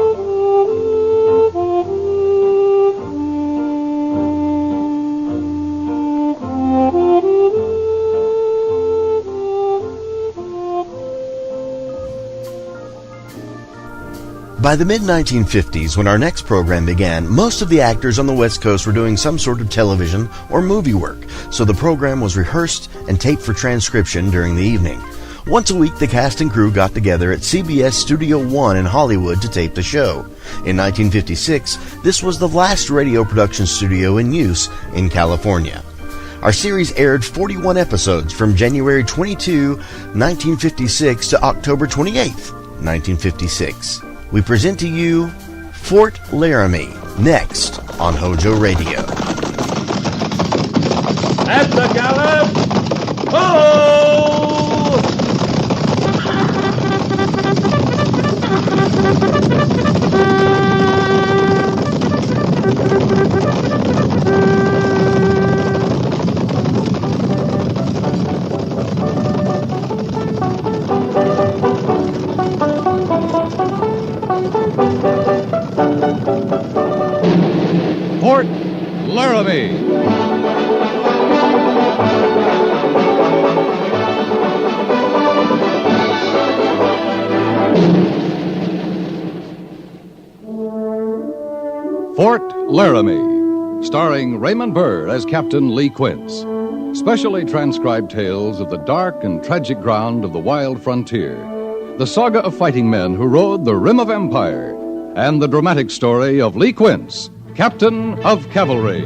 By the mid-1950s, when our next program began, most of the actors on the West Coast were doing some sort of television or movie work, so the program was rehearsed and taped for transcription during the evening. Once a week, the cast and crew got together at CBS Studio One in Hollywood to tape the show. In 1956, this was the last radio production studio in use in California. Our series aired 41 episodes from January 22, 1956 to October 28, 1956. We present to you Fort Laramie, next on HOJO Radio. At the gallop! Ho! Fort Laramie. Fort Laramie, starring Raymond Burr as Captain Lee Quince. Specially transcribed tales of the dark and tragic ground of the wild frontier, the saga of fighting men who rode the rim of empire, and the dramatic story of Lee Quince, Captain of Cavalry.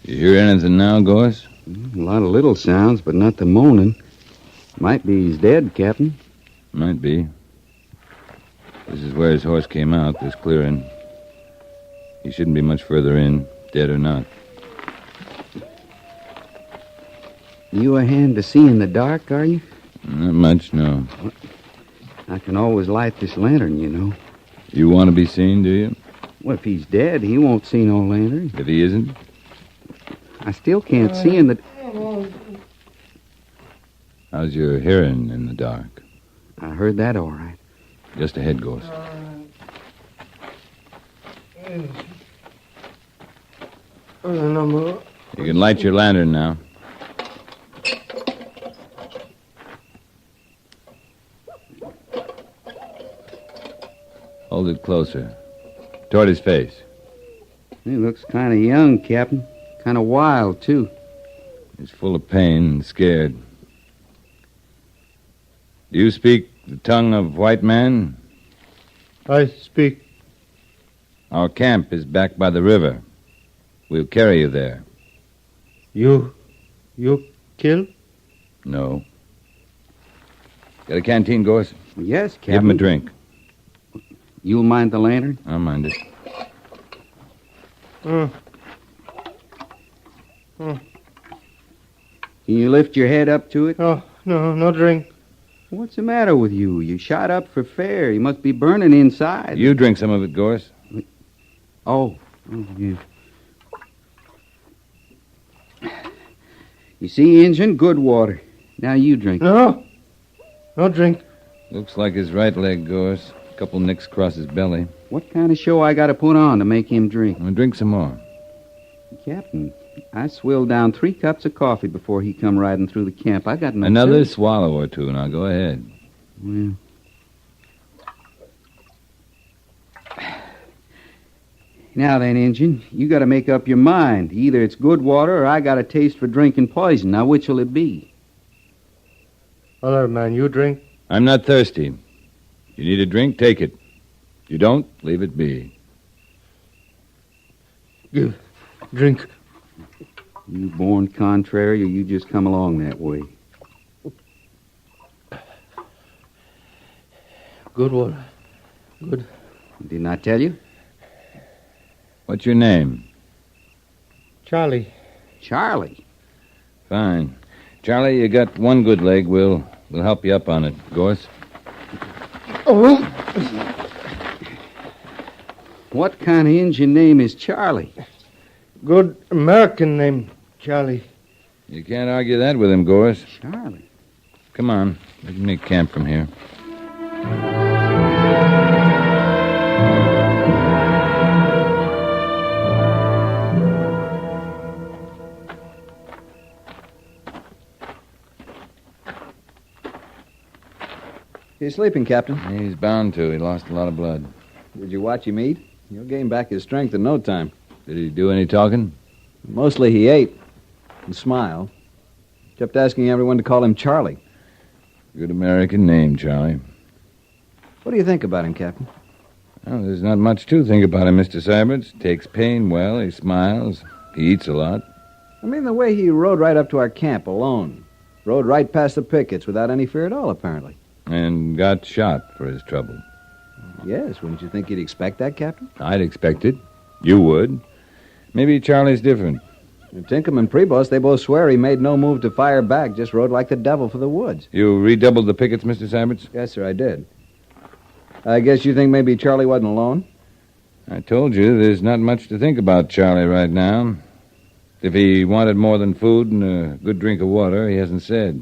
You hear anything now, Gorse? A lot of little sounds, but not the moaning. Might be he's dead, Captain. Might be. This is where his horse came out, this clearing. He shouldn't be much further in, dead or not. You a hand to see in the dark, are you? Not much, no. I can always light this lantern, you know. You want to be seen, do you? Well, if he's dead, he won't see no lantern. If he isn't? I still can't see in the... How's your hearing in the dark? I heard that all right. Just ahead, Gorse. You can light your lantern now. Hold it closer. Toward his face. He looks kind of young, Captain. Kind of wild, too. He's full of pain and scared. Do you speak the tongue of white man? I speak. Our camp is back by the river. We'll carry you there. You kill? No. Got a canteen, Gorse? Yes, Captain. Give him a drink. You'll mind the lantern? I'll mind it. Can you lift your head up to it? Oh, no drink. What's the matter with you? You shot up for fair. You must be burning inside. You drink some of it, Gorse. Oh, yeah. You see, Injun, good water. Now you drink. No drink. Looks like his right leg, Gorse. A couple nicks across his belly. What kind of show I got to put on to make him drink? Well, drink some more. Captain, I swilled down 3 cups of coffee before he come riding through the camp. I got no... Another sense. swallow or two. Now, go ahead. Well... Now then, Injun, you got to make up your mind. Either it's good water or I got a taste for drinking poison. Now, which will it be? Other man, you drink? I'm not thirsty. You need a drink, take it. You don't, leave it be. Give. Drink. You born contrary, or you just come along that way? Good water. Good. Didn't I tell you? What's your name? Charlie. Charlie? Fine. Charlie, you got one good leg. We'll help you up on it. Gorse? Oh. What kind of Indian name is Charlie? Good American name, Charlie. You can't argue that with him, Gorse. Charlie. Come on. We can make camp from here. He's sleeping, Captain. He's bound to. He lost a lot of blood. Did you watch him eat? He'll gain back his strength in no time. Did he do any talking? Mostly he ate and smiled. Kept asking everyone to call him Charlie. Good American name, Charlie. What do you think about him, Captain? Well, there's not much to think about him, Mr. Syberts. Takes pain well, he smiles, he eats a lot. I mean, the way he rode right up to our camp alone. Rode right past the pickets without any fear at all, apparently. And got shot for his trouble. Yes, wouldn't you think he'd expect that, Captain? I'd expect it. You would. Maybe Charlie's different. Tinkham and Prevost, they both swear he made no move to fire back, just rode like the devil for the woods. You redoubled the pickets, Mr. Syberts? Yes, sir, I did. I guess you think maybe Charlie wasn't alone? I told you there's not much to think about Charlie right now. If he wanted more than food and a good drink of water, he hasn't said.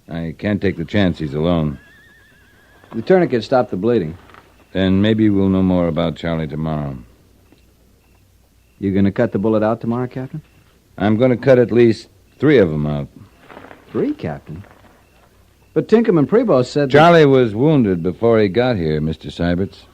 I can't take the chance he's alone. The tourniquet stopped the bleeding. Then maybe we'll know more about Charlie tomorrow. You going to cut the bullet out tomorrow, Captain? I'm going to cut at least 3 of them out. 3, Captain? But Tinkham and Prevost said... Charlie was wounded before he got here, Mr. Syberts.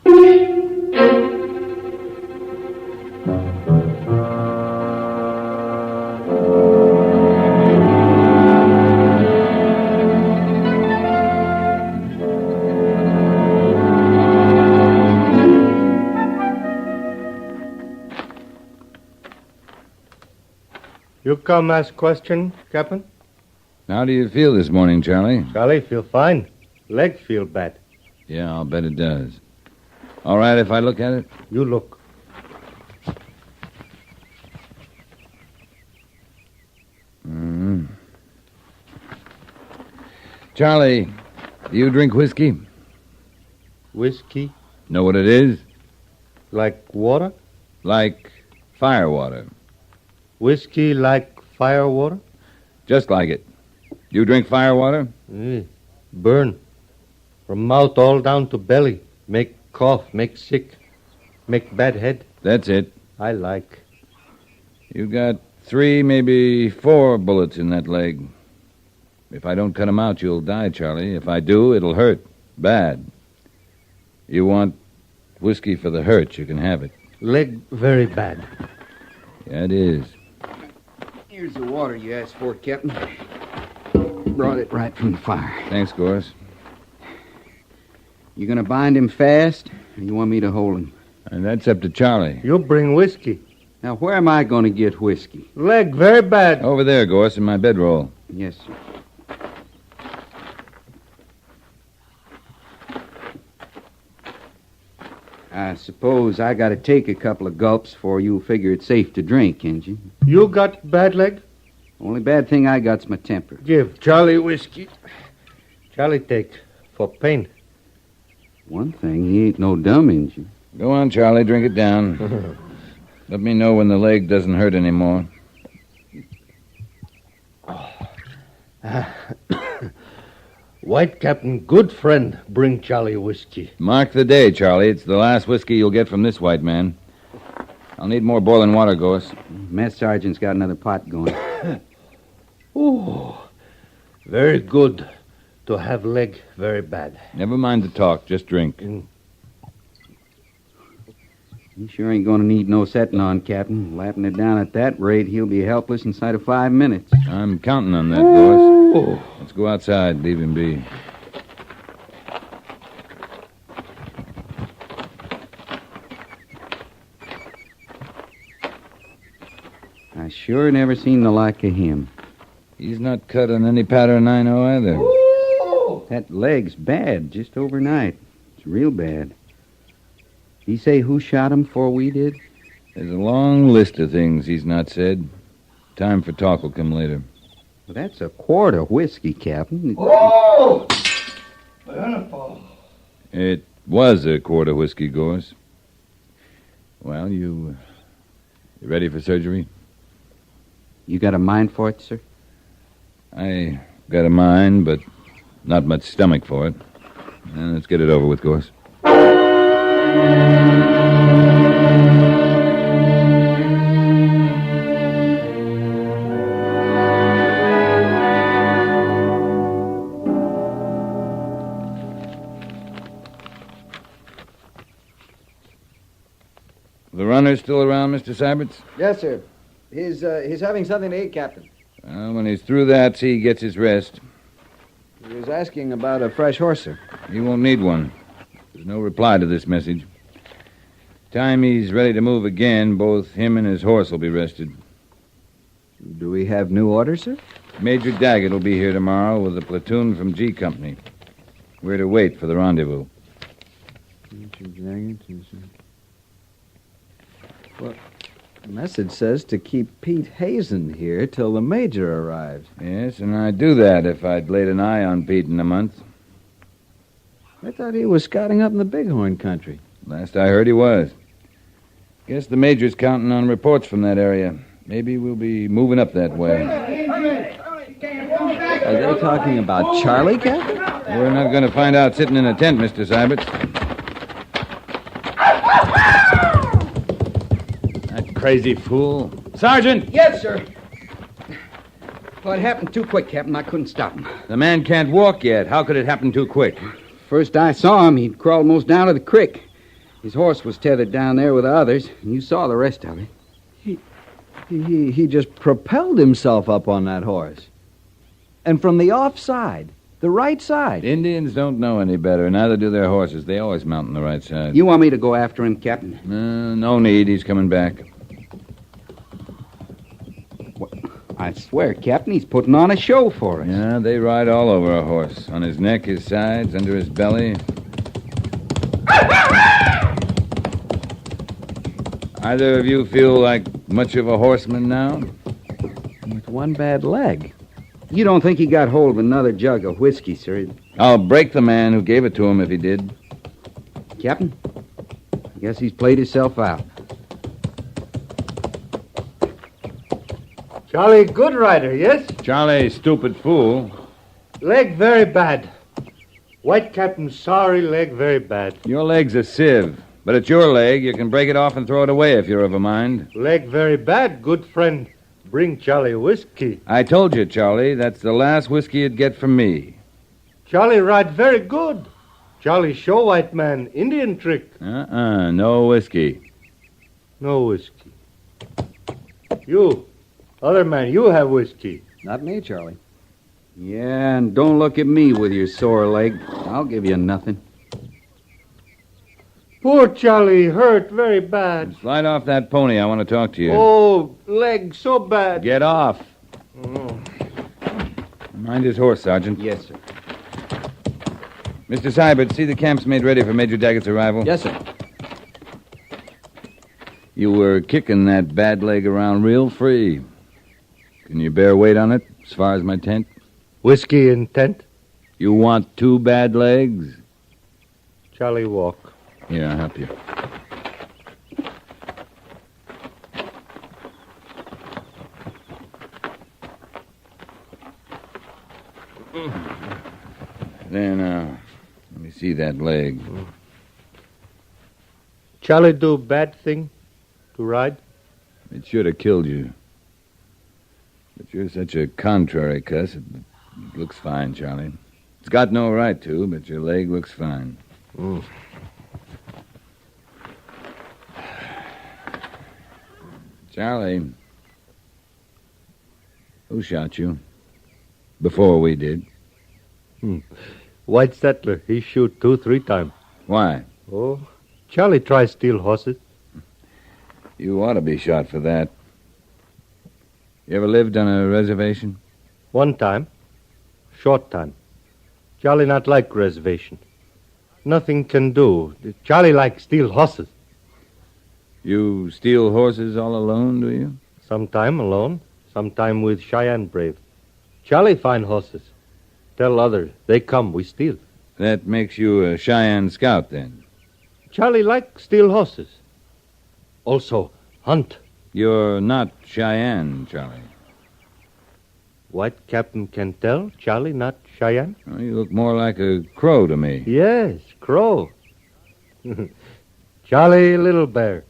You come ask question, Captain? How do you feel this morning, Charlie? Charlie, feel fine. Leg feel bad. Yeah, I'll bet it does. All right if I look at it? You look. Mm-hmm. Charlie, do you drink whiskey? Whiskey? Know what it is? Like water? Like fire water. Whiskey like fire water? Just like it. You drink fire water? Burn. From mouth all down to belly. Make cough, make sick. Make bad head. That's it. I like. You got 3, maybe 4 bullets in that leg. If I don't cut them out, you'll die, Charlie. If I do, it'll hurt. Bad. You want whiskey for the hurt, you can have it. Leg very bad. Yeah, it is. Here's the water you asked for, Captain. Brought it right from the fire. Thanks, Gorse. You gonna bind him fast, or you want me to hold him? And that's up to Charlie. You bring whiskey. Now, where am I gonna get whiskey? Leg very bad. Over there, Gorse, in my bedroll. Yes, sir. I suppose I gotta take a couple of gulps before you figure it's safe to drink, ain't you? You got bad leg? Only bad thing I got's my temper. Give Charlie whiskey. Charlie take for pain. One thing, he ain't no dumb, ain't you? Go on, Charlie, drink it down. Let me know when the leg doesn't hurt anymore. White Captain, good friend, bring Charlie whiskey. Mark the day, Charlie. It's the last whiskey you'll get from this white man. I'll need more boiling water, Gorse. Mess sergeant's got another pot going. Ooh, very good to have leg very bad. Never mind the talk, just drink. He sure ain't gonna need no setting on, Captain. Lapping it down at that rate, he'll be helpless inside of 5 minutes. I'm counting on that, Gorse. Let's go outside, leave him be. I sure never seen the like of him. He's not cut on any pattern I know either. That leg's bad, just overnight. It's real bad. He say who shot him before we did? There's a long list of things he's not said. Time for talk will come later. Well, that's a quart of whiskey, Captain. Oh! It was a quart of whiskey, Gorse. Well, you ready for surgery? You got a mind for it, sir? I got a mind, but not much stomach for it. Now, let's get it over with, Gorse. still around, Mr. Syberts? Yes, sir. He's having something to eat, Captain. Well, when he's through that, see he gets his rest. He was asking about a fresh horse, sir. He won't need one. There's no reply to this message. Time he's ready to move again, both him and his horse will be rested. Do we have new orders, sir? Major Daggett will be here tomorrow with a platoon from G Company. We're to wait for the rendezvous. Well, the message says to keep Pete Hazen here till the Major arrives. Yes, and I'd do that if I'd laid an eye on Pete in a month. I thought he was scouting up in the Bighorn country. Last I heard he was. Guess the Major's counting on reports from that area. Maybe we'll be moving up that way. Are they talking about Charlie, Captain? We're not going to find out sitting in a tent, Mr. Syberts. That crazy fool. Sergeant! Yes, sir. Well, it happened too quick, Captain. I couldn't stop him. The man can't walk yet. How could it happen too quick? First I saw him, he'd crawled most down to the creek. His horse was tethered down there with the others, and you saw the rest of it. He just propelled himself up on that horse. And from the offside, the right side. Indians don't know any better, neither do their horses. They always mount on the right side. You want me to go after him, Captain? No need. He's coming back. Well, I swear, Captain, he's putting on a show for us. Yeah, they ride all over a horse. On his neck, his sides, under his belly. Either of you feel like much of a horseman now? With one bad leg. You don't think he got hold of another jug of whiskey, sir? I'll break the man who gave it to him if he did. Captain, I guess he's played himself out. Charlie, good rider, yes? Charlie, stupid fool. Leg very bad. White Captain, sorry, leg very bad. Your leg's a sieve. But it's your leg. You can break it off and throw it away if you're of a mind. Leg very bad, good friend. Bring Charlie whiskey. I told you, Charlie, that's the last whiskey you'd get from me. Charlie ride very good. Charlie show white man Indian trick. No whiskey. No whiskey. You, other man, you have whiskey. Not me, Charlie. Yeah, and don't look at me with your sore leg. I'll give you nothing. Poor Charlie, hurt very bad. Slide off that pony. I want to talk to you. Oh, leg so bad. Get off. Oh. Mind his horse, Sergeant. Yes, sir. Mr. Syberts, see the camp's made ready for Major Daggett's arrival? Yes, sir. You were kicking that bad leg around real free. Can you bear weight on it, as far as my tent? Whiskey in tent? You want 2 bad legs? Charlie walk. Here, I'll help you. There now. Let me see that leg. Charlie do bad thing to ride? It should have killed you. But you're such a contrary cuss. It looks fine, Charlie. It's got no right to, but your leg looks fine. Charlie, who shot you? Before we did. White settler, he shoot 2-3 times. Why? Oh, Charlie try steal horses. You ought to be shot for that. You ever lived on a reservation? One time. Short time. Charlie not like reservation. Nothing can do. Charlie like steal horses. You steal horses all alone, do you? Sometime alone, sometime with Cheyenne brave. Charlie find horses. Tell others, they come, we steal. That makes you a Cheyenne scout, then? Charlie like steal horses. Also, hunt. You're not Cheyenne, Charlie. White Captain can tell Charlie not Cheyenne? Well, you look more like a crow to me. Yes, crow. Charlie Little Bear.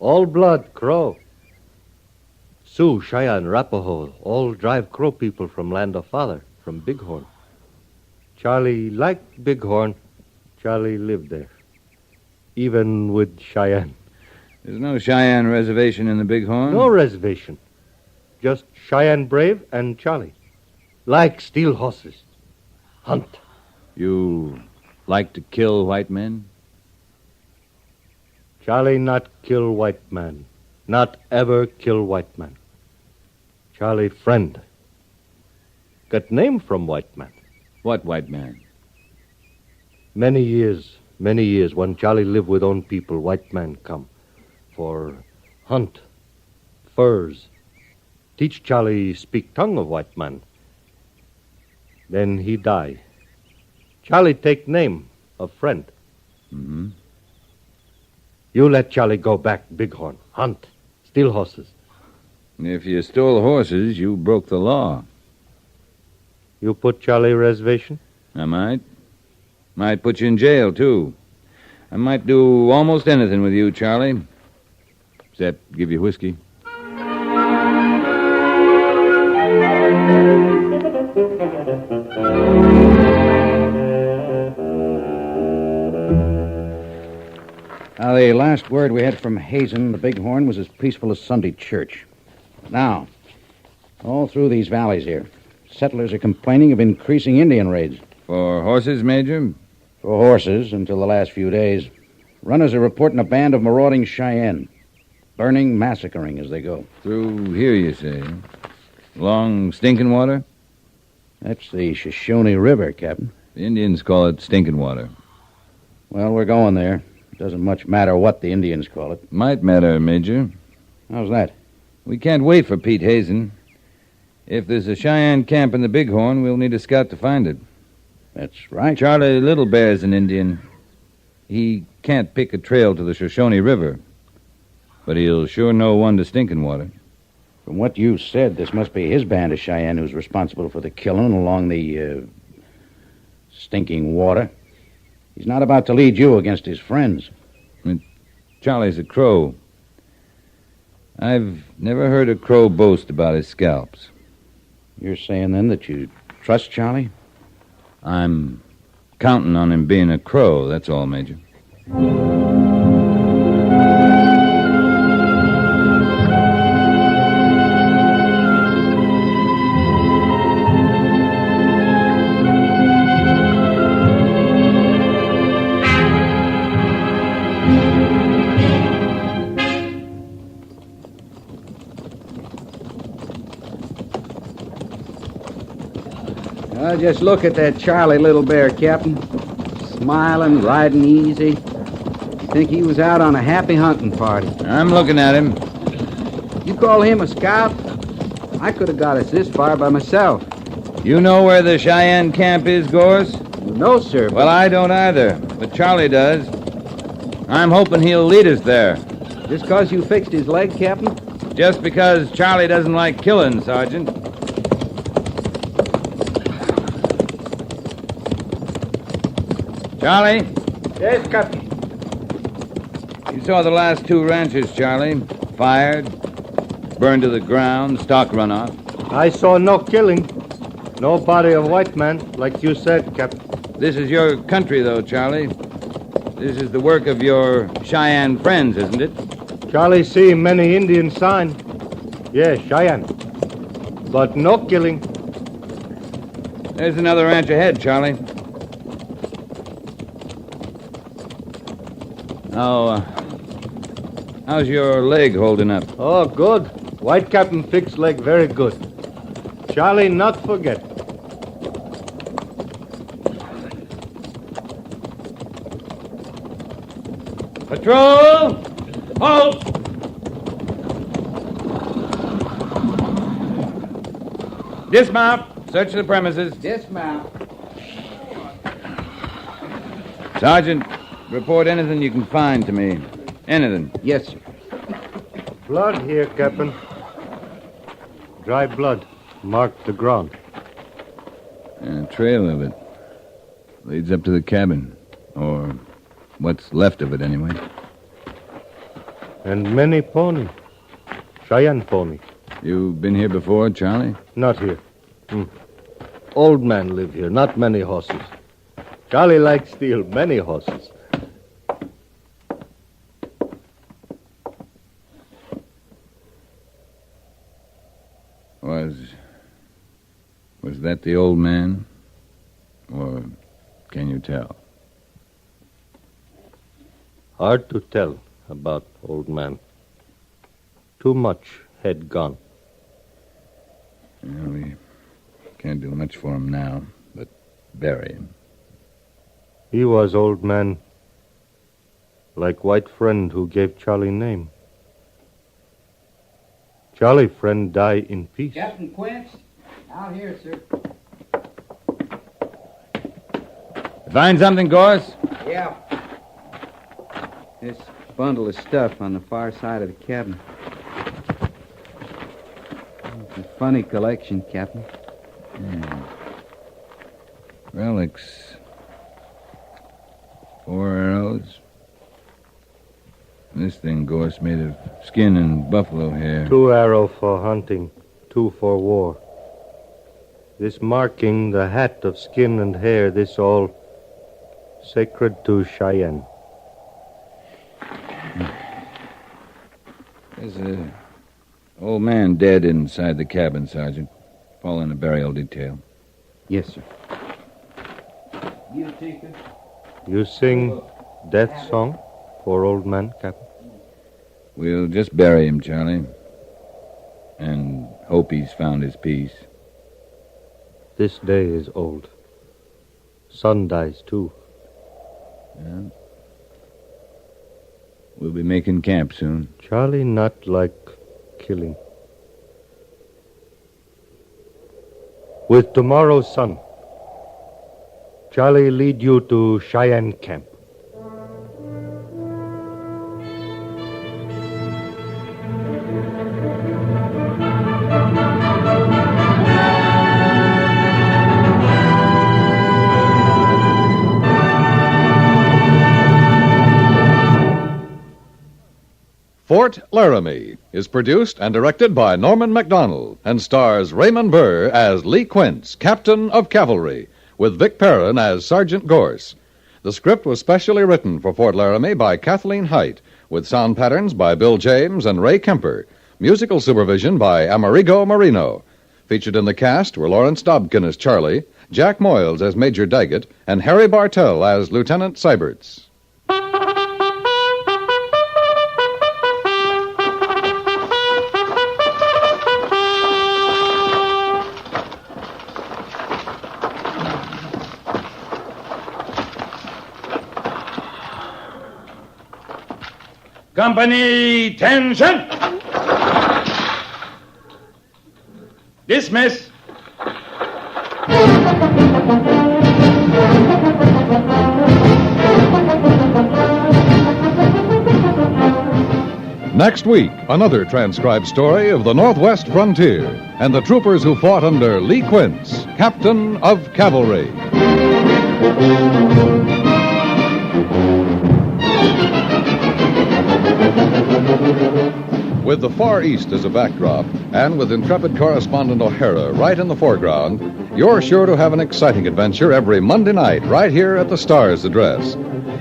All blood crow. Sioux, Cheyenne, Arapaho, all drive crow people from land of father, from Bighorn. Charlie liked Bighorn. Charlie lived there. Even with Cheyenne. There's no Cheyenne reservation in the Bighorn? No reservation. Just Cheyenne Brave and Charlie. Like steel horses. Hunt. You like to kill white men? Charlie not kill white man. Not ever kill white man. Charlie friend. Got name from white man. What white man? Many years, when Charlie live with own people, white man come. For hunt, furs. Teach Charlie speak tongue of white man. Then he die. Charlie take name of friend. Mm-hmm. You let Charlie go back, Bighorn. Hunt. Steal horses. If you stole horses, you broke the law. You put Charlie reservation? I might. Might put you in jail, too. I might do almost anything with you, Charlie. Except give you whiskey. Now, the last word we had from Hazen, the Bighorn, was as peaceful as Sunday church. Now, all through these valleys here, settlers are complaining of increasing Indian raids. For horses, Major? For horses, until the last few days. Runners are reporting a band of marauding Cheyenne. Burning, massacring as they go. Through here, you say? Along Stinking Water? That's the Shoshone River, Captain. The Indians call it Stinking Water. Well, we're going there. It doesn't much matter what the Indians call it. Might matter, Major. How's that? We can't wait for Pete Hazen. If there's a Cheyenne camp in the Bighorn, we'll need a scout to find it. That's right. Charlie Little Bear's an Indian. He can't pick a trail to the Shoshone River, but he'll sure know one to Stinking Water. From what you said, this must be his band of Cheyenne who's responsible for the killing along the, Stinking Water. He's not about to lead you against his friends. Charlie's a crow. I've never heard a crow boast about his scalps. You're saying, then, that you trust Charlie? I'm counting on him being a crow, that's all, Major. Just look at that Charlie Little Bear, Captain. Smiling, riding easy. Think he was out on a happy hunting party. I'm looking at him. You call him a scout? I could have got us this far by myself. You know where the Cheyenne camp is, Gorse? No, sir. Well, I don't either, but Charlie does. I'm hoping he'll lead us there. Just because you fixed his leg, Captain? Just because Charlie doesn't like killing, Sergeant. Charlie? Yes, Captain. You saw the last two ranches, Charlie. Fired, burned to the ground, stock run off. I saw no killing. No body of white man, like you said, Captain. This is your country, though, Charlie. This is the work of your Cheyenne friends, isn't it? Charlie see many Indian sign. Yes, Cheyenne. But no killing. There's another ranch ahead, Charlie. How's your leg holding up? Oh, good. White Captain fixed leg very good. Charlie not forget. Patrol! Halt! Dismount. Search the premises. Dismount. Sergeant, report anything you can find to me. Anything. Yes, sir. Blood here, Captain. Dry blood. Marked the ground. A trail of it. Leads up to the cabin. Or what's left of it, anyway. And many pony. Cheyenne pony. You been here before, Charlie? Not here. Old man live here, not many horses. Charlie likes steal many horses. Was that the old man? Or can you tell? Hard to tell about old man. Too much had gone. Well, we can't do much for him now, but bury him. He was old man, like white friend who gave Charlie name. Charlie friend die in peace. Captain Quince, out here, sir. Find something, Gorse? Yeah. This bundle of stuff on the far side of the cabin. It's a funny collection, Captain. Relics. 4 arrows. This thing, Gorse, made of skin and buffalo hair. 2 arrow for hunting, 2 for war. This marking, the hat of skin and hair, this all sacred to Cheyenne. There's an old man dead inside the cabin, Sergeant. Fall in a burial detail. Yes, sir. You sing death song for old man, Captain? We'll just bury him, Charlie. And hope he's found his peace. This day is old. Son dies, too. Yeah. We'll be making camp soon. Charlie not like killing. With tomorrow's sun, Charlie lead you to Cheyenne camp. Fort Laramie is produced and directed by Norman MacDonald and stars Raymond Burr as Lee Quince, Captain of Cavalry, with Vic Perrin as Sergeant Gorse. The script was specially written for Fort Laramie by Kathleen Height, with sound patterns by Bill James and Ray Kemper, musical supervision by Amerigo Marino. Featured in the cast were Lawrence Dobkin as Charlie, Jack Moyles as Major Daggett, and Harry Bartell as Lieutenant Seiberts. Company, tension! Dismiss. Next week, another transcribed story of the Northwest frontier and the troopers who fought under Lee Quince, Captain of Cavalry. With the Far East as a backdrop, and with intrepid correspondent O'Hara right in the foreground, you're sure to have an exciting adventure every Monday night right here at the Star's address.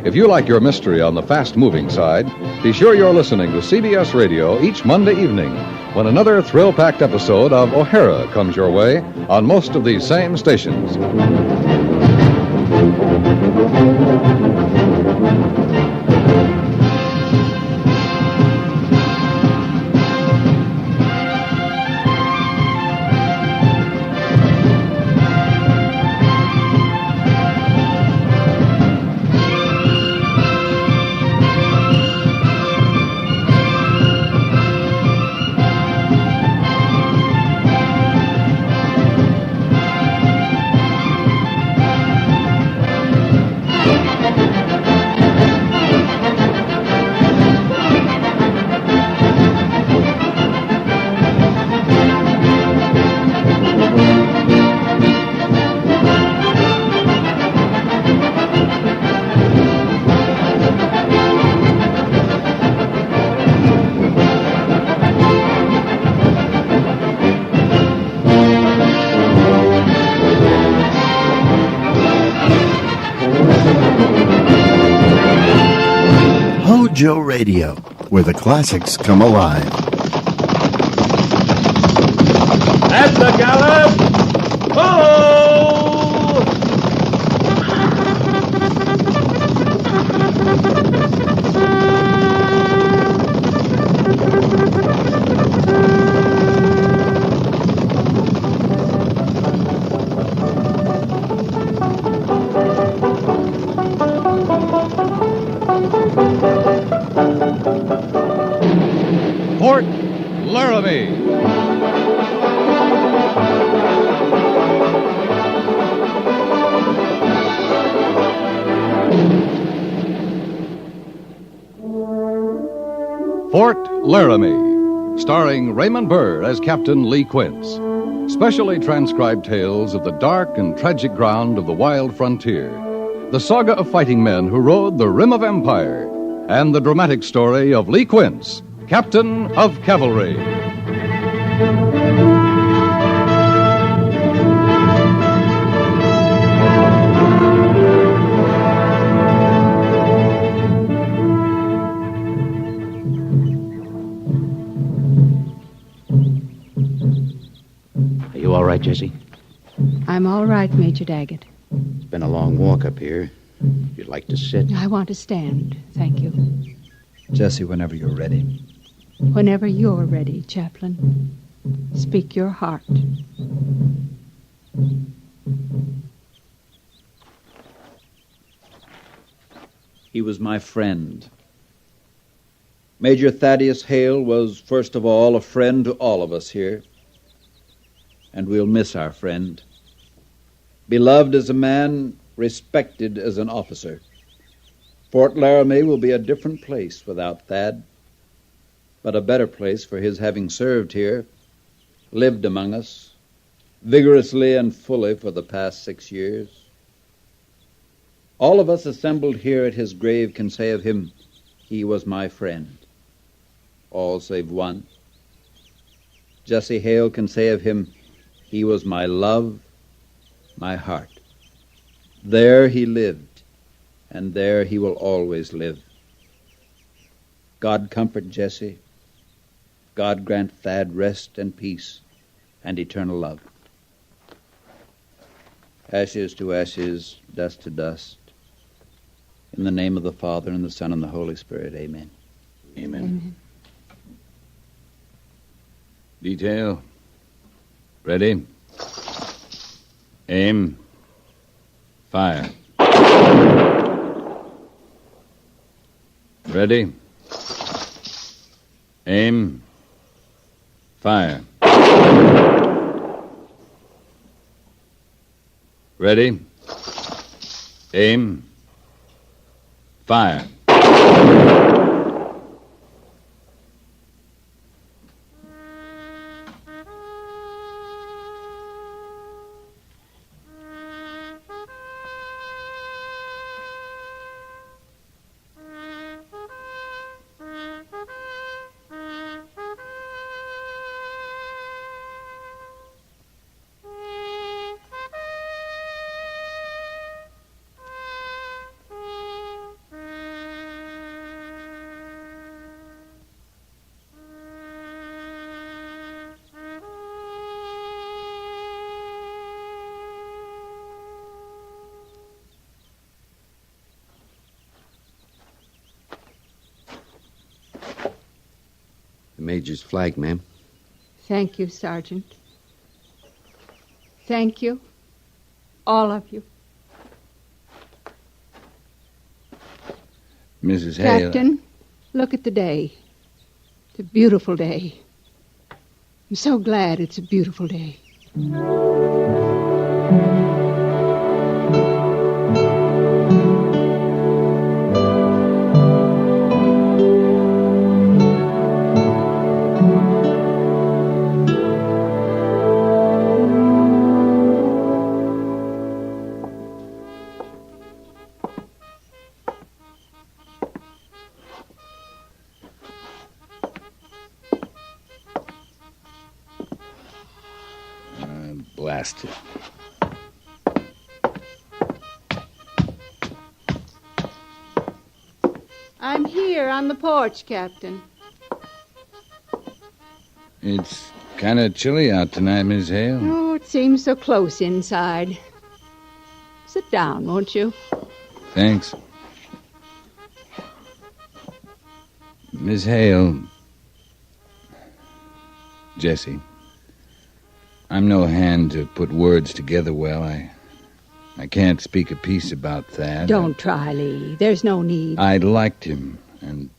If you like your mystery on the fast-moving side, be sure you're listening to CBS Radio each Monday evening when another thrill-packed episode of O'Hara comes your way on most of these same stations. HOJO Radio, where the classics come alive. at the gallop! Follow! Fort Laramie. Fort Laramie, starring Raymond Burr as Captain Lee Quince. Specially transcribed tales of the dark and tragic ground of the wild frontier. The saga of fighting men who rode the rim of empire. And the dramatic story of Lee Quince, Captain of Cavalry. Are you all right, Jesse? I'm all right, Major Daggett. It's been a long walk up here. You'd like to sit? I want to stand, thank you. Jesse, whenever you're ready. Whenever you're ready, Chaplain. Speak your heart. He was my friend. Major Thaddeus Hale was, first of all, a friend to all of us here. And we'll miss our friend. Beloved as a man, respected as an officer. Fort Laramie will be a different place without Thad, but a better place for his having served here, lived among us, vigorously and fully for the past 6 years. All of us assembled here at his grave can say of him, he was my friend. All save one. Jesse Hale can say of him, he was my love, my heart. There he lived, and there he will always live. God comfort Jesse. God grant Thad rest and peace and eternal love. Ashes to ashes, dust to dust. In the name of the Father, and the Son, and the Holy Spirit, amen. Amen. Amen. Detail. Ready? Aim. Fire. Ready? Aim. Fire. Ready? Aim. Fire. The Major's flag, ma'am. Thank you, Sergeant. Thank you, all of you. Mrs. Hale. Captain, look at the day. It's a beautiful day. I'm so glad it's a beautiful day. Blast it. I'm here on the porch, Captain. It's Kind of chilly out tonight, Miss Hale. Oh, it seems so close inside. Sit down, won't you? Thanks. Miss Hale. Jessie. I'm no hand to put words together well. I can't speak a piece about that. Don't try, Lee. There's no need. I liked him, and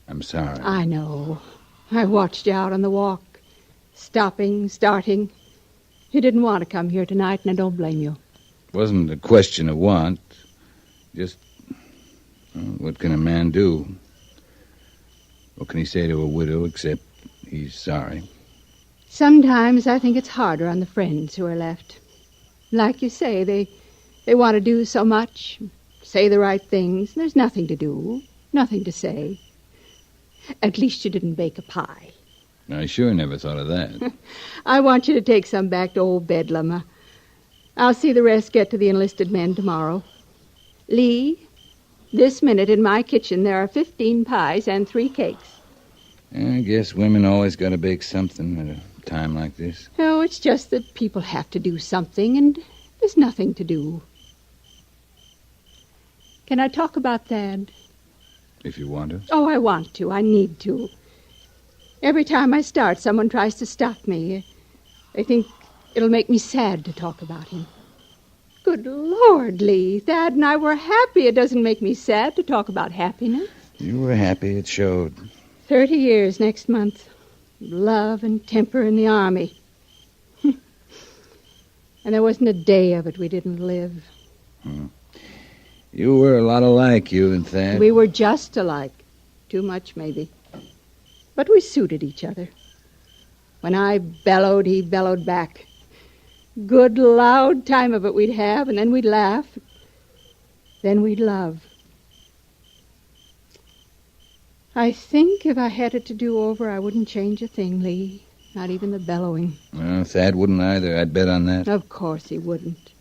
I'm sorry. I know. I watched you out on the walk. Stopping, starting. You didn't want to come here tonight, and I don't blame you. Wasn't a question of want. Just, what can a man do? What can he say to a widow except he's sorry? Sometimes I think it's harder on the friends who are left. Like you say, they want to do so much, say the right things, and there's nothing to do, nothing to say. At least you didn't bake a pie. I sure never thought of that. I want you to take some back to old Bedlam. I'll see the rest get to the enlisted men tomorrow. Lee, this minute in my kitchen there are 15 pies and 3 cakes. I guess women always got to bake something at a time like this. Oh, it's just that people have to do something, and there's nothing to do. Can I talk about Thad? If you want to. Oh, I want to. I need to. Every time I start, someone tries to stop me. They think it'll make me sad to talk about him. Good Lord, Lee. Thad and I were happy. It doesn't make me sad to talk about happiness. You were happy. It showed. 30 years next month. Love and temper in the Army. And there wasn't a day of it we didn't live. You were a lot alike, you and Thad. We were just alike. Too much, maybe. But we suited each other. When I bellowed, he bellowed back. Good, loud time of it we'd have, and then we'd laugh. Then we'd love. I think if I had it to do over, I wouldn't change a thing, Lee. Not even the bellowing. Well, Thad wouldn't either. I'd bet on that. Of course he wouldn't.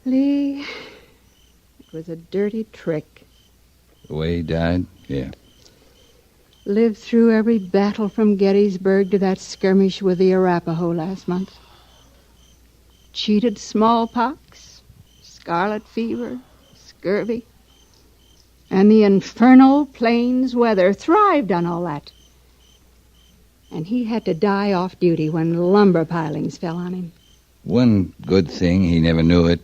Lee, it was a dirty trick. The way he died? Yeah. Lived through every battle from Gettysburg to that skirmish with the Arapaho last month. Cheated smallpox, scarlet fever, scurvy. And the infernal plains weather thrived on all that. And he had to die off duty when lumber pilings fell on him. One good thing, he never knew it.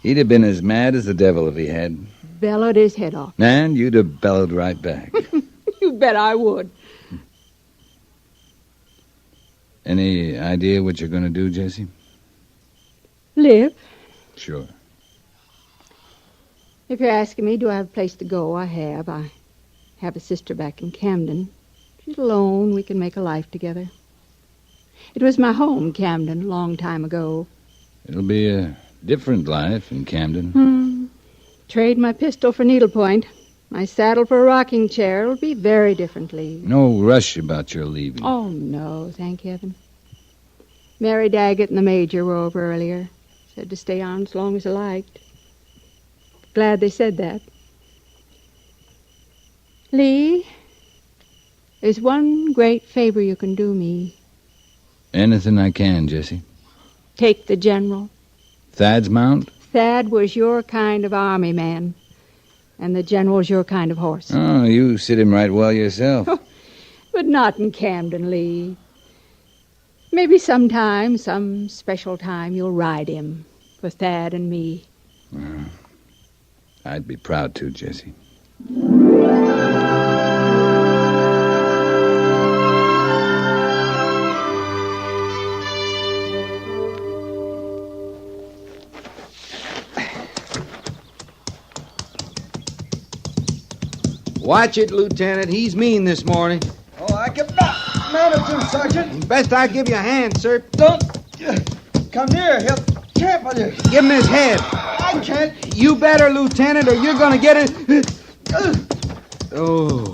He'd have been as mad as the devil if he had. Bellowed his head off. And you'd have bellowed right back. You bet I would. Any idea what you're going to do, Jessie? Live. Sure. If you're asking me, do I have a place to go? I have. I have a sister back in Camden. She's alone. We can make a life together. It was my home, Camden, a long time ago. It'll be a different life in Camden. Trade my pistol for needlepoint. My saddle for a rocking chair. It'll be very differently. No rush about your leaving. Oh, no, thank heaven. Mary Daggett and the Major were over earlier. Said to stay on as long as I liked. Glad they said that. Lee, there's one great favor you can do me. Anything I can, Jessie. Take the General. Thad's mount? Thad was your kind of army man, and the General's your kind of horse. Oh, you sit him right well yourself. But not in Camden, Lee. Maybe sometime, some special time, you'll ride him for Thad and me. I'd be proud to, Jessie. Watch it, Lieutenant. He's mean this morning. Oh, I can manage him, Sergeant. Best I give you a hand, sir. Don't come near. He'll trample you. Give him his head. I can't. You better, Lieutenant, or you're going to get it. Oh.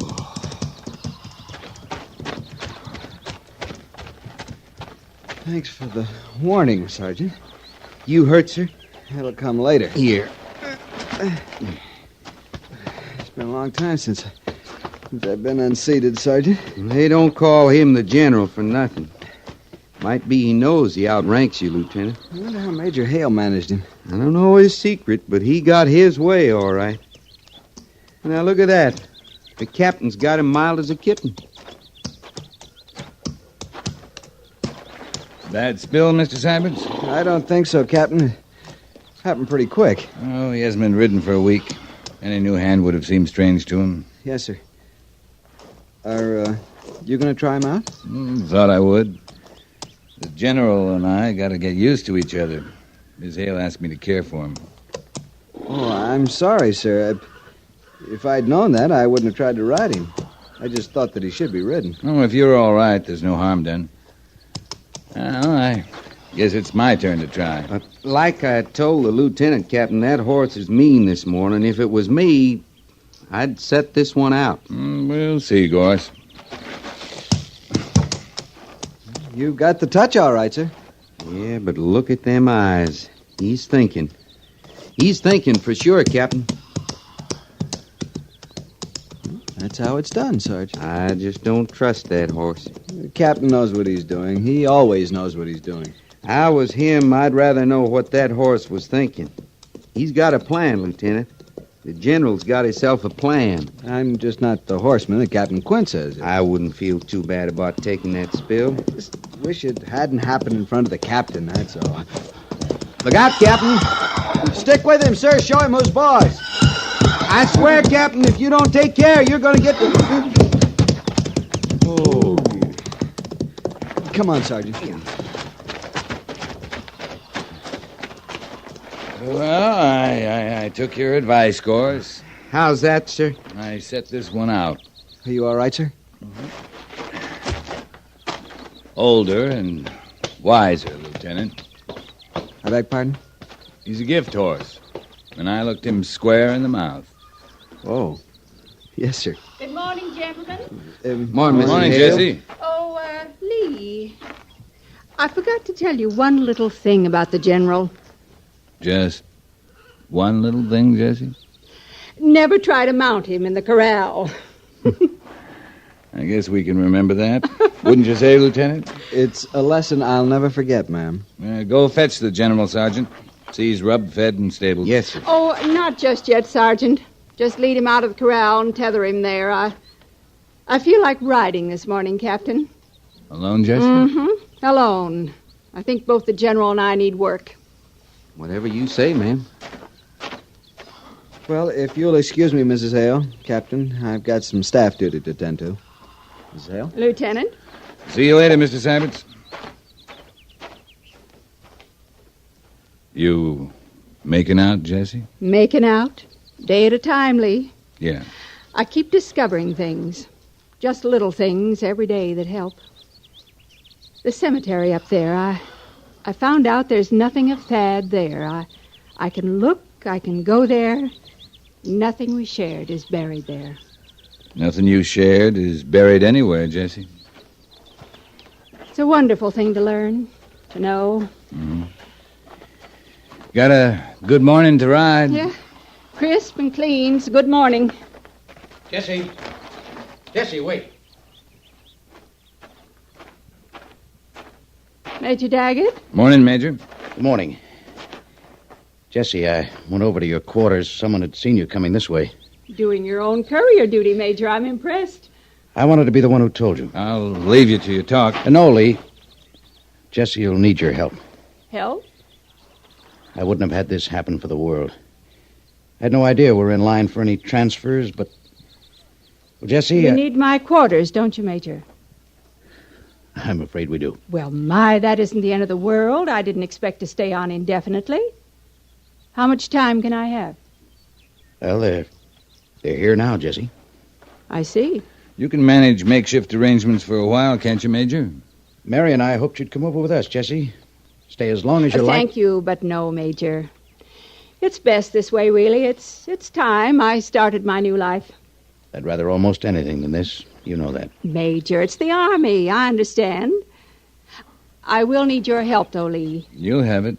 Thanks for the warning, Sergeant. You hurt, sir? That'll come later. Here. It's been a long time since since I've been unseated, Sergeant. They don't call him the general for nothing. Might be he knows he outranks you, Lieutenant. I wonder how Major Hale managed him. I don't know his secret, but he got his way, all right. Now, look at that. The captain's got him mild as a kitten. Bad spill, Mr. Symonds? I don't think so, Captain. It happened pretty quick. Oh, he hasn't been ridden for a week. Any new hand would have seemed strange to him. Yes, sir. Are you going to try him out? Thought I would. The General and I got to get used to each other. Miss Hale asked me to care for him. Oh, I'm sorry, sir. If I'd known that, I wouldn't have tried to ride him. I just thought that he should be ridden. Oh, if you're all right, there's no harm done. Well, I guess it's my turn to try. Like I told the lieutenant, Captain, that horse is mean this morning. If it was me, I'd set this one out. We'll see, Gorse. You got the touch all right, sir. Yeah, but look at them eyes. He's thinking. He's thinking for sure, Captain. That's how it's done, Sarge. I just don't trust that horse. The captain knows what he's doing. He always knows what he's doing. If I was him, I'd rather know what that horse was thinking. He's got a plan, Lieutenant. The general's got himself a plan. I'm just not the horseman that Captain Quint says. I wouldn't feel too bad about taking that spill. Just wish it hadn't happened in front of the captain, that's all. Look out, Captain. Stick with him, sir. Show him who's boss. I swear, Captain, if you don't take care, you're going to get... Oh. Come on, Sergeant. Well, I took your advice, Gorse. How's that, sir? I set this one out. Are you all right, sir? Older and wiser, Lieutenant. I beg pardon? He's a gift horse, and I looked him square in the mouth. Oh. Yes, sir. Good morning, gentlemen. Morning, Mrs. Morning, Hale. Jessie. Oh, Lee. I forgot to tell you one little thing about the General. Just one little thing, Jessie? Never try to mount him in the corral. I guess we can remember that. Wouldn't you say, Lieutenant? It's a lesson I'll never forget, ma'am. Go fetch the General, Sergeant. See he's rubbed, fed, and stabled. Yes, sir. Oh, not just yet, Sergeant. Just lead him out of the corral and tether him there. I feel like riding this morning, Captain. Alone, Jessie? Mm-hmm. Alone. I think both the General and I need work. Whatever you say, ma'am. Well, if you'll excuse me, Mrs. Hale, Captain, I've got some staff duty to attend to. Mrs. Hale? Lieutenant? See you later, Mr. Sabbats. You making out, Jessie? Making out. Day at a time, Lee. Yeah. I keep discovering things. Just little things every day that help. The cemetery up there, I found out there's nothing of Thad there. I can look, I can go there. Nothing we shared is buried there. Nothing you shared is buried anywhere, Jessie. It's a wonderful thing to learn, to know. Mm-hmm. Got a good morning to ride? Yeah, crisp and clean. So good morning. Jessie. Jessie, wait. Major Daggett? Morning, Major. Good morning. Jessie, I went over to your quarters. Someone had seen you coming this way. Doing your own courier duty, Major. I'm impressed. I wanted to be the one who told you. I'll leave you to your talk. No, Lee. Jessie, you'll need your help. Help? I wouldn't have had this happen for the world. I had no idea we were in line for any transfers, but... Well, Jessie... You need my quarters, don't you, Major? I'm afraid we do. Well, that isn't the end of the world. I didn't expect to stay on indefinitely. How much time can I have? Well, they're here now, Jessie. I see. You can manage makeshift arrangements for a while, can't you, Major? Mary and I hoped you'd come over with us, Jessie. Stay as long as you like. Thank you, but no, Major. It's best this way, really. It's time I started my new life. I'd rather almost anything than this. You know that. Major, it's the Army. I understand. I will need your help, though, Lee. You'll have it.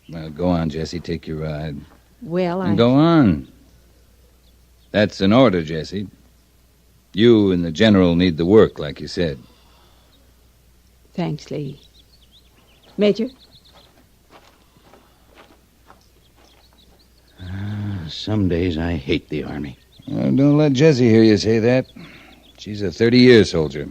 Well, go on, Jessie. Take your ride. Well, And go on. That's an order, Jessie. You and the General need the work, like you said. Thanks, Lee. Major? Some days I hate the Army. Don't let Jessie hear you say that. She's a 30-year soldier.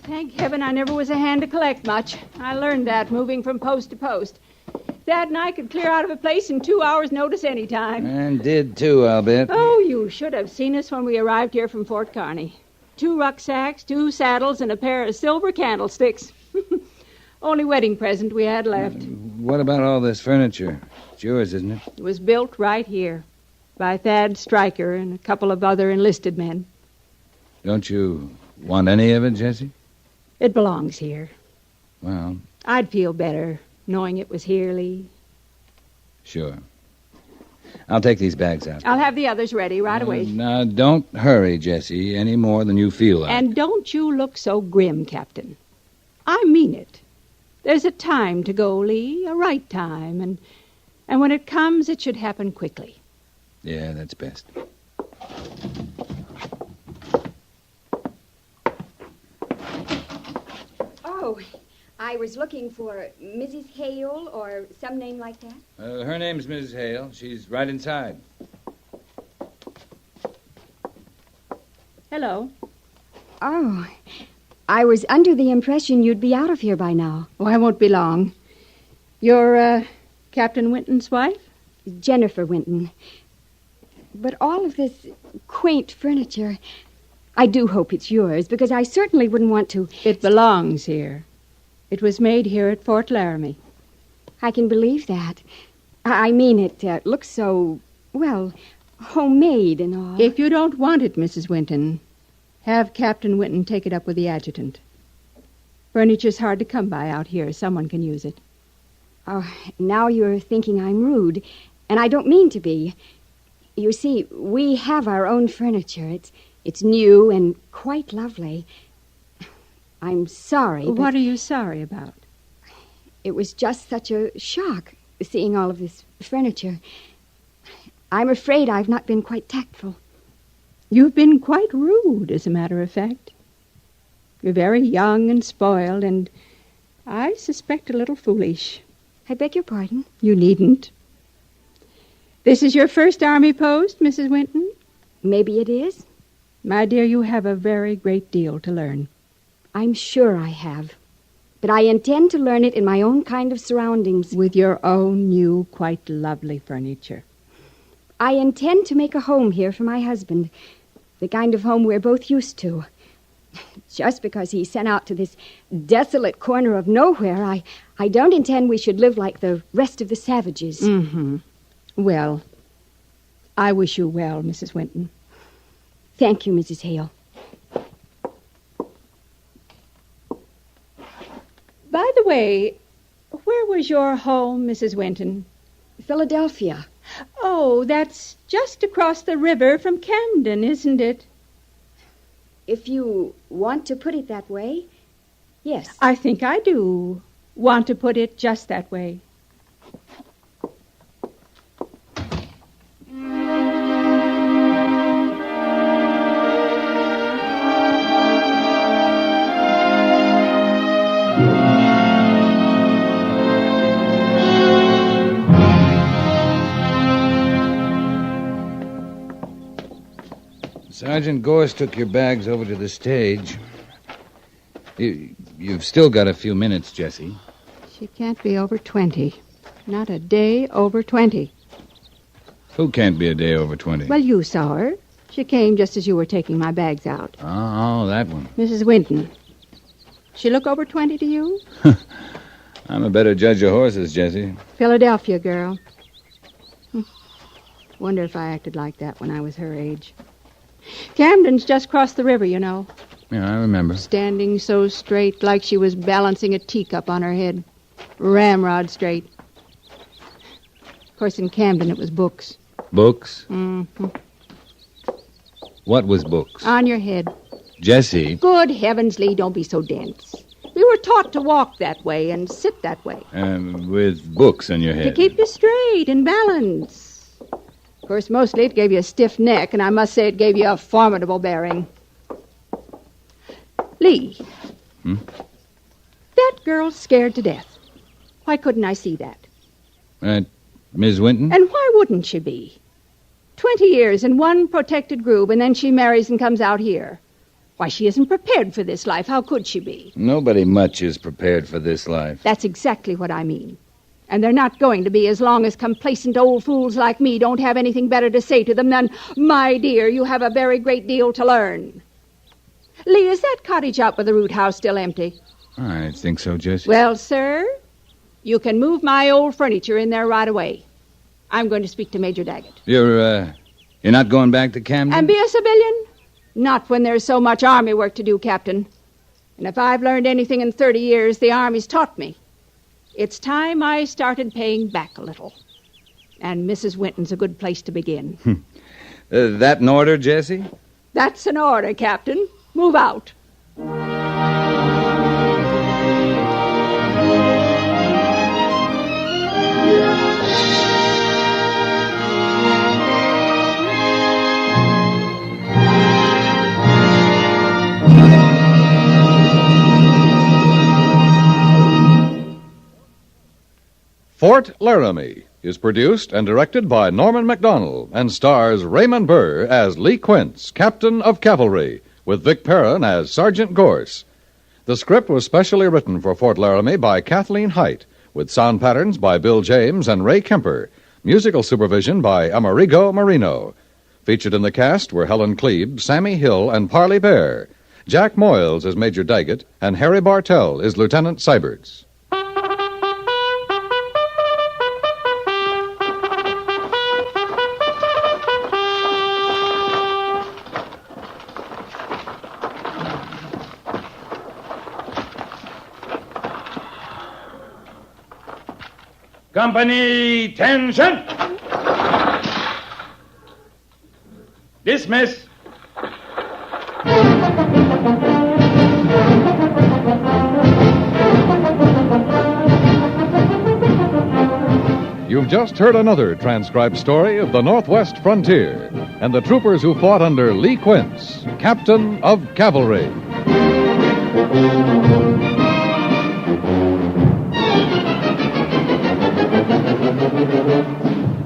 Thank heaven I never was a hand to collect much. I learned that moving from post to post. Dad and I could clear out of a place in 2 hours' notice any time. And did, too, I'll bet. Oh, you should have seen us when we arrived here from Fort Kearny. 2 rucksacks, 2 saddles, and a pair of silver candlesticks. Only wedding present we had left. What about all this furniture? It's yours, isn't it? It was built right here by Thad Stryker and a couple of other enlisted men. Don't you want any of it, Jessie? It belongs here. Well, I'd feel better knowing it was here, Lee. sure. I'll take these bags out. I'll have the others ready right away. Now, don't hurry, Jessie, any more than you feel like. And don't you look so grim, Captain. I mean it. There's a time to go, Lee, a right time, and when it comes, it should happen quickly. Yeah, that's best. Oh, I was looking for Mrs. Hale or some name like that. Her name's Mrs. Hale. She's right inside. Hello. Oh, I was under the impression you'd be out of here by now. Oh, I won't be long. You're, Captain Winton's wife? Jennifer Winton. But all of this quaint furniture, I do hope it's yours, because I certainly wouldn't want to... It belongs here. It was made here at Fort Laramie. I can believe that. I mean, it looks so, well, homemade and all. If you don't want it, Mrs. Winton, have Captain Winton take it up with the adjutant. Furniture's hard to come by out here. Someone can use it. Oh, now you're thinking I'm rude, and I don't mean to be. You see, we have our own furniture. It's new and quite lovely. I'm sorry, but... What are you sorry about? It was just such a shock, seeing all of this furniture. I'm afraid I've not been quite tactful. You've been quite rude, as a matter of fact. You're very young and spoiled, and I suspect a little foolish. I beg your pardon? You needn't. This is your first Army post, Mrs. Winton? Maybe it is. My dear, you have a very great deal to learn. I'm sure I have. But I intend to learn it in my own kind of surroundings. With your own new, quite lovely furniture. I intend to make a home here for my husband. The kind of home we're both used to. Just because he's sent out to this desolate corner of nowhere, I don't intend we should live like the rest of the savages. Mm-hmm. Well, I wish you well, Mrs. Winton. Thank you, Mrs. Hale. By the way, where was your home, Mrs. Winton? Philadelphia. Oh, that's just across the river from Camden, isn't it? If you want to put it that way, yes. I think I do want to put it just that way. Sergeant Gorse took your bags over to the stage. You've still got a few minutes, Jessie. She can't be over 20. Not a day over 20. Who can't be a day over 20? Well, you saw her. She came just as you were taking my bags out. Oh, that one. Mrs. Winton. She look over 20 to you? I'm a better judge of horses, Jessie. Philadelphia girl. Wonder if I acted like that when I was her age. Camden's just across the river, you know. Yeah, I remember. Standing so straight, like she was balancing a teacup on her head. Ramrod straight. Of course, in Camden, it was books. Books? Mm-hmm. What was books? On your head. Jessie. Good heavens, Lee, don't be so dense. We were taught to walk that way and sit that way. With books in your head. To keep you straight and balanced. Of course, mostly it gave you a stiff neck, and I must say it gave you a formidable bearing. Lee. That girl's scared to death. Why couldn't I see that? Miss Winton? And why wouldn't she be? 20 years in one protected groove, and then she marries and comes out here. Why, she isn't prepared for this life. How could she be? Nobody much is prepared for this life. That's exactly what I mean. And they're not going to be as long as complacent old fools like me don't have anything better to say to them than, my dear, you have a very great deal to learn. Lee, is that cottage out by the root house still empty? I think so, Jessie. Well, sir, you can move my old furniture in there right away. I'm going to speak to Major Daggett. You're not going back to Camden? And be a civilian? Not when there's so much Army work to do, Captain. And if I've learned anything in 30 years, the Army's taught me. It's time I started paying back a little. And Mrs. Winton's a good place to begin. That an order, Jessie? That's an order, Captain. Move out. Fort Laramie is produced and directed by Norman MacDonald and stars Raymond Burr as Lee Quince, Captain of Cavalry, with Vic Perrin as Sergeant Gorse. The script was specially written for Fort Laramie by Kathleen Height, with sound patterns by Bill James and Ray Kemper, musical supervision by Amerigo Marino. Featured in the cast were Helen Klebe, Sammy Hill, and Parley Bear. Jack Moyles is Major Daggett, and Harry Bartell is Lieutenant Syberts. Company, tension! Dismiss. You've just heard another transcribed story of the Northwest frontier and the troopers who fought under Lee Quince, Captain of Cavalry.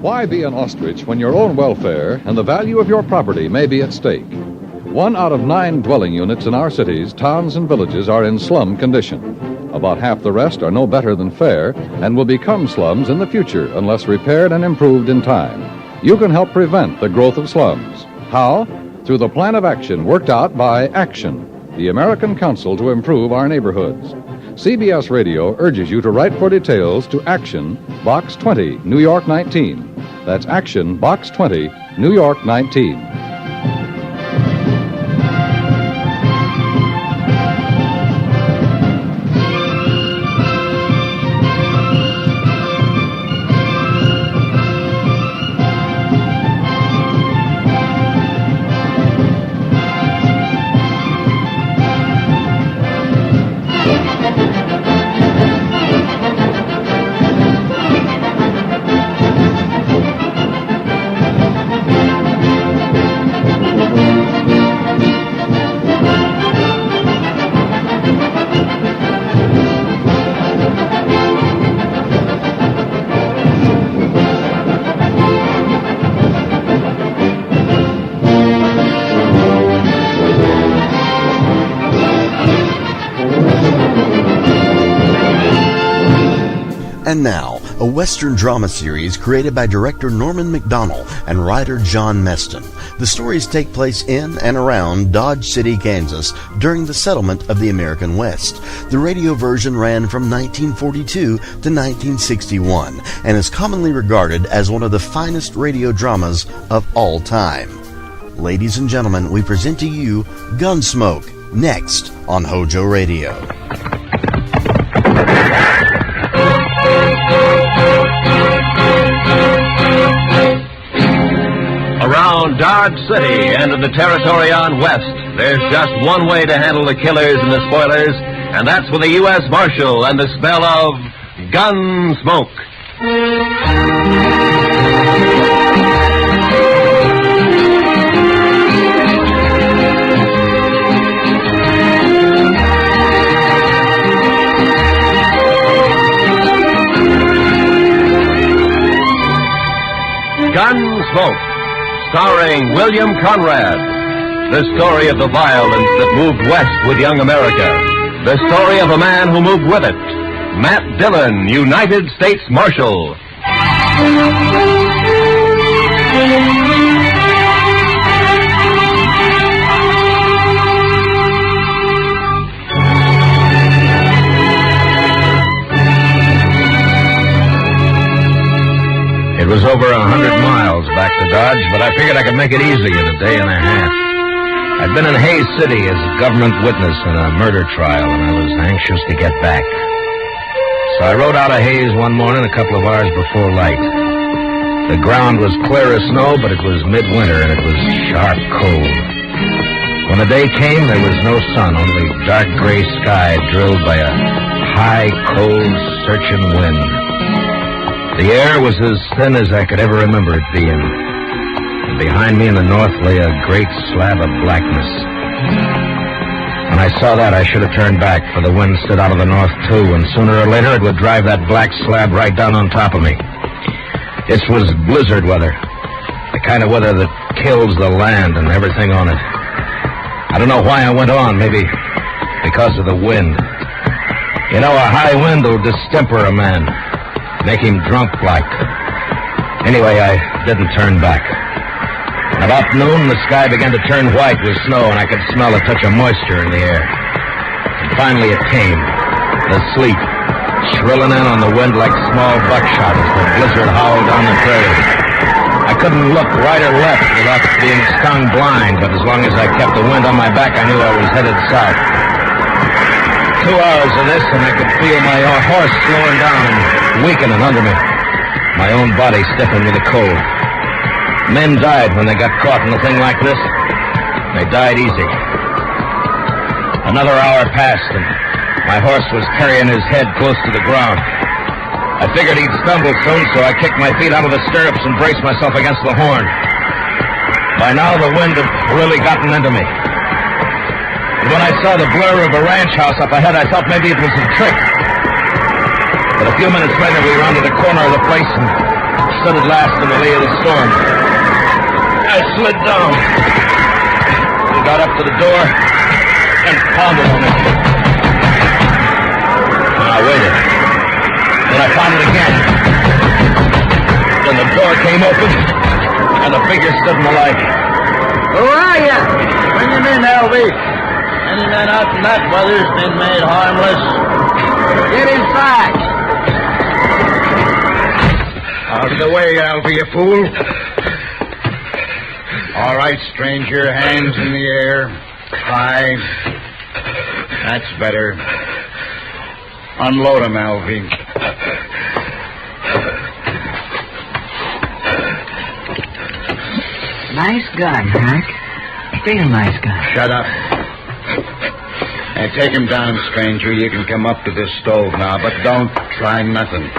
Why be an ostrich when your own welfare and the value of your property may be at stake? 1 out of 9 dwelling units in our cities, towns, and villages are in slum condition. About half the rest are no better than fair and will become slums in the future unless repaired and improved in time. You can help prevent the growth of slums. How? Through the plan of action worked out by Action, the American Council to Improve Our Neighborhoods. CBS Radio urges you to write for details to Action, Box 20, New York 19. That's Action, Box 20, New York 19. And now, a Western drama series created by director Norman MacDonald and writer John Meston. The stories take place in and around Dodge City, Kansas, during the settlement of the American West. The radio version ran from 1942 to 1961 and is commonly regarded as one of the finest radio dramas of all time. Ladies and gentlemen, we present to you Gunsmoke, next on HOJO Radio. Around Dodge City and in the territory on west, there's just one way to handle the killers and the spoilers, and that's with a U.S. Marshal and the smell of gun smoke. Gunsmoke, starring William Conrad. The story of the violence that moved west with young America. The story of a man who moved with it. Matt Dillon, United States Marshal. It was over 100 miles back to Dodge, but I figured I could make it easy in a day and a half. I'd been in Hays City as a government witness in a murder trial, and I was anxious to get back. So I rode out of Hays one morning a couple of hours before light. The ground was clear of snow, but it was midwinter, and it was sharp cold. When the day came, there was no sun, only dark gray sky drilled by a high, cold, searching wind. The air was as thin as I could ever remember it being. And behind me in the north lay a great slab of blackness. When I saw that, I should have turned back, for the wind stood out of the north, too, and sooner or later it would drive that black slab right down on top of me. This was blizzard weather, the kind of weather that kills the land and everything on it. I don't know why I went on, maybe because of the wind. You know, a high wind will distemper a man. Make him drunk like. Anyway, I didn't turn back. About noon, the sky began to turn white with snow, and I could smell a touch of moisture in the air. And finally it came. The sleet, shrilling in on the wind like small buckshot as the blizzard howled down the prairie. I couldn't look right or left without being stung blind, but as long as I kept the wind on my back, I knew I was headed south. 2 hours of this, and I could feel my horse slowing down and weakening under me. My own body stiffened with the cold. Men died when they got caught in a thing like this. They died easy. Another hour passed, and my horse was carrying his head close to the ground. I figured he'd stumble soon, so I kicked my feet out of the stirrups and braced myself against the horn. By now, the wind had really gotten into me. And when I saw the blur of a ranch house up ahead, I thought maybe it was a trick. But a few minutes later, we rounded the corner of the place and stood at last in the lee of the storm. I slid down and got up to the door and pounded on it. And I waited. Then I pounded again. Then the door came open, and a figure stood in the light. Who are you? Bring him in, L.B. Any man out in that weather's been made harmless. Get inside. Out of the way, Alfie, you fool. All right, stranger, hands in the air. High. That's better. Unload him, Alfie. Nice gun, Hank. Real nice gun. Shut up. Hey, take him down, stranger. You can come up to this stove now, but don't try nothing.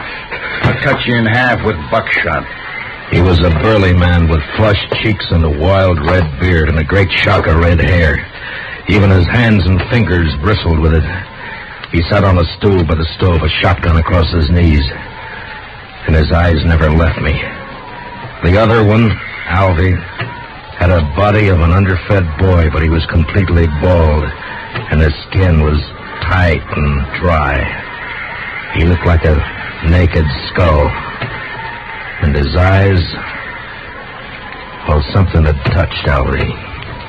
I'll cut you in half with buckshot. He was a burly man with flushed cheeks and a wild red beard and a great shock of red hair. Even his hands and fingers bristled with it. He sat on a stool by the stove, a shotgun across his knees. And his eyes never left me. The other one, Alvy, had a body of an underfed boy, but he was completely bald, and his skin was tight and dry. He looked like a naked skull. And his eyes, well, something had touched Alvy.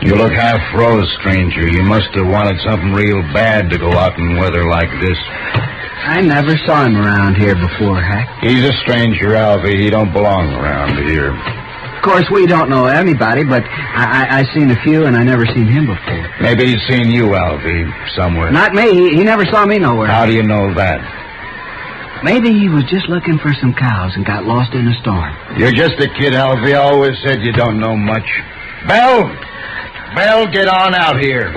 You look half froze, stranger. You must have wanted something real bad to go out in weather like this. I never saw him around here before, Hack. He's a stranger, Alfie. He don't belong around here. Of course, we don't know anybody, but I seen a few, and I never seen him before. Maybe he's seen you, Alfie, somewhere. Not me. He never saw me nowhere. How do you know that? Maybe he was just looking for some cows and got lost in a storm. You're just a kid, Alfie. I always said you don't know much. Belle, get on out here.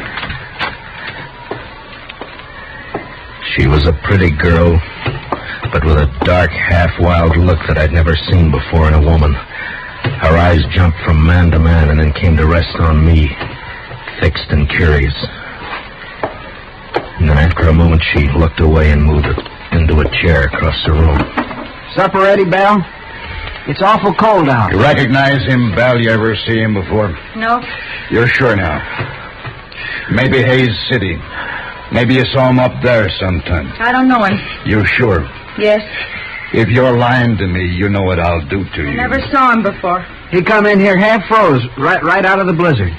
She was a pretty girl, but with a dark, half-wild look that I'd never seen before in a woman. Her eyes jumped from man to man and then came to rest on me, fixed and curious. And then after a moment, she looked away and moved into a chair across the room. Supper ready, Belle? It's awful cold out. You recognize him, Belle? You ever see him before? No. You're sure now? Maybe Hayes City. Maybe you saw him up there sometime. I don't know him. You sure? Yes. If you're lying to me, you know what I'll do to you. Never saw him before. He come in here half froze, right out of the blizzard.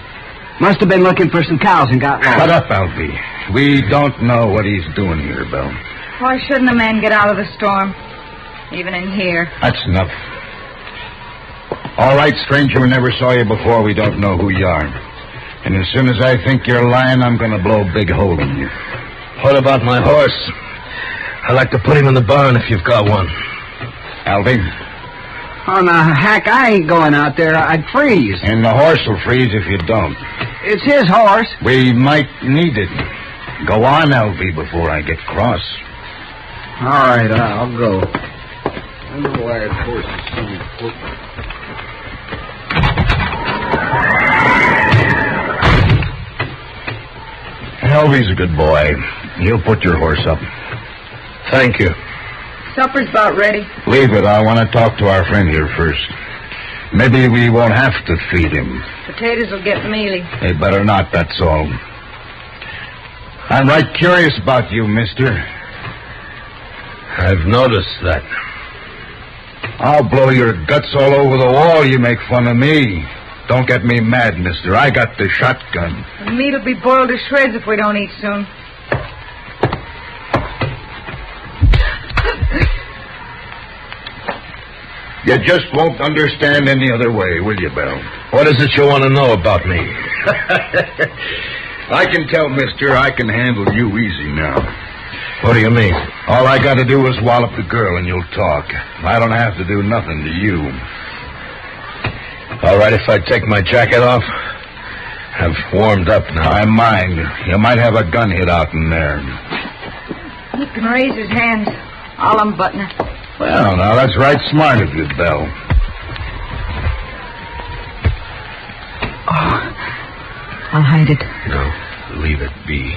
Must have been looking for some cows and got lost. Shut up, Alfie. We don't know what he's doing here, Belle. Why shouldn't a man get out of the storm? Even in here. That's enough. All right, stranger, we never saw you before. We don't know who you are. And as soon as I think you're lying, I'm going to blow a big hole in you. What about my horse? I'd like to put him in the barn if you've got one. Alfie? Oh, now, Hack, I ain't going out there. I'd freeze. And the horse will freeze if you don't. It's his horse. We might need it. Go on, Alfie, before I get cross. All right, I'll go. I know why that horse is so important. Alfie's a good boy. He'll put your horse up. Thank you. Supper's about ready. Leave it. I want to talk to our friend here first. Maybe we won't have to feed him. Potatoes will get mealy. They better not, that's all. I'm right curious about you, mister. I've noticed that. I'll blow your guts all over the wall. You make fun of me. Don't get me mad, mister. I got the shotgun. The meat will be boiled to shreds if we don't eat soon. You just won't understand any other way, will you, Belle? What is it you want to know about me? I can tell, mister, I can handle you easy now. What do you mean? All I got to do is wallop the girl and you'll talk. I don't have to do nothing to you. All right, if I take my jacket off? I've warmed up now. I mind. You might have a gun hid out in there. He can raise his hands. I'll unbutton it. Well, now, that's right smart of you, Belle. Oh, I'll hide it. No, leave it be.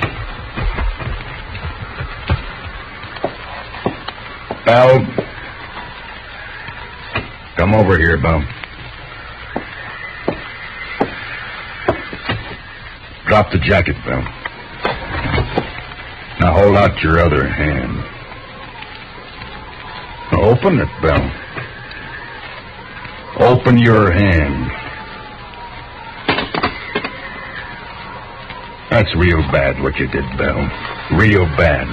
Belle. Come over here, Belle. Drop the jacket, Belle. Now hold out your other hand. Now open it, Belle. Open your hand. That's real bad what you did, Belle. Real bad.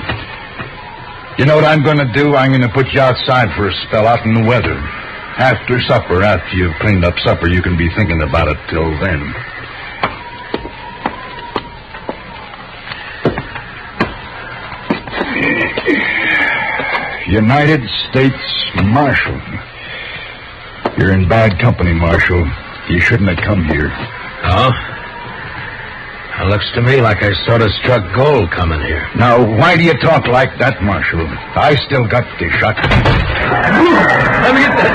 You know what I'm going to do? I'm going to put you outside for a spell out in the weather. After supper, after you've cleaned up supper, you can be thinking about it till then. United States Marshal. You're in bad company, Marshal. You shouldn't have come here. Oh? It looks to me like I sort of struck gold coming here. Now, why do you talk like that, Marshal? I still got the shotgun. Let me get that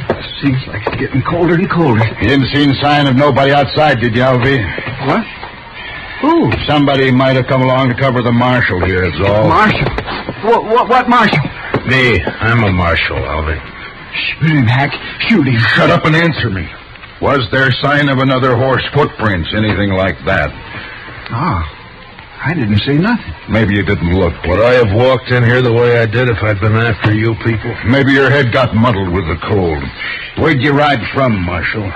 stove. Seems like it's getting colder and colder. You didn't see any sign of nobody outside, did you, Alvy? What? Who? Somebody might have come along to cover the marshal here, that's all. Marshal? What marshal? Me. I'm a marshal, Alvy. Shoot him, Hack. Shoot him. Shut up and answer me. Was there sign of another horse, footprints, anything like that? I didn't see nothing. Maybe you didn't look. Would I have walked in here the way I did if I'd been after you people? Maybe your head got muddled with the cold. Where'd you ride from, Marshal?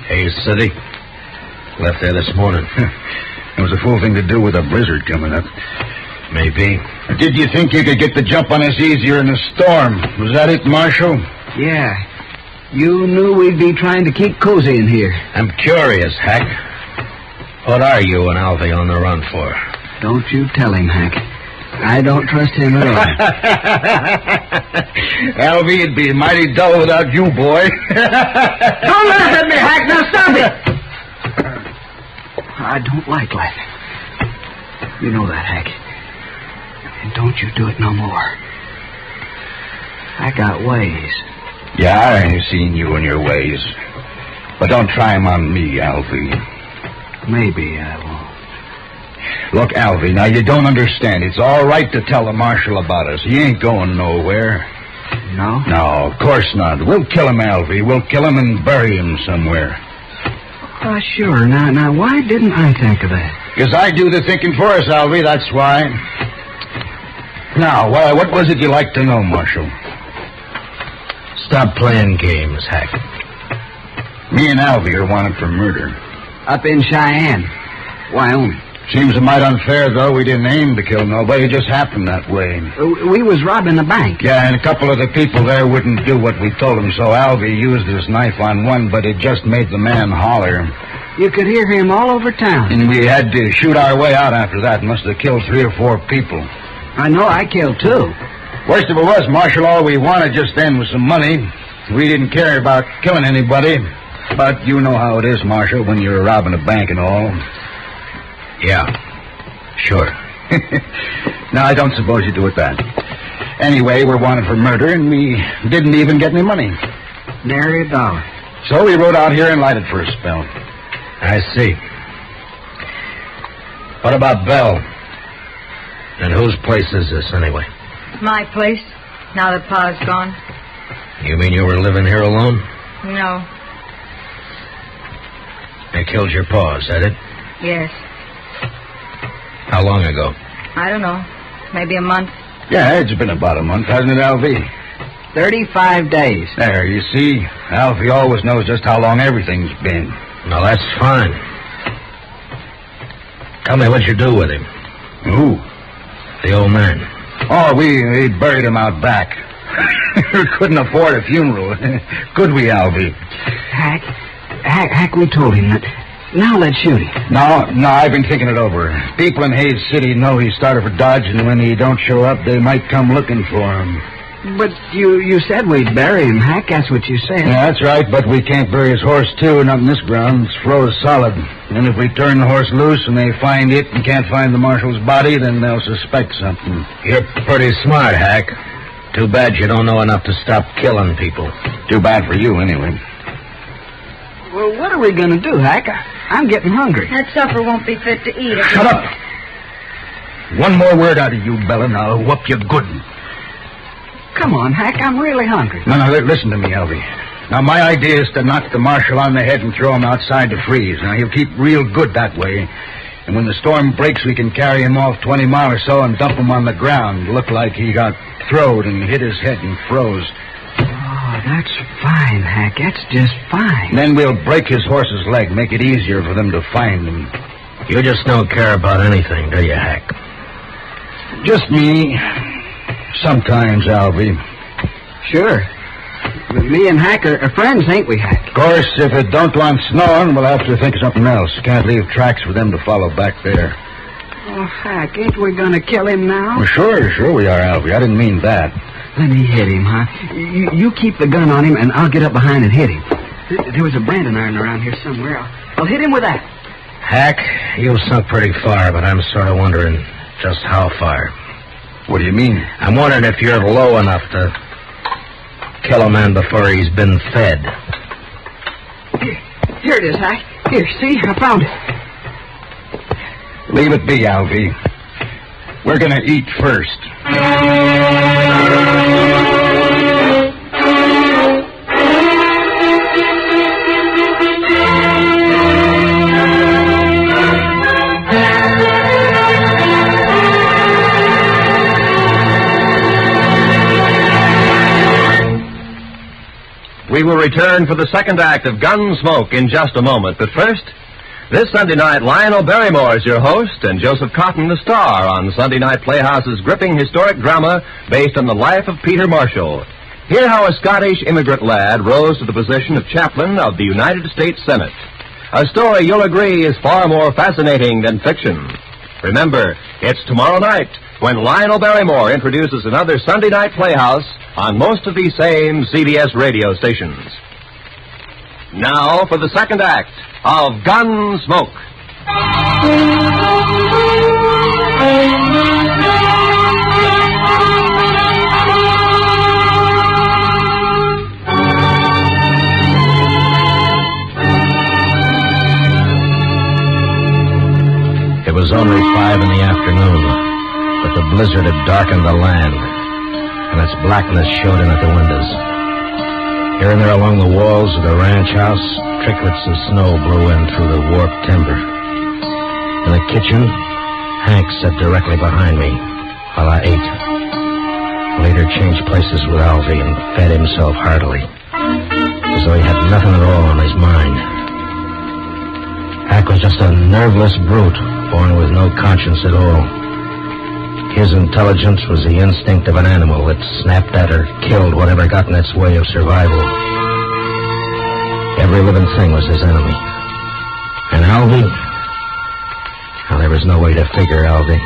Hayes City. Left there this morning. It was a fool thing to do with a blizzard coming up. Maybe. Did you think you could get the jump on us easier in a storm? Was that it, Marshal? Yeah. You knew we'd be trying to keep cozy in here. I'm curious, Hack. What are you and Alvy on the run for? Don't you tell him, Hank. I don't trust him at all. Alvy, it'd be mighty dull without you, boy. Don't laugh at me, Hack. Now stop it. I don't like laughing. You know that, Hack. And don't you do it no more. I got ways. Yeah, I seen you and your ways. But don't try 'em on me, Alvy. Maybe I won't. Look, Alvy, now you don't understand. It's all right to tell the marshal about us. He ain't going nowhere. No? No, of course not. We'll kill him, Alvy. We'll kill him and bury him somewhere. Sure. Now, why didn't I think of that? Because I do the thinking for us, Alvy, that's why. Now, what was it you like to know, Marshal? Stop playing games, Hack. Me and Alvy are wanted for murder. Up in Cheyenne, Wyoming. Seems a mite unfair, though. We didn't aim to kill nobody. It just happened that way. We was robbing the bank. Yeah, and a couple of the people there wouldn't do what we told them, so Alvy used his knife on one, but it just made the man holler. You could hear him all over town. And we had to shoot our way out after that. Must have killed 3 or 4 people. I know I killed 2. Worst of it was, Marshal, all we wanted just then was some money. We didn't care about killing anybody. But you know how it is, Marshal, when you're robbing a bank and all. Yeah, sure. Now, I don't suppose you do it that. Anyway, we're wanted for murder, and we didn't even get any money. Nary a dollar. So we rode out here and lighted for a spell. I see. What about Belle? And whose place is this, anyway? My place, now that Pa's gone. You mean you were living here alone? No. They killed your pa, is that it? Yes. How long ago? I don't know. Maybe a month. Yeah, it's been about a month, hasn't it, Alvy? 35 days. There, you see? Alvy always knows just how long everything's been. No, that's fine. Tell me what you do with him. Who? The old man. Oh, we buried him out back. We couldn't afford a funeral. Could we, Alvy? Hack, we told him that. Now let's shoot him. No, I've been thinking it over. People in Hayes City know he started for Dodge, and when he don't show up, they might come looking for him. But you said we'd bury him, Hack. That's what you said. Yeah, that's right, but we can't bury his horse, too. Not in this ground. It's froze solid. And if we turn the horse loose and they find it and can't find the marshal's body, then they'll suspect something. You're pretty smart, Hack. Too bad you don't know enough to stop killing people. Too bad for you, anyway. Well, what are we going to do, Hack? I'm getting hungry. That supper won't be fit to eat. Shut up! One more word out of you, Bella, and I'll whoop you good. Come on, Hack, I'm really hungry. No, listen to me, Alvy. Now, my idea is to knock the marshal on the head and throw him outside to freeze. Now, he'll keep real good that way. And when the storm breaks, we can carry him off 20 miles or so and dump him on the ground. Look like he got throwed and hit his head and froze. Oh, that's fine, Hack. That's just fine. Then we'll break his horse's leg, make it easier for them to find him. You just don't care about anything, do you, Hack? Just me. Sometimes, Alvy. Sure. Me and Hack are friends, ain't we, Hack? Of course, if it don't want snowing, we'll have to think of something else. Can't leave tracks for them to follow back there. Oh, Hack, ain't we going to kill him now? Well, sure we are, Alvy. I didn't mean that. Let me hit him, huh? You keep the gun on him, and I'll get up behind and hit him. There was a branding iron around here somewhere. I'll hit him with that. Hack, you've sunk pretty far, but I'm sort of wondering just how far. What do you mean? I'm wondering if you're low enough to kill a man before he's been fed. Here it is, Hack. Here, see? I found it. Leave it be, Alvy. We're going to eat first. We will return for the second act of Gunsmoke in just a moment. But first, this Sunday night, Lionel Barrymore is your host and Joseph Cotton the star on Sunday Night Playhouse's gripping historic drama based on the life of Peter Marshall. Hear how a Scottish immigrant lad rose to the position of chaplain of the United States Senate. A story you'll agree is far more fascinating than fiction. Remember, it's tomorrow night when Lionel Barrymore introduces another Sunday night playhouse on most of these same CBS radio stations. Now for the second act of Gunsmoke. It was only 5 in the afternoon, but the blizzard had darkened the land, and its blackness showed in at the windows. Here and there along the walls of the ranch house, tricklets of snow blew in through the warped timber. In the kitchen, Hank sat directly behind me while I ate. Later changed places with Alvy and fed himself heartily, as though he had nothing at all on his mind. Hank was just a nerveless brute, born with no conscience at all. His intelligence was the instinct of an animal that snapped at or killed whatever got in its way of survival. Every living thing was his enemy. And Alvy? Well, there was no way to figure Alvy.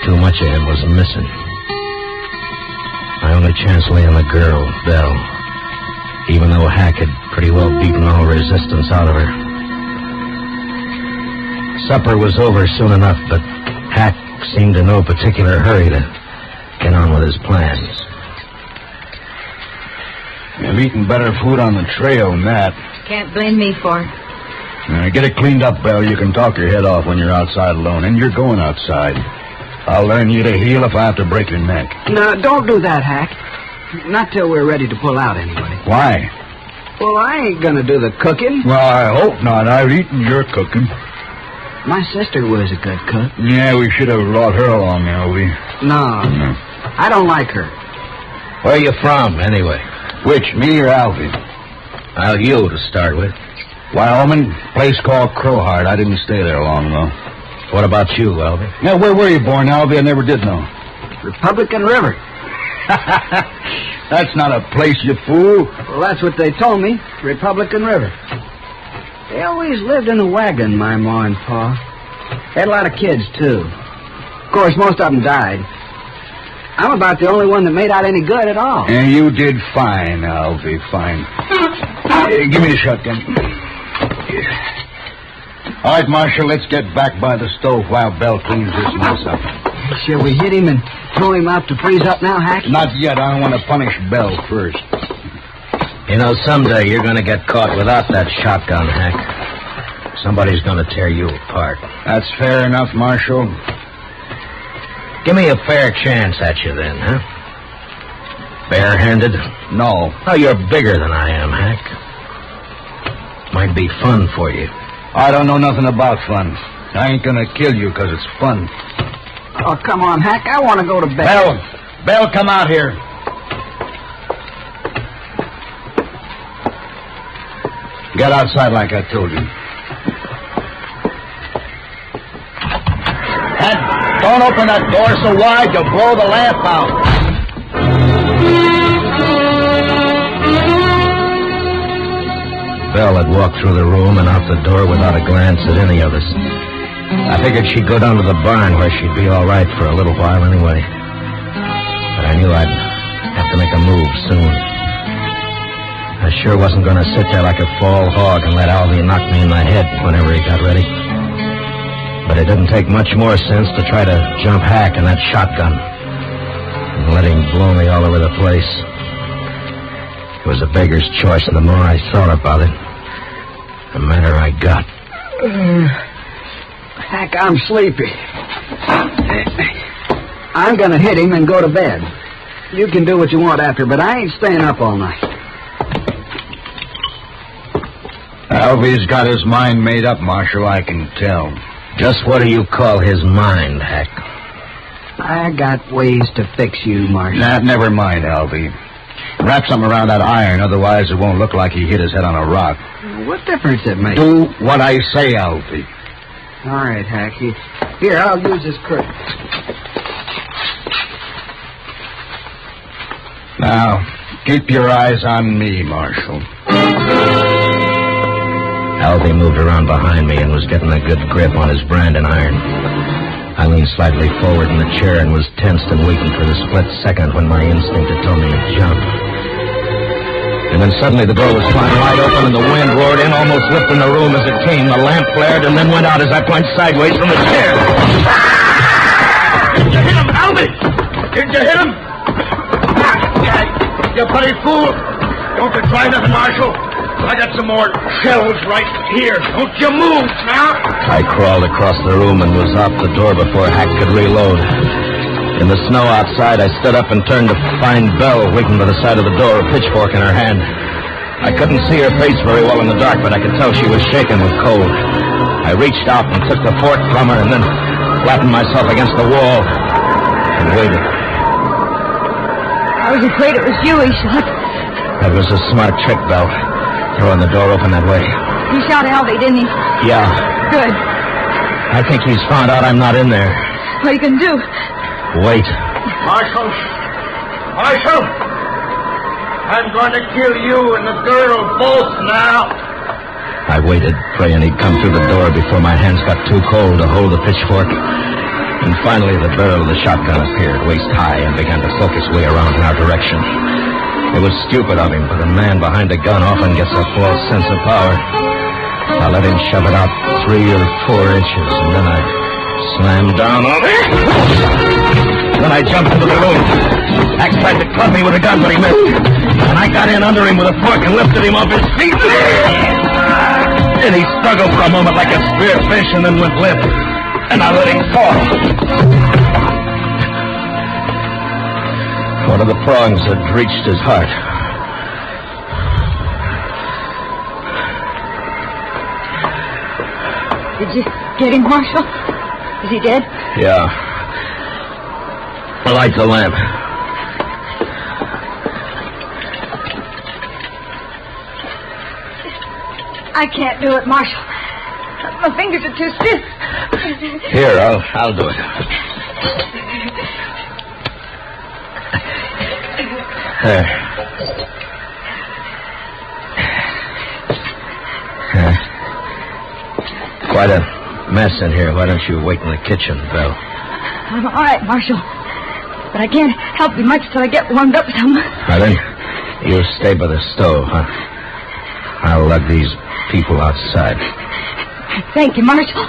Too much of him was missing. My only chance lay on the girl, Belle, even though Hack had pretty well beaten all resistance out of her. Supper was over soon enough, but Hack seemed in no particular hurry to get on with his plans. You've eaten better food on the trail than that. Can't blame me for it. Get it cleaned up, Belle. You can talk your head off when you're outside alone, and you're going outside. I'll learn you to heal if I have to break your neck. No, don't do that, Hack. Not till we're ready to pull out, anyway. Why? Well, I ain't gonna do the cooking. Well, I hope not. I've eaten your cooking. My sister was a good cook. Yeah, we should have brought her along, Alvy. No, I don't like her. Where are you from, anyway? Which, me or Alvy? Well, you to start with. Wyoming, place called Crowheart. I didn't stay there long, though. What about you, Alvy? Yeah, where were you born, Alvy? I never did know. Republican River. That's not a place, you fool. Well, that's what they told me. Republican River. They always lived in a wagon, my ma and pa. Had a lot of kids, too. Of course, most of them died. I'm about the only one that made out any good at all. And you did fine, Alvy, fine. Give me the shotgun. All right, Marshal, let's get back by the stove while Belle cleans this mess up. Shall we hit him and throw him out to freeze up now, Hack? Not yet. I want to punish Belle first. You know, someday you're going to get caught without that shotgun, Hack. Somebody's going to tear you apart. That's fair enough, Marshal. Give me a fair chance at you then, huh? Bare-handed? No. Oh, you're bigger than I am, Hack. Might be fun for you. I don't know nothing about fun. I ain't gonna kill you because it's fun. Oh, come on, Hack. I want to go to bed. Belle, come out here. Get outside like I told you. And don't open that door so wide you'll blow the lamp out. Belle had walked through the room and out the door without a glance at any of us. I figured she'd go down to the barn where she'd be all right for a little while anyway. But I knew I'd have to make a move soon. I sure wasn't going to sit there like a fall hog and let Alvy knock me in the head whenever he got ready. But it didn't take much more sense to try to jump Hack in that shotgun and let him blow me all over the place. It was a beggar's choice, and the more I thought about it, the madder I got. Hack, I'm sleepy. I'm going to hit him and go to bed. You can do what you want after, but I ain't staying up all night. Alvy's got his mind made up, Marshal, I can tell. Just what do you call his mind, Hack? I got ways to fix you, Marshal. Nah, never mind, Alvy. Wrap something around that iron, otherwise it won't look like he hit his head on a rock. What difference it makes? Do what I say, Alvy. All right, Hack. Here, I'll use this curtain. Now, keep your eyes on me, Marshal. Alvy moved around behind me and was getting a good grip on his branding iron. I leaned slightly forward in the chair and was tensed and waiting for the split second when my instinct had told me to jump. And then suddenly the door was flung wide open and the wind roared in, almost lifting the room as it came. The lamp flared and then went out as I plunged sideways from the chair. Did you hit him, Albie? Did you hit him? You bloody fool. Don't you try nothing, Marshal. I got some more shells right here. Don't you move now. I crawled across the room and was out the door before Hack could reload. In the snow outside, I stood up and turned to find Belle waiting by the side of the door, a pitchfork in her hand. I couldn't see her face very well in the dark, but I could tell she was shaking with cold. I reached out and took the fork from her and then flattened myself against the wall and waited. I was afraid it was you he shot. That was a smart trick, Belle. Throwing the door open that way. He shot Albie, didn't he? Yeah. Good. I think he's found out I'm not in there. What are you going to do? Wait. Marshal! Marshal! I'm going to kill you and the girl both now. I waited, praying he'd come through the door before my hands got too cold to hold the pitchfork. And finally the barrel of the shotgun appeared waist high and began to focus way around in our direction. It was stupid of him, but a man behind a gun often gets a false sense of power. I let him shove it out 3 or 4 inches, and then I slammed down on it. Then I jumped into the room. Hack tried to club me with a gun, but he missed. And I got in under him with a fork and lifted him off his feet. And he struggled for a moment like a spear fish and then went limp. And I let him fall. One of the prongs had reached his heart. Did you get him, Marshal? Is he dead? Yeah. Light the lamp. I can't do it, Marshal. My fingers are too stiff. Here, I'll do it. There. Quite a mess in here. Why don't you wait in the kitchen, Belle? I'm all right, Marshal. But I can't help you much till I get warmed up some. Now then, you stay by the stove, huh? I'll lug these people outside. Thank you, Marshal.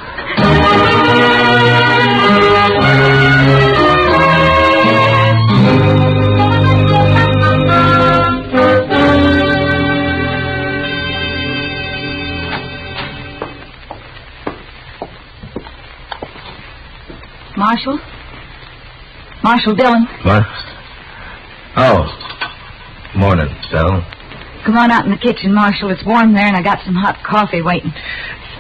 Marshal? Marshal Dillon. What? Oh. Morning, Belle. Come on out in the kitchen, Marshal. It's warm there, and I got some hot coffee waiting.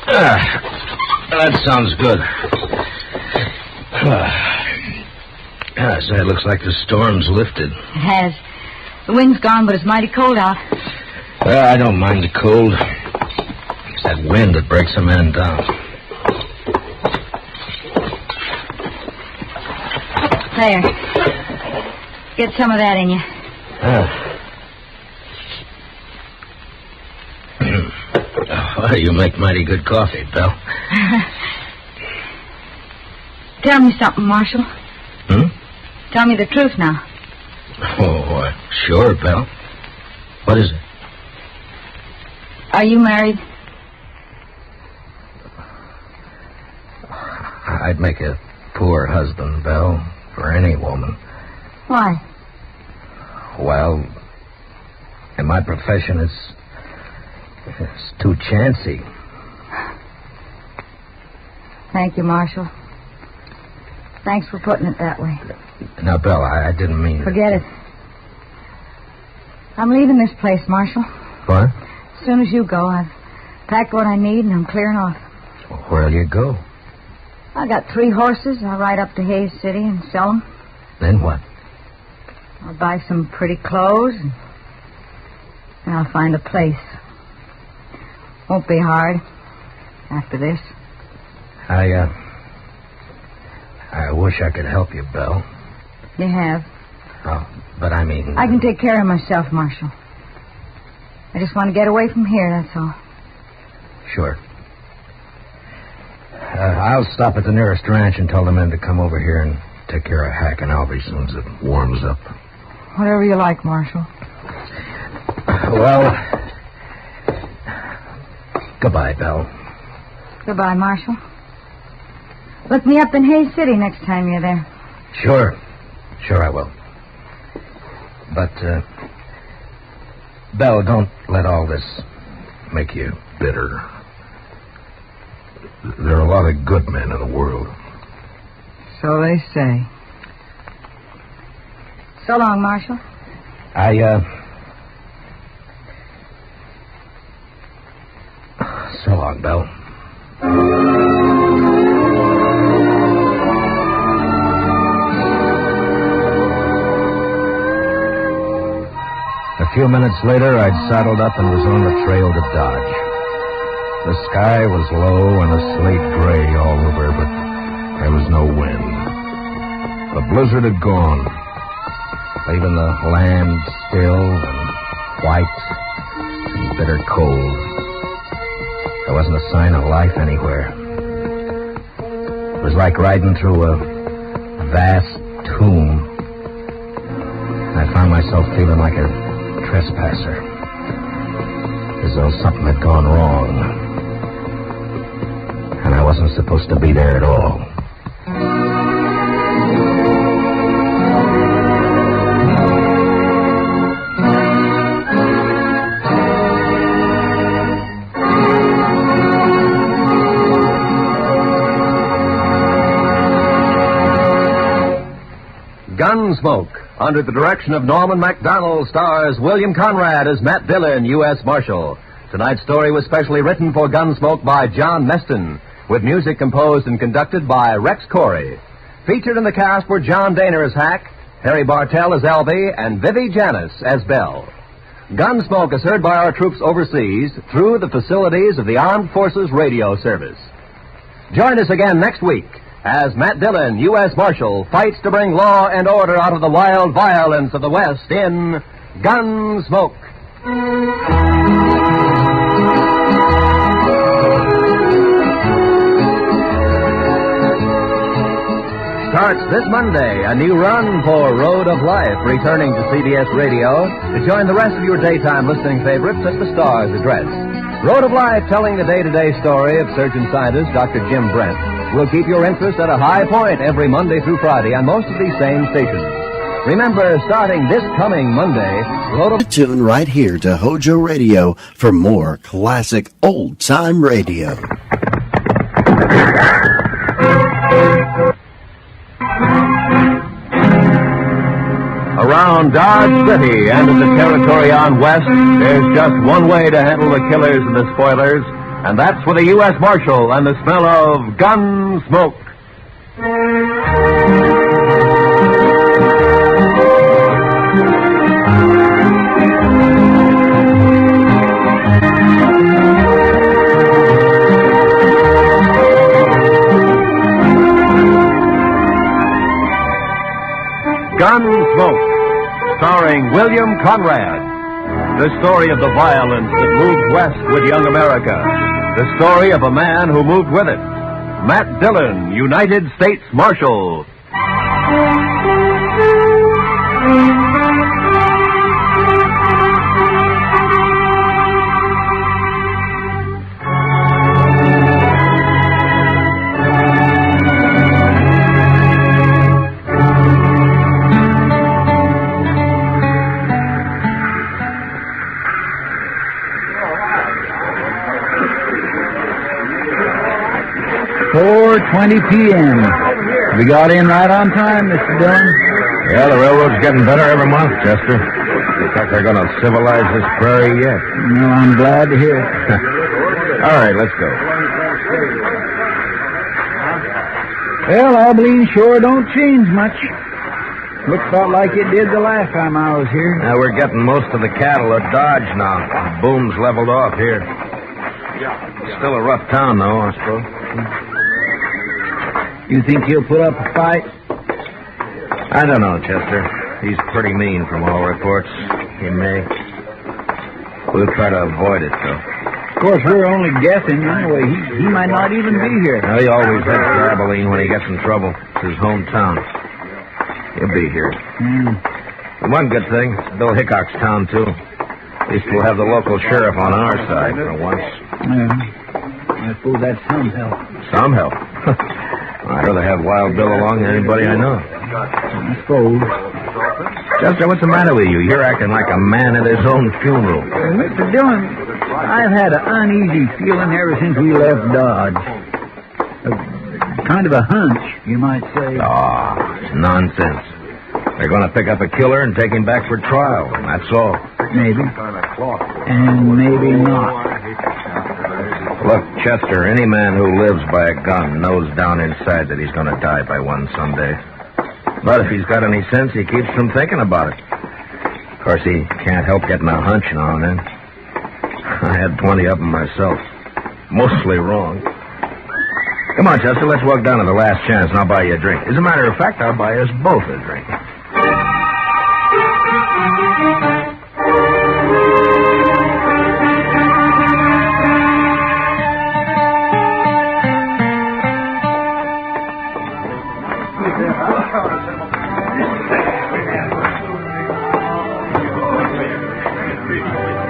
That sounds good. So it looks like the storm's lifted. It has. The wind's gone, but it's mighty cold out. I don't mind the cold. It's that wind that breaks a man down. There. Get some of that in you. Well, you make mighty good coffee, Belle. Tell me something, Marshal. Tell me the truth now. Oh, sure, Belle. What is it? Are you married? I'd make a poor husband, Belle, for any woman. Why? Well, in my profession, it's too chancy. Thank you, Marshal. Thanks for putting it that way. Now, Belle, I didn't mean... Forget it. I'm leaving this place, Marshal. What? As soon as you go, I've packed what I need and I'm clearing off. Where'll you go? I got 3 horses. I'll ride up to Hayes City and sell them. Then what? I'll buy some pretty clothes and I'll find a place. Won't be hard after this. I wish I could help you, Belle. You have. Oh, but I mean... I can take care of myself, Marshal. I just want to get away from here, that's all. Sure. I'll stop at the nearest ranch and tell the men to come over here and take care of Hack and Albie as soon as it warms up. Whatever you like, Marshal. Well, goodbye, Belle. Goodbye, Marshal. Look me up in Hayes City next time you're there. Sure I will. But, Belle, don't let all this make you bitter. There are a lot of good men in the world. So they say. So long, Marshal. So long, Belle. A few minutes later, I'd saddled up and was on the trail to Dodge. The sky was low and a slate gray all over, but there was no wind. The blizzard had gone, leaving the land still and white and bitter cold. There wasn't a sign of life anywhere. It was like riding through a vast tomb. I found myself feeling like a trespasser, as though something had gone wrong, and I wasn't supposed to be there at all. Gunsmoke, under the direction of Norman MacDonald, stars William Conrad as Matt Dillon, U.S. Marshal. Tonight's story was specially written for Gunsmoke by John Meston, with music composed and conducted by Rex Corey. Featured in the cast were John Daner as Hack, Harry Bartell as Albie, and Vivi Janis as Belle. Gunsmoke is heard by our troops overseas through the facilities of the Armed Forces Radio Service. Join us again next week as Matt Dillon, U.S. Marshal, fights to bring law and order out of the wild violence of the West in Gunsmoke. Starts this Monday, a new run for Road of Life, returning to CBS Radio to join the rest of your daytime listening favorites at the Star's address. Road of Life, telling the day-to-day story of surgeon-scientist Dr. Jim Brent, will keep your interest at a high point every Monday through Friday on most of these same stations. Remember, starting this coming Monday, Road of... Tune right here to HOJO Radio for more classic old-time radio. Around Dodge City and in the territory on west, there's just one way to handle the killers and the spoilers, and that's with a U.S. Marshal and the smell of gun smoke. Gunsmoke, starring William Conrad. The story of the violence that moved west with young America. The story of a man who moved with it. Matt Dillon, United States Marshal. .20 p.m. We got in right on time, Mr. Dillon. Yeah, the railroad's getting better every month, Chester. Looks like they're going to civilize this prairie yet. Well, I'm glad to hear it. All right, let's go. Well, Abilene sure don't change much. Looks about like it did the last time I was here. Now, we're getting most of the cattle at Dodge now. The boom's leveled off here. Still a rough town, though, I suppose. You think he'll put up a fight? I don't know, Chester. He's pretty mean from all reports. He may. We'll try to avoid it, though. Of course, we're only guessing. Anyway, he might not even be here. Well, he always heads to Abilene when he gets in trouble. It's his hometown. He'll be here. And one good thing, it's Bill Hickok's town, too. At least we'll have the local sheriff on our side for once. I suppose that's some help. Some help. I'd rather have Wild Bill along than anybody I know. I suppose. Chester, what's the matter with you? You're acting like a man at his own funeral. Mr. Dillon, I've had an uneasy feeling ever since we left Dodge. Kind of a hunch, you might say. It's nonsense. They're going to pick up a killer and take him back for trial, and that's all. Maybe. And maybe not. Look, Chester, any man who lives by a gun knows down inside that he's going to die by one someday. But if he's got any sense, he keeps from thinking about it. Of course, he can't help getting a hunch now and then. I had plenty of them myself. Mostly wrong. Come on, Chester, let's walk down to the Last Chance and I'll buy you a drink. As a matter of fact, I'll buy us both a drink.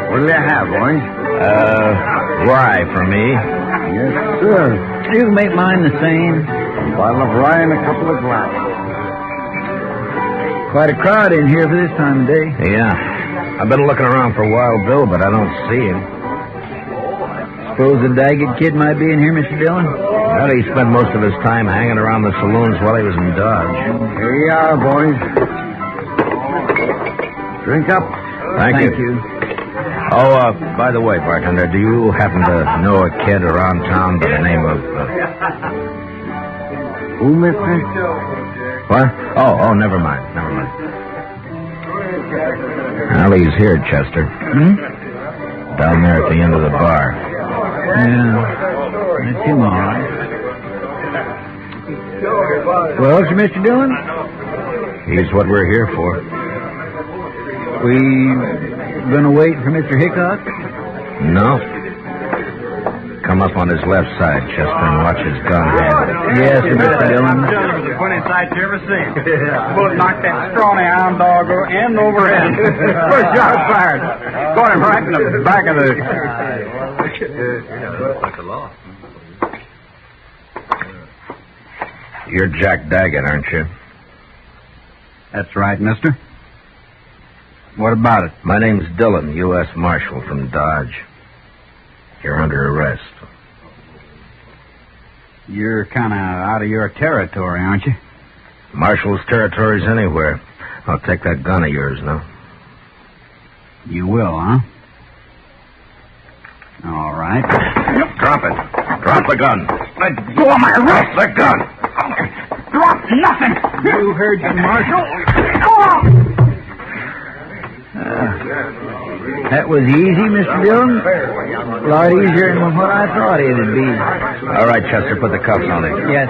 What'll you have, boys? Rye for me. Yes, sir. You can make mine the same. A bottle of rye and a couple of glasses. Quite a crowd in here for this time of day. Yeah. I've been looking around for Wild Bill, but I don't see him. Suppose the Daggett kid might be in here, Mr. Dillon? Well, he spent most of his time hanging around the saloons while he was in Dodge. Here you are, boys. Drink up. Thank you. Oh, by the way, bartender, do you happen to know a kid around town by the name of... Who, mister? What? Oh, never mind. Well, he's here, Chester. Down there at the end of the bar. Yeah, that's him, all right. Well, sir, Mr. Dillon? He's what we're here for. We gonna wait for Mr. Hickok? No. Come up on his left side, Chester, and watch his gun handle. Yes, sir, Mr. Dillon. The funniest sight you ever seen. Both knocked that scrawny hound dog end over end. First shot fired. Caught him right in the back of the... You're Jack Daggett, aren't you? That's right, mister. What about it? My name's Dillon, U.S. Marshal from Dodge. You're under arrest. You're kind of out of your territory, aren't you? Marshal's territory's anywhere. I'll take that gun of yours now. You will, huh? All right. Drop it. Drop the gun. Let go of my wrist. The gun. Drop nothing. You heard the Marshal? Go on. That was easy, Mr. Dillon. A lot easier than what I thought it'd be. All right, Chester, put the cuffs on him. Yes.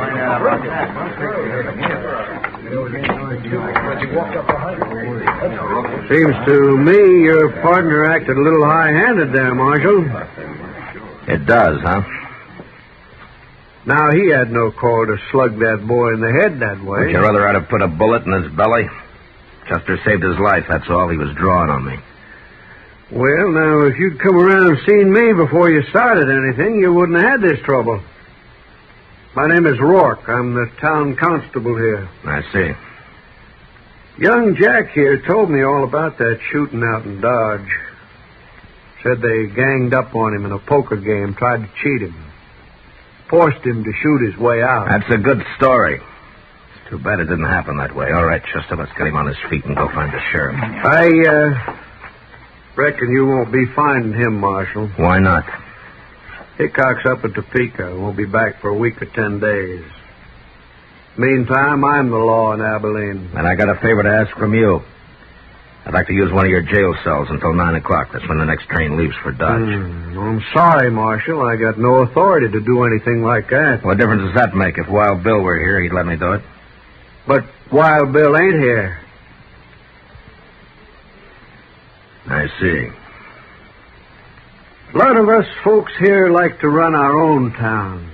Seems to me your partner acted a little high-handed there, Marshal. It does, huh? Now, he had no call to slug that boy in the head that way. Would you rather I'd have put a bullet in his belly? Chester saved his life, that's all. He was drawing on me. Well, now, if you'd come around and seen me before you started anything, you wouldn't have had this trouble. My name is Rourke. I'm the town constable here. I see. Young Jack here told me all about that shooting out in Dodge. Said they ganged up on him in a poker game, tried to cheat him. Forced him to shoot his way out. That's a good story. It's too bad it didn't happen that way. All right, Chester, let's get him on his feet and go find the sheriff. I reckon you won't be finding him, Marshal. Why not? Hickok's up at Topeka. Won't be back for a week or 10 days. Meantime, I'm the law in Abilene. And I got a favor to ask from you. I'd like to use one of your jail cells until 9 o'clock. That's when the next train leaves for Dodge. I'm sorry, Marshal. I got no authority to do anything like that. What difference does that make? If Wild Bill were here, he'd let me do it. But Wild Bill ain't here. I see. A lot of us folks here like to run our own town.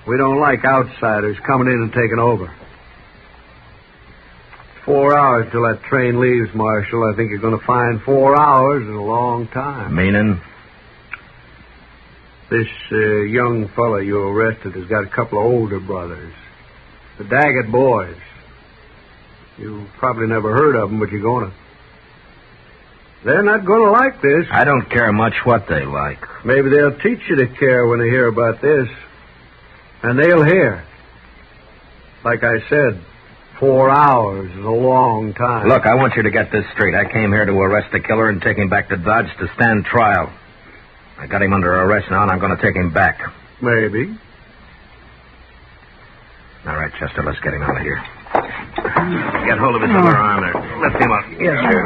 We don't like outsiders coming in and taking over. 4 hours till that train leaves, Marshal. I think you're going to find 4 hours is a long time. Meaning? This young fella you arrested has got a couple of older brothers. The Daggett boys. You probably never heard of them, but you're going to. They're not going to like this. I don't care much what they like. Maybe they'll teach you to care when they hear about this. And they'll hear. Like I said, 4 hours is a long time. Look, I want you to get this straight. I came here to arrest the killer and take him back to Dodge to stand trial. I got him under arrest now, and I'm going to take him back. Maybe. All right, Chester, let's get him out of here. Get hold of his other arm there. Lift him up. Yes, sir.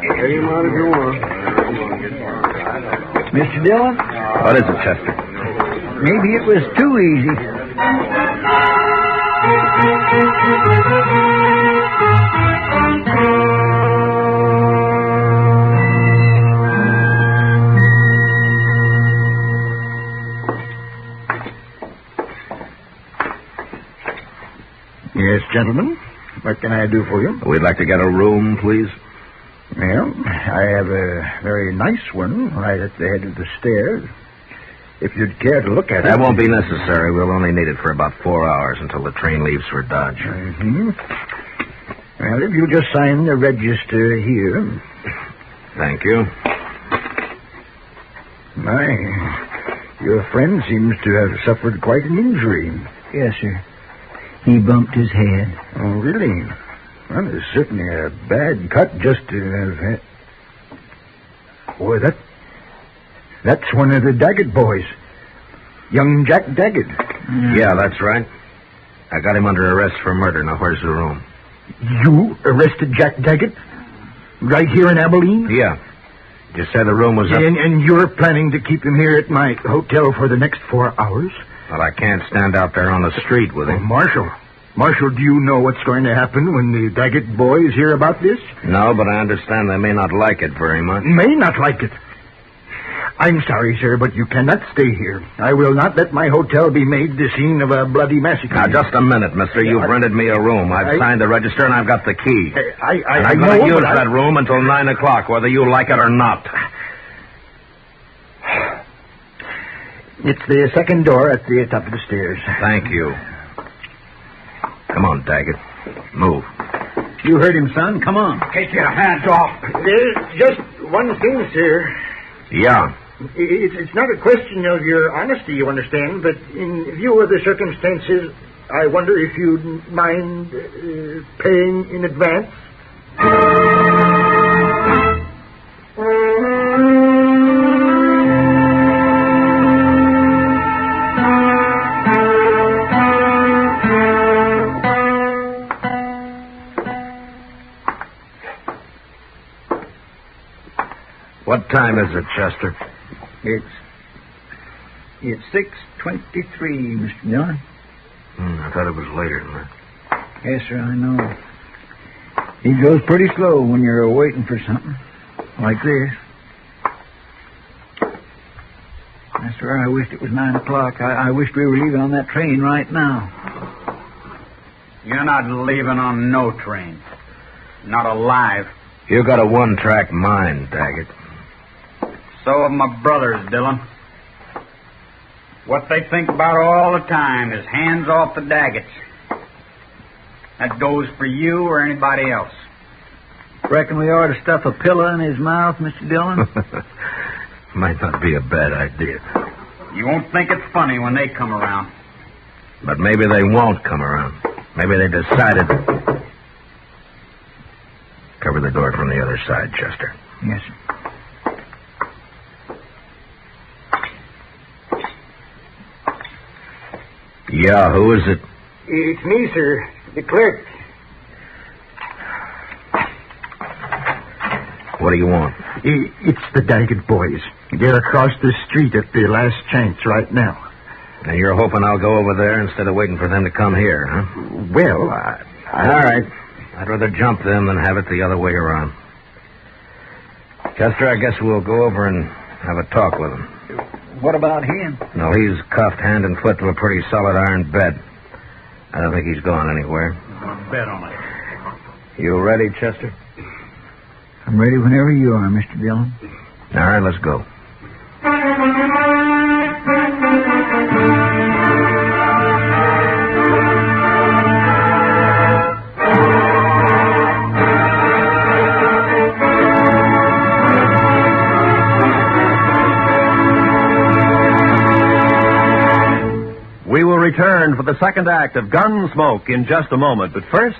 Get him out if you want. Mr. Dillon? What is it, Chester? Maybe it was too easy. Yes, gentlemen. What can I do for you? We'd like to get a room, please. Well, I have a very nice one right at the head of the stairs. If you'd care to look at it. That won't be necessary. We'll only need it for about 4 hours until the train leaves for Dodge. Mm-hmm. Well, if you just sign the register here. Thank you. Your friend seems to have suffered quite an injury. Yes, sir. He bumped his head. Oh, really? Well, it's certainly a bad cut just to have had. Boy, that's one of the Daggett boys. Young Jack Daggett. Yeah, that's right. I got him under arrest for murder. Now, where's the room? You arrested Jack Daggett? Right here in Abilene? Yeah. You said the room was up... And you're planning to keep him here at my hotel for the next 4 hours? Well, I can't stand out there on the street with him. Marshal, do you know what's going to happen when the Daggett boys hear about this? No, but I understand they may not like it very much. May not like it. I'm sorry, sir, but you cannot stay here. I will not let my hotel be made the scene of a bloody massacre. Now, just a minute, mister. You've rented me a room. I've signed the register, and I've got the key. I'm going to use that room until 9 o'clock, whether you like it or not. It's the second door at the top of the stairs. Thank you. Come on, Daggett. Move. You heard him, son. Come on. Take your hands off. There's just one thing, sir. Yeah. It's not a question of your honesty, you understand, but in view of the circumstances, I wonder if you'd mind paying in advance. What time is it, Chester? It's 6:23, Mr. Dillon. I thought it was later than that. Yes, sir, I know. He goes pretty slow when you're waiting for something like this. I swear I wished it was 9 o'clock. I wished we were leaving on that train right now. You're not leaving on no train. Not alive. You got a one-track mind, Daggett. So have my brothers, Dillon. What they think about all the time is hands off the Daggets. That goes for you or anybody else. Reckon we ought to stuff a pillow in his mouth, Mr. Dillon? Might not be a bad idea. You won't think it's funny when they come around. But maybe they won't come around. Maybe they decided... Cover the door from the other side, Chester. Yes, sir. Yeah, who is it? It's me, sir. The clerk. What do you want? It's the Daggett boys. They're across the street at the last chance right now. And you're hoping I'll go over there instead of waiting for them to come here, huh? Well, All right. I'd rather jump them than have it the other way around. Chester, I guess we'll go over and have a talk with him. What about him? No, he's cuffed hand and foot to a pretty solid iron bed. I don't think he's going anywhere. Bet on it. You ready, Chester? I'm ready whenever you are, Mr. Dillon. All right, let's go. We will return for the second act of Gunsmoke in just a moment. But first,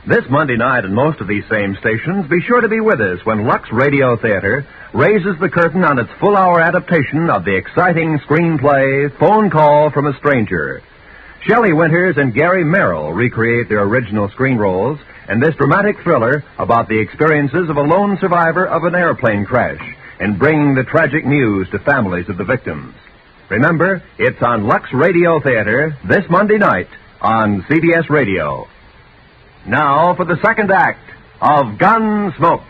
this Monday night at most of these same stations, be sure to be with us when Lux Radio Theater raises the curtain on its full-hour adaptation of the exciting screenplay Phone Call from a Stranger. Shelley Winters and Gary Merrill recreate their original screen roles in this dramatic thriller about the experiences of a lone survivor of an airplane crash and bring the tragic news to families of the victims. Remember, it's on Lux Radio Theater this Monday night on CBS Radio. Now for the second act of Gunsmoke.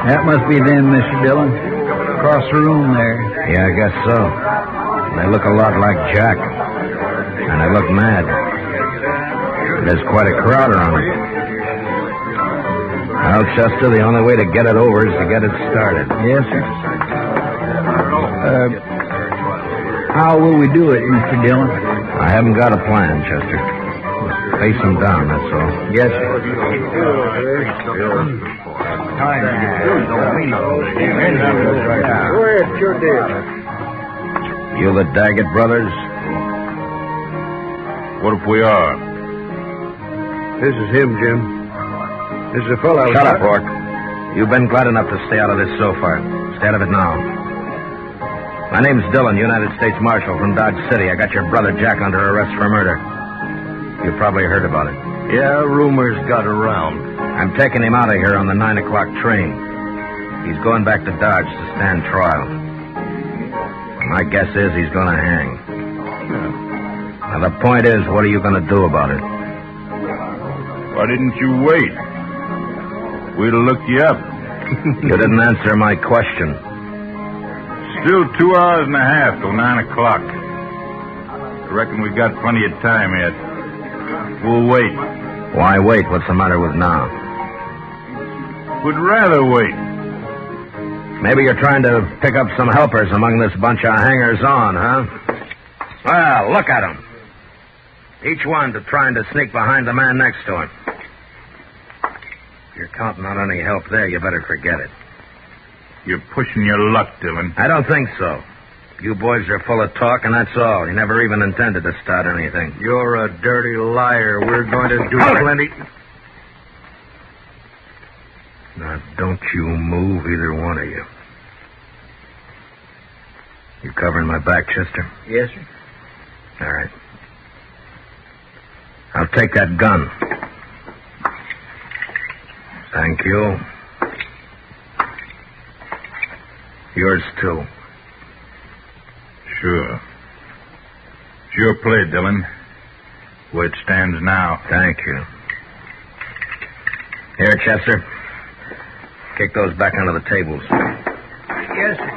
That must be them, Mr. Dillon. Across the room there. Yeah, I guess so. They look a lot like Jack. And they look mad. There's quite a crowd around them. Well, Chester, the only way to get it over is to get it started. Yes, sir. How will we do it, Mr. Dillon? I haven't got a plan, Chester. Face them down, that's all. Yes, sir. You the Daggett brothers? What if we are? This is him, Jim. This is a fellow. Shut up, Rourke. You've been glad enough to stay out of this so far. Stay out of it now. My name's Dillon, United States Marshal from Dodge City. I got your brother Jack under arrest for murder. You probably heard about it. Yeah, rumors got around. I'm taking him out of here on the 9 o'clock train. He's going back to Dodge to stand trial. My guess is he's going to hang. Now, the point is, what are you going to do about it? Why didn't you wait? We'd have looked you up. You didn't answer my question. Still 2 hours and a half till 9 o'clock. I reckon we got plenty of time yet. We'll wait. Why wait? What's the matter with now? Would rather wait. Maybe you're trying to pick up some helpers among this bunch of hangers-on, huh? Well, look at them. Each one trying to sneak behind the man next to him. If you're counting on any help there, you better forget it. You're pushing your luck, Dillon. I don't think so. You boys are full of talk, and that's all. You never even intended to start anything. You're a dirty liar. We're going to do plenty. Now, don't you move, either one of you. You covering my back, Chester? Yes, sir. All right. I'll take that gun. Thank you. Yours, too. Sure. Sure play, Dillon. Where it stands now. Thank you. Here, Chester. Kick those back onto the tables. Yes, sir.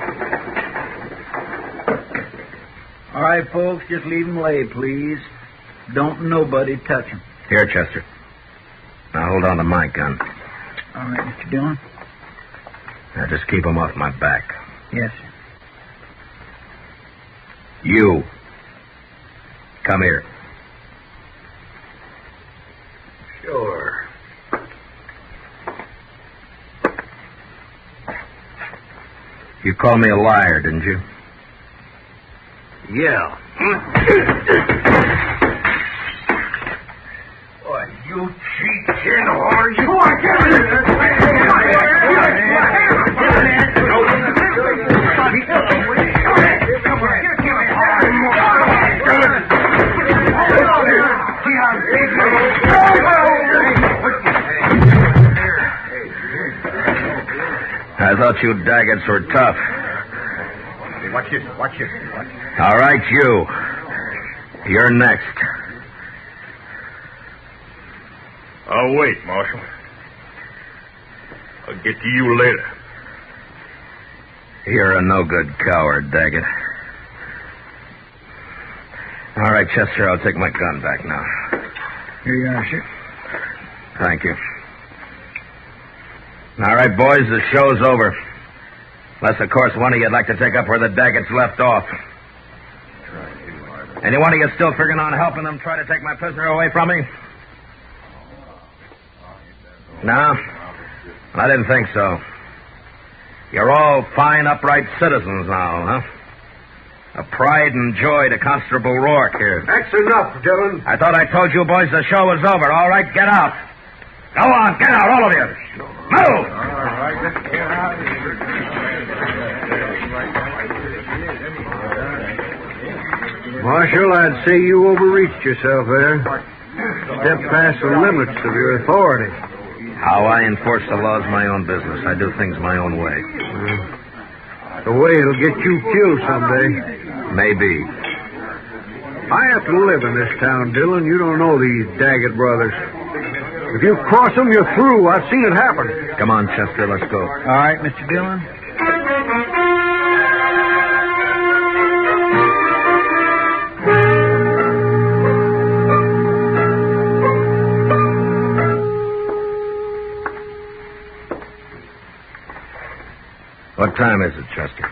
All right, folks, just leave them lay, please. Don't nobody touch them. Here, Chester. Now hold on to my gun. All right, Mr. Dillon. Now just keep them off my back. Yes, sir. You. Come here. Sure. You called me a liar, didn't you? Yeah. Boy, you cheat, tin whore. You are thought you Daggetts were tough. Hey, watch this. All right, you. You're next. I'll wait, Marshal. I'll get to you later. You're a no-good coward, Daggett. All right, Chester, I'll take my gun back now. Here you are, sir. Thank you. All right, boys, the show's over. Unless, of course, one of you'd like to take up where the Daggetts left off. Any one of you still figuring on helping them try to take my prisoner away from me? No? I didn't think so. You're all fine, upright citizens now, huh? A pride and joy to Constable Rourke here. That's enough, Dillon. I thought I told you boys the show was over. All right, get out. Go on, get out, all of you. Move! Marshal, I'd say you overreached yourself there. Stepped past the limits of your authority. How I enforce the law is my own business. I do things my own way. The way it'll get you killed someday. Maybe. I have to live in this town, Dillon. You don't know these Daggett brothers. If you cross them, you're through. I've seen it happen. Come on, Chester, let's go. All right, Mr. Dillon. What time is it, Chester?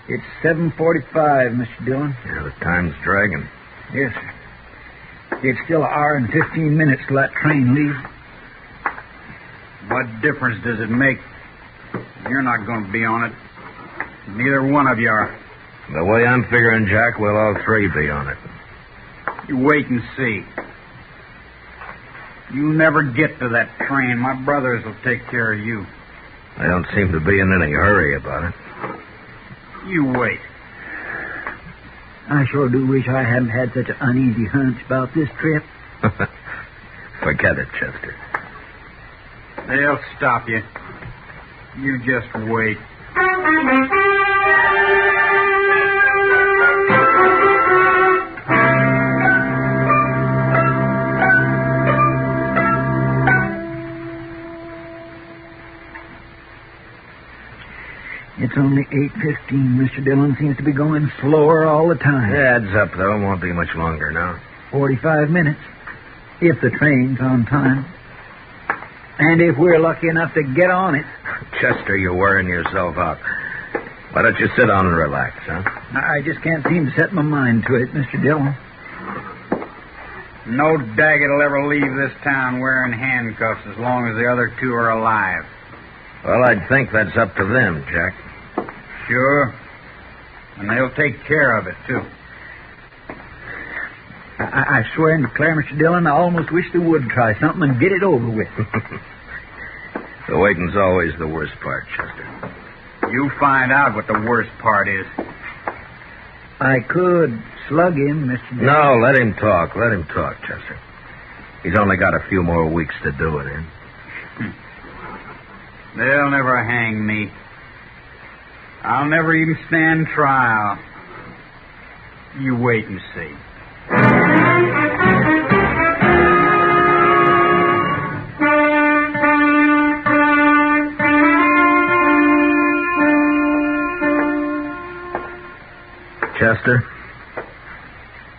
It's 7:45, Mr. Dillon. Yeah, the time's dragging. Yes, sir. It's still an hour and 15 minutes till that train leaves. What difference does it make? You're not going to be on it. Neither one of you are. The way I'm figuring, Jack, we'll all three be on it. You wait and see. You never get to that train. My brothers will take care of you. I don't seem to be in any hurry about it. You wait. I sure do wish I hadn't had such an uneasy hunch about this trip. Forget it, Chester. They'll stop you. You just wait. It's only 8:15. Mr. Dillon seems to be going slower all the time. Adds up, though. Won't be much longer now. 45 minutes, if the train's on time. And if we're lucky enough to get on it. Chester, you're wearing yourself out. Why don't you sit down and relax, huh? I just can't seem to set my mind to it, Mr. Dillon. No Daggett will ever leave this town wearing handcuffs as long as the other two are alive. Well, I'd think that's up to them, Jack. Sure. And they'll take care of it, too. I swear and declare, Mr. Dillon, I almost wish they would try something and get it over with. The waiting's always the worst part, Chester. You find out what the worst part is. I could slug him, Mr. Dillon. No, let him talk. Let him talk, Chester. He's only got a few more weeks to do it in. They'll never hang me. I'll never even stand trial. You wait and see. Chester?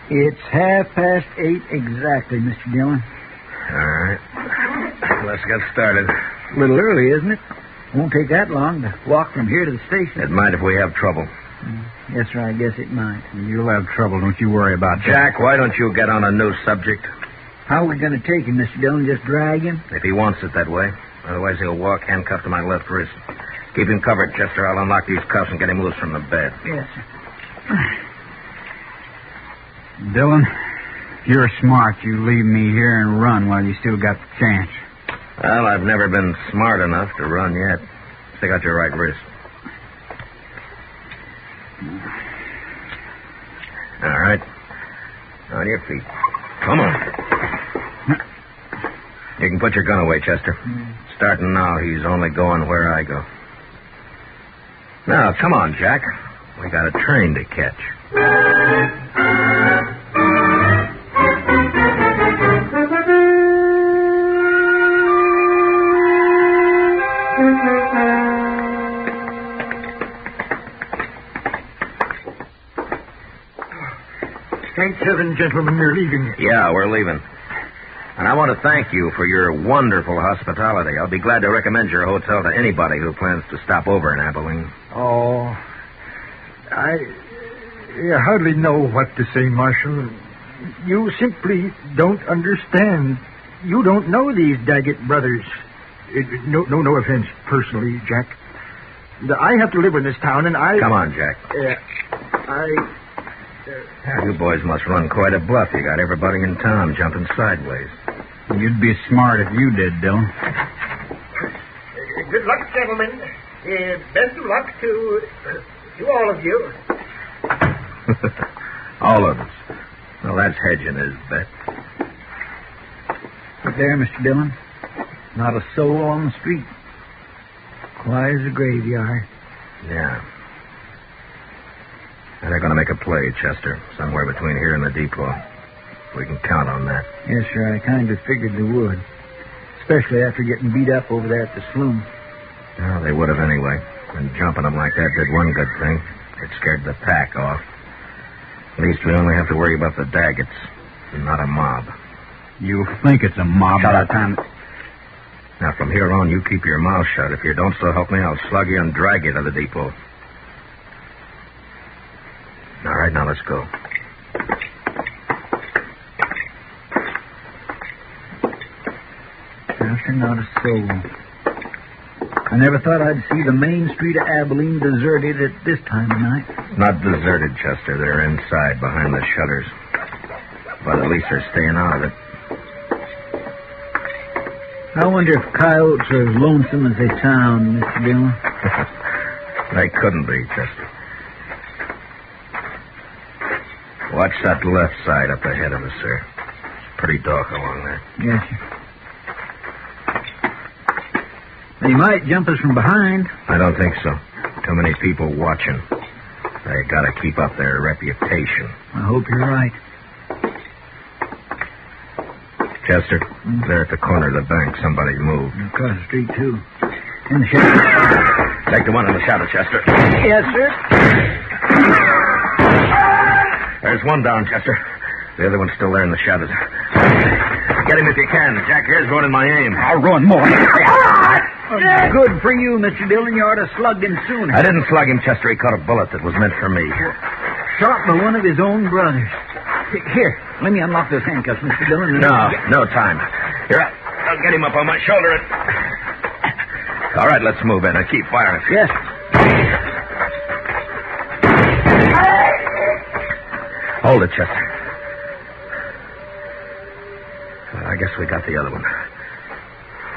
It's 8:30 exactly, Mr. Dillon. All right. Let's get started. A little early, isn't it? Won't take that long to walk from here to the station. It might if we have trouble. Yes, sir, I guess it might. You'll have trouble, don't you worry about that. Jack, why don't you get on a new subject? How are we going to take him, Mr. Dillon? Just drag him? If he wants it that way. Otherwise, he'll walk handcuffed to my left wrist. Keep him covered, Chester. I'll unlock these cuffs and get him loose from the bed. Yes, sir. Dillon, if you're smart, you leave me here and run while you still got the chance. Well, I've never been smart enough to run yet. Stick out your right wrist. All right. On your feet. Come on. You can put your gun away, Chester. Starting now, he's only going where I go. Now, come on, Jack. We got a train to catch. Thank heaven, gentlemen, you're leaving. Yeah, we're leaving. And I want to thank you for your wonderful hospitality. I'll be glad to recommend your hotel to anybody who plans to stop over in Abilene. Oh, I hardly know what to say, Marshal. You simply don't understand. You don't know these Daggett brothers. No offense personally, Jack. I have to live in this town, and I... Come on, Jack. You boys must run quite a bluff. You got everybody in town jumping sideways. You'd be smart if you did, Dillon. Good luck, gentlemen. Best of luck to all of you. All of us. Well, that's hedging his bet. But there, Mr. Dillon, not a soul on the street. Quiet as a graveyard. Yeah. And they're going to make a play, Chester, somewhere between here and the depot. We can count on that. Yes, sir, I kind of figured they would. Especially after getting beat up over there at the saloon. Well, they would have anyway. And jumping them like that did one good thing. It scared the pack off. At least we only have to worry about the Daggets, and not a mob. You think it's a mob? Shut up. Now, from here on, you keep your mouth shut. If you don't, so help me, I'll slug you and drag you to the depot. All right, now let's go. After not a soul. I never thought I'd see the main street of Abilene deserted at this time of night. Not deserted, Chester. They're inside, behind the shutters. But at least they're staying out of it. I wonder if coyotes are as lonesome as they sound, Mr. Dillon. They couldn't be, Chester. Watch that left side up ahead of us, sir. It's pretty dark along there. Yes, sir. They might jump us from behind. I don't think so. Too many people watching. They gotta keep up their reputation. I hope you're right. Chester, there at the corner of the bank, somebody moved. Across the street, too. In the shadow. Take the one in the shadow, Chester. Yes, sir. There's one down, Chester. The other one's still there in the shadows. Get him if you can. Jack here's going in my aim. I'll run more. Good for you, Mr. Dillon. You ought to slugged him sooner. I didn't slug him, Chester. He caught a bullet that was meant for me. Shot by one of his own brothers. Here, let me unlock those handcuffs, Mr. Dillon. No time. Here, I'll get him up on my shoulder. All right, let's move in. Now keep firing. Yes. Hold it, Chester. I guess we got the other one.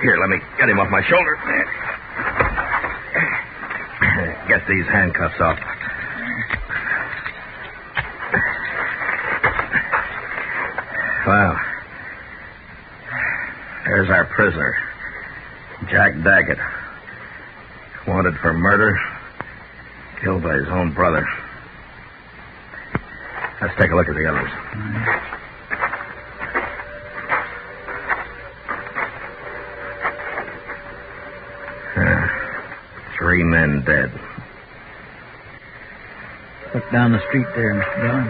Here, let me get him off my shoulder. Get these handcuffs off. Well, there's our prisoner, Jack Daggett. Wanted for murder, killed by his own brother. Let's take a look at the others. Three men dead. Look down the street there, Mr. Dillon.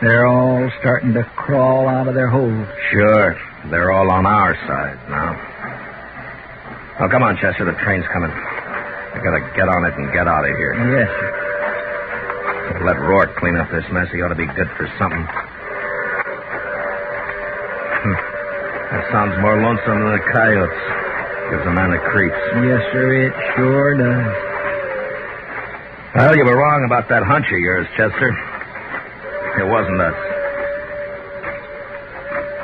They're all starting to crawl out of their holes. Sure. They're all on our side now. Oh, come on, Chester. The train's coming. I gotta get on it and get out of here. Yes, sir. Let Rourke clean up this mess. He ought to be good for something. That sounds more lonesome than the coyotes. Gives a man the creeps. Yes, sir, it sure does. Well, you were wrong about that hunch of yours, Chester. It wasn't us.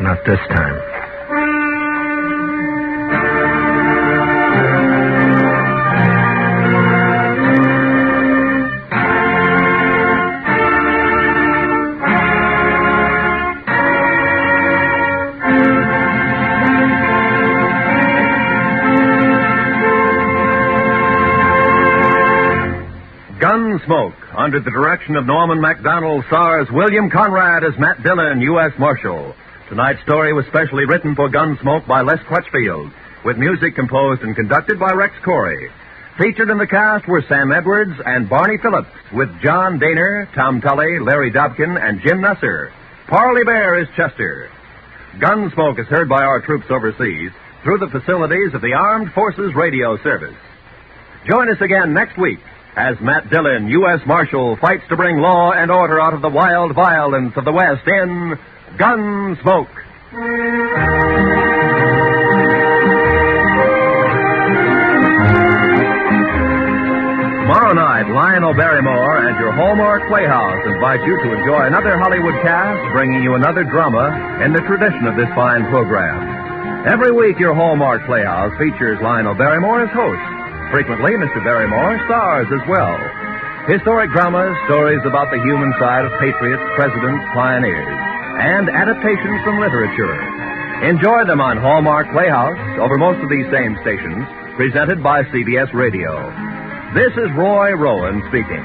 Not this time. Gunsmoke, under the direction of Norman MacDonald, stars William Conrad as Matt Dillon, U.S. Marshal. Tonight's story was specially written for Gunsmoke by Les Crutchfield, with music composed and conducted by Rex Corey. Featured in the cast were Sam Edwards and Barney Phillips, with John Daner, Tom Tully, Larry Dobkin, and Jim Nusser. Parley Bear is Chester. Gunsmoke is heard by our troops overseas through the facilities of the Armed Forces Radio Service. Join us again next week as Matt Dillon, U.S. Marshal, fights to bring law and order out of the wild violence of the West in Gunsmoke. Tomorrow night, Lionel Barrymore and your Hallmark Playhouse invite you to enjoy another Hollywood cast bringing you another drama in the tradition of this fine program. Every week, your Hallmark Playhouse features Lionel Barrymore as host. Frequently, Mr. Barrymore stars as well. Historic dramas, stories about the human side of patriots, presidents, pioneers, and adaptations from literature. Enjoy them on Hallmark Playhouse over most of these same stations, presented by CBS Radio. This is Roy Rowan speaking.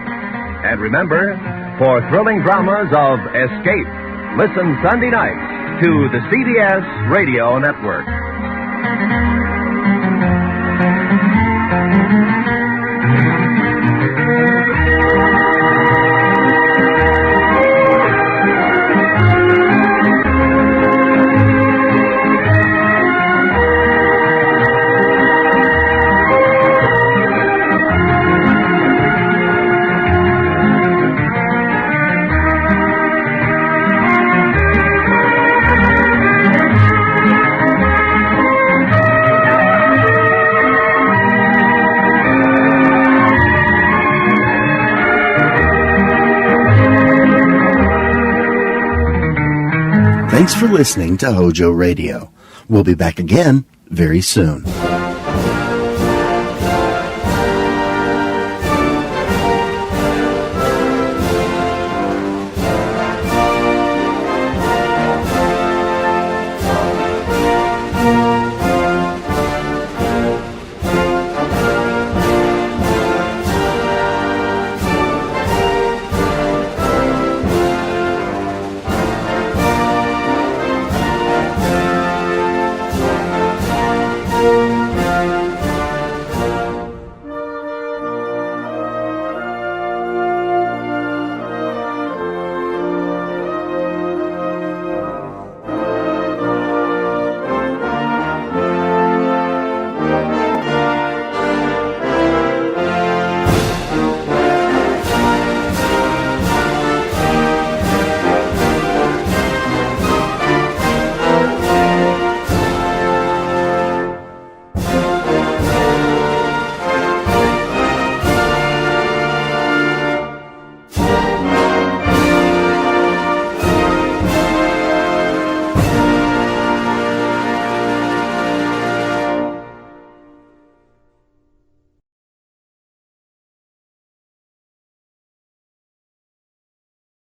And remember, for thrilling dramas of escape, listen Sunday nights to the CBS Radio Network. Thanks for listening to HOJO Radio. We'll be back again very soon.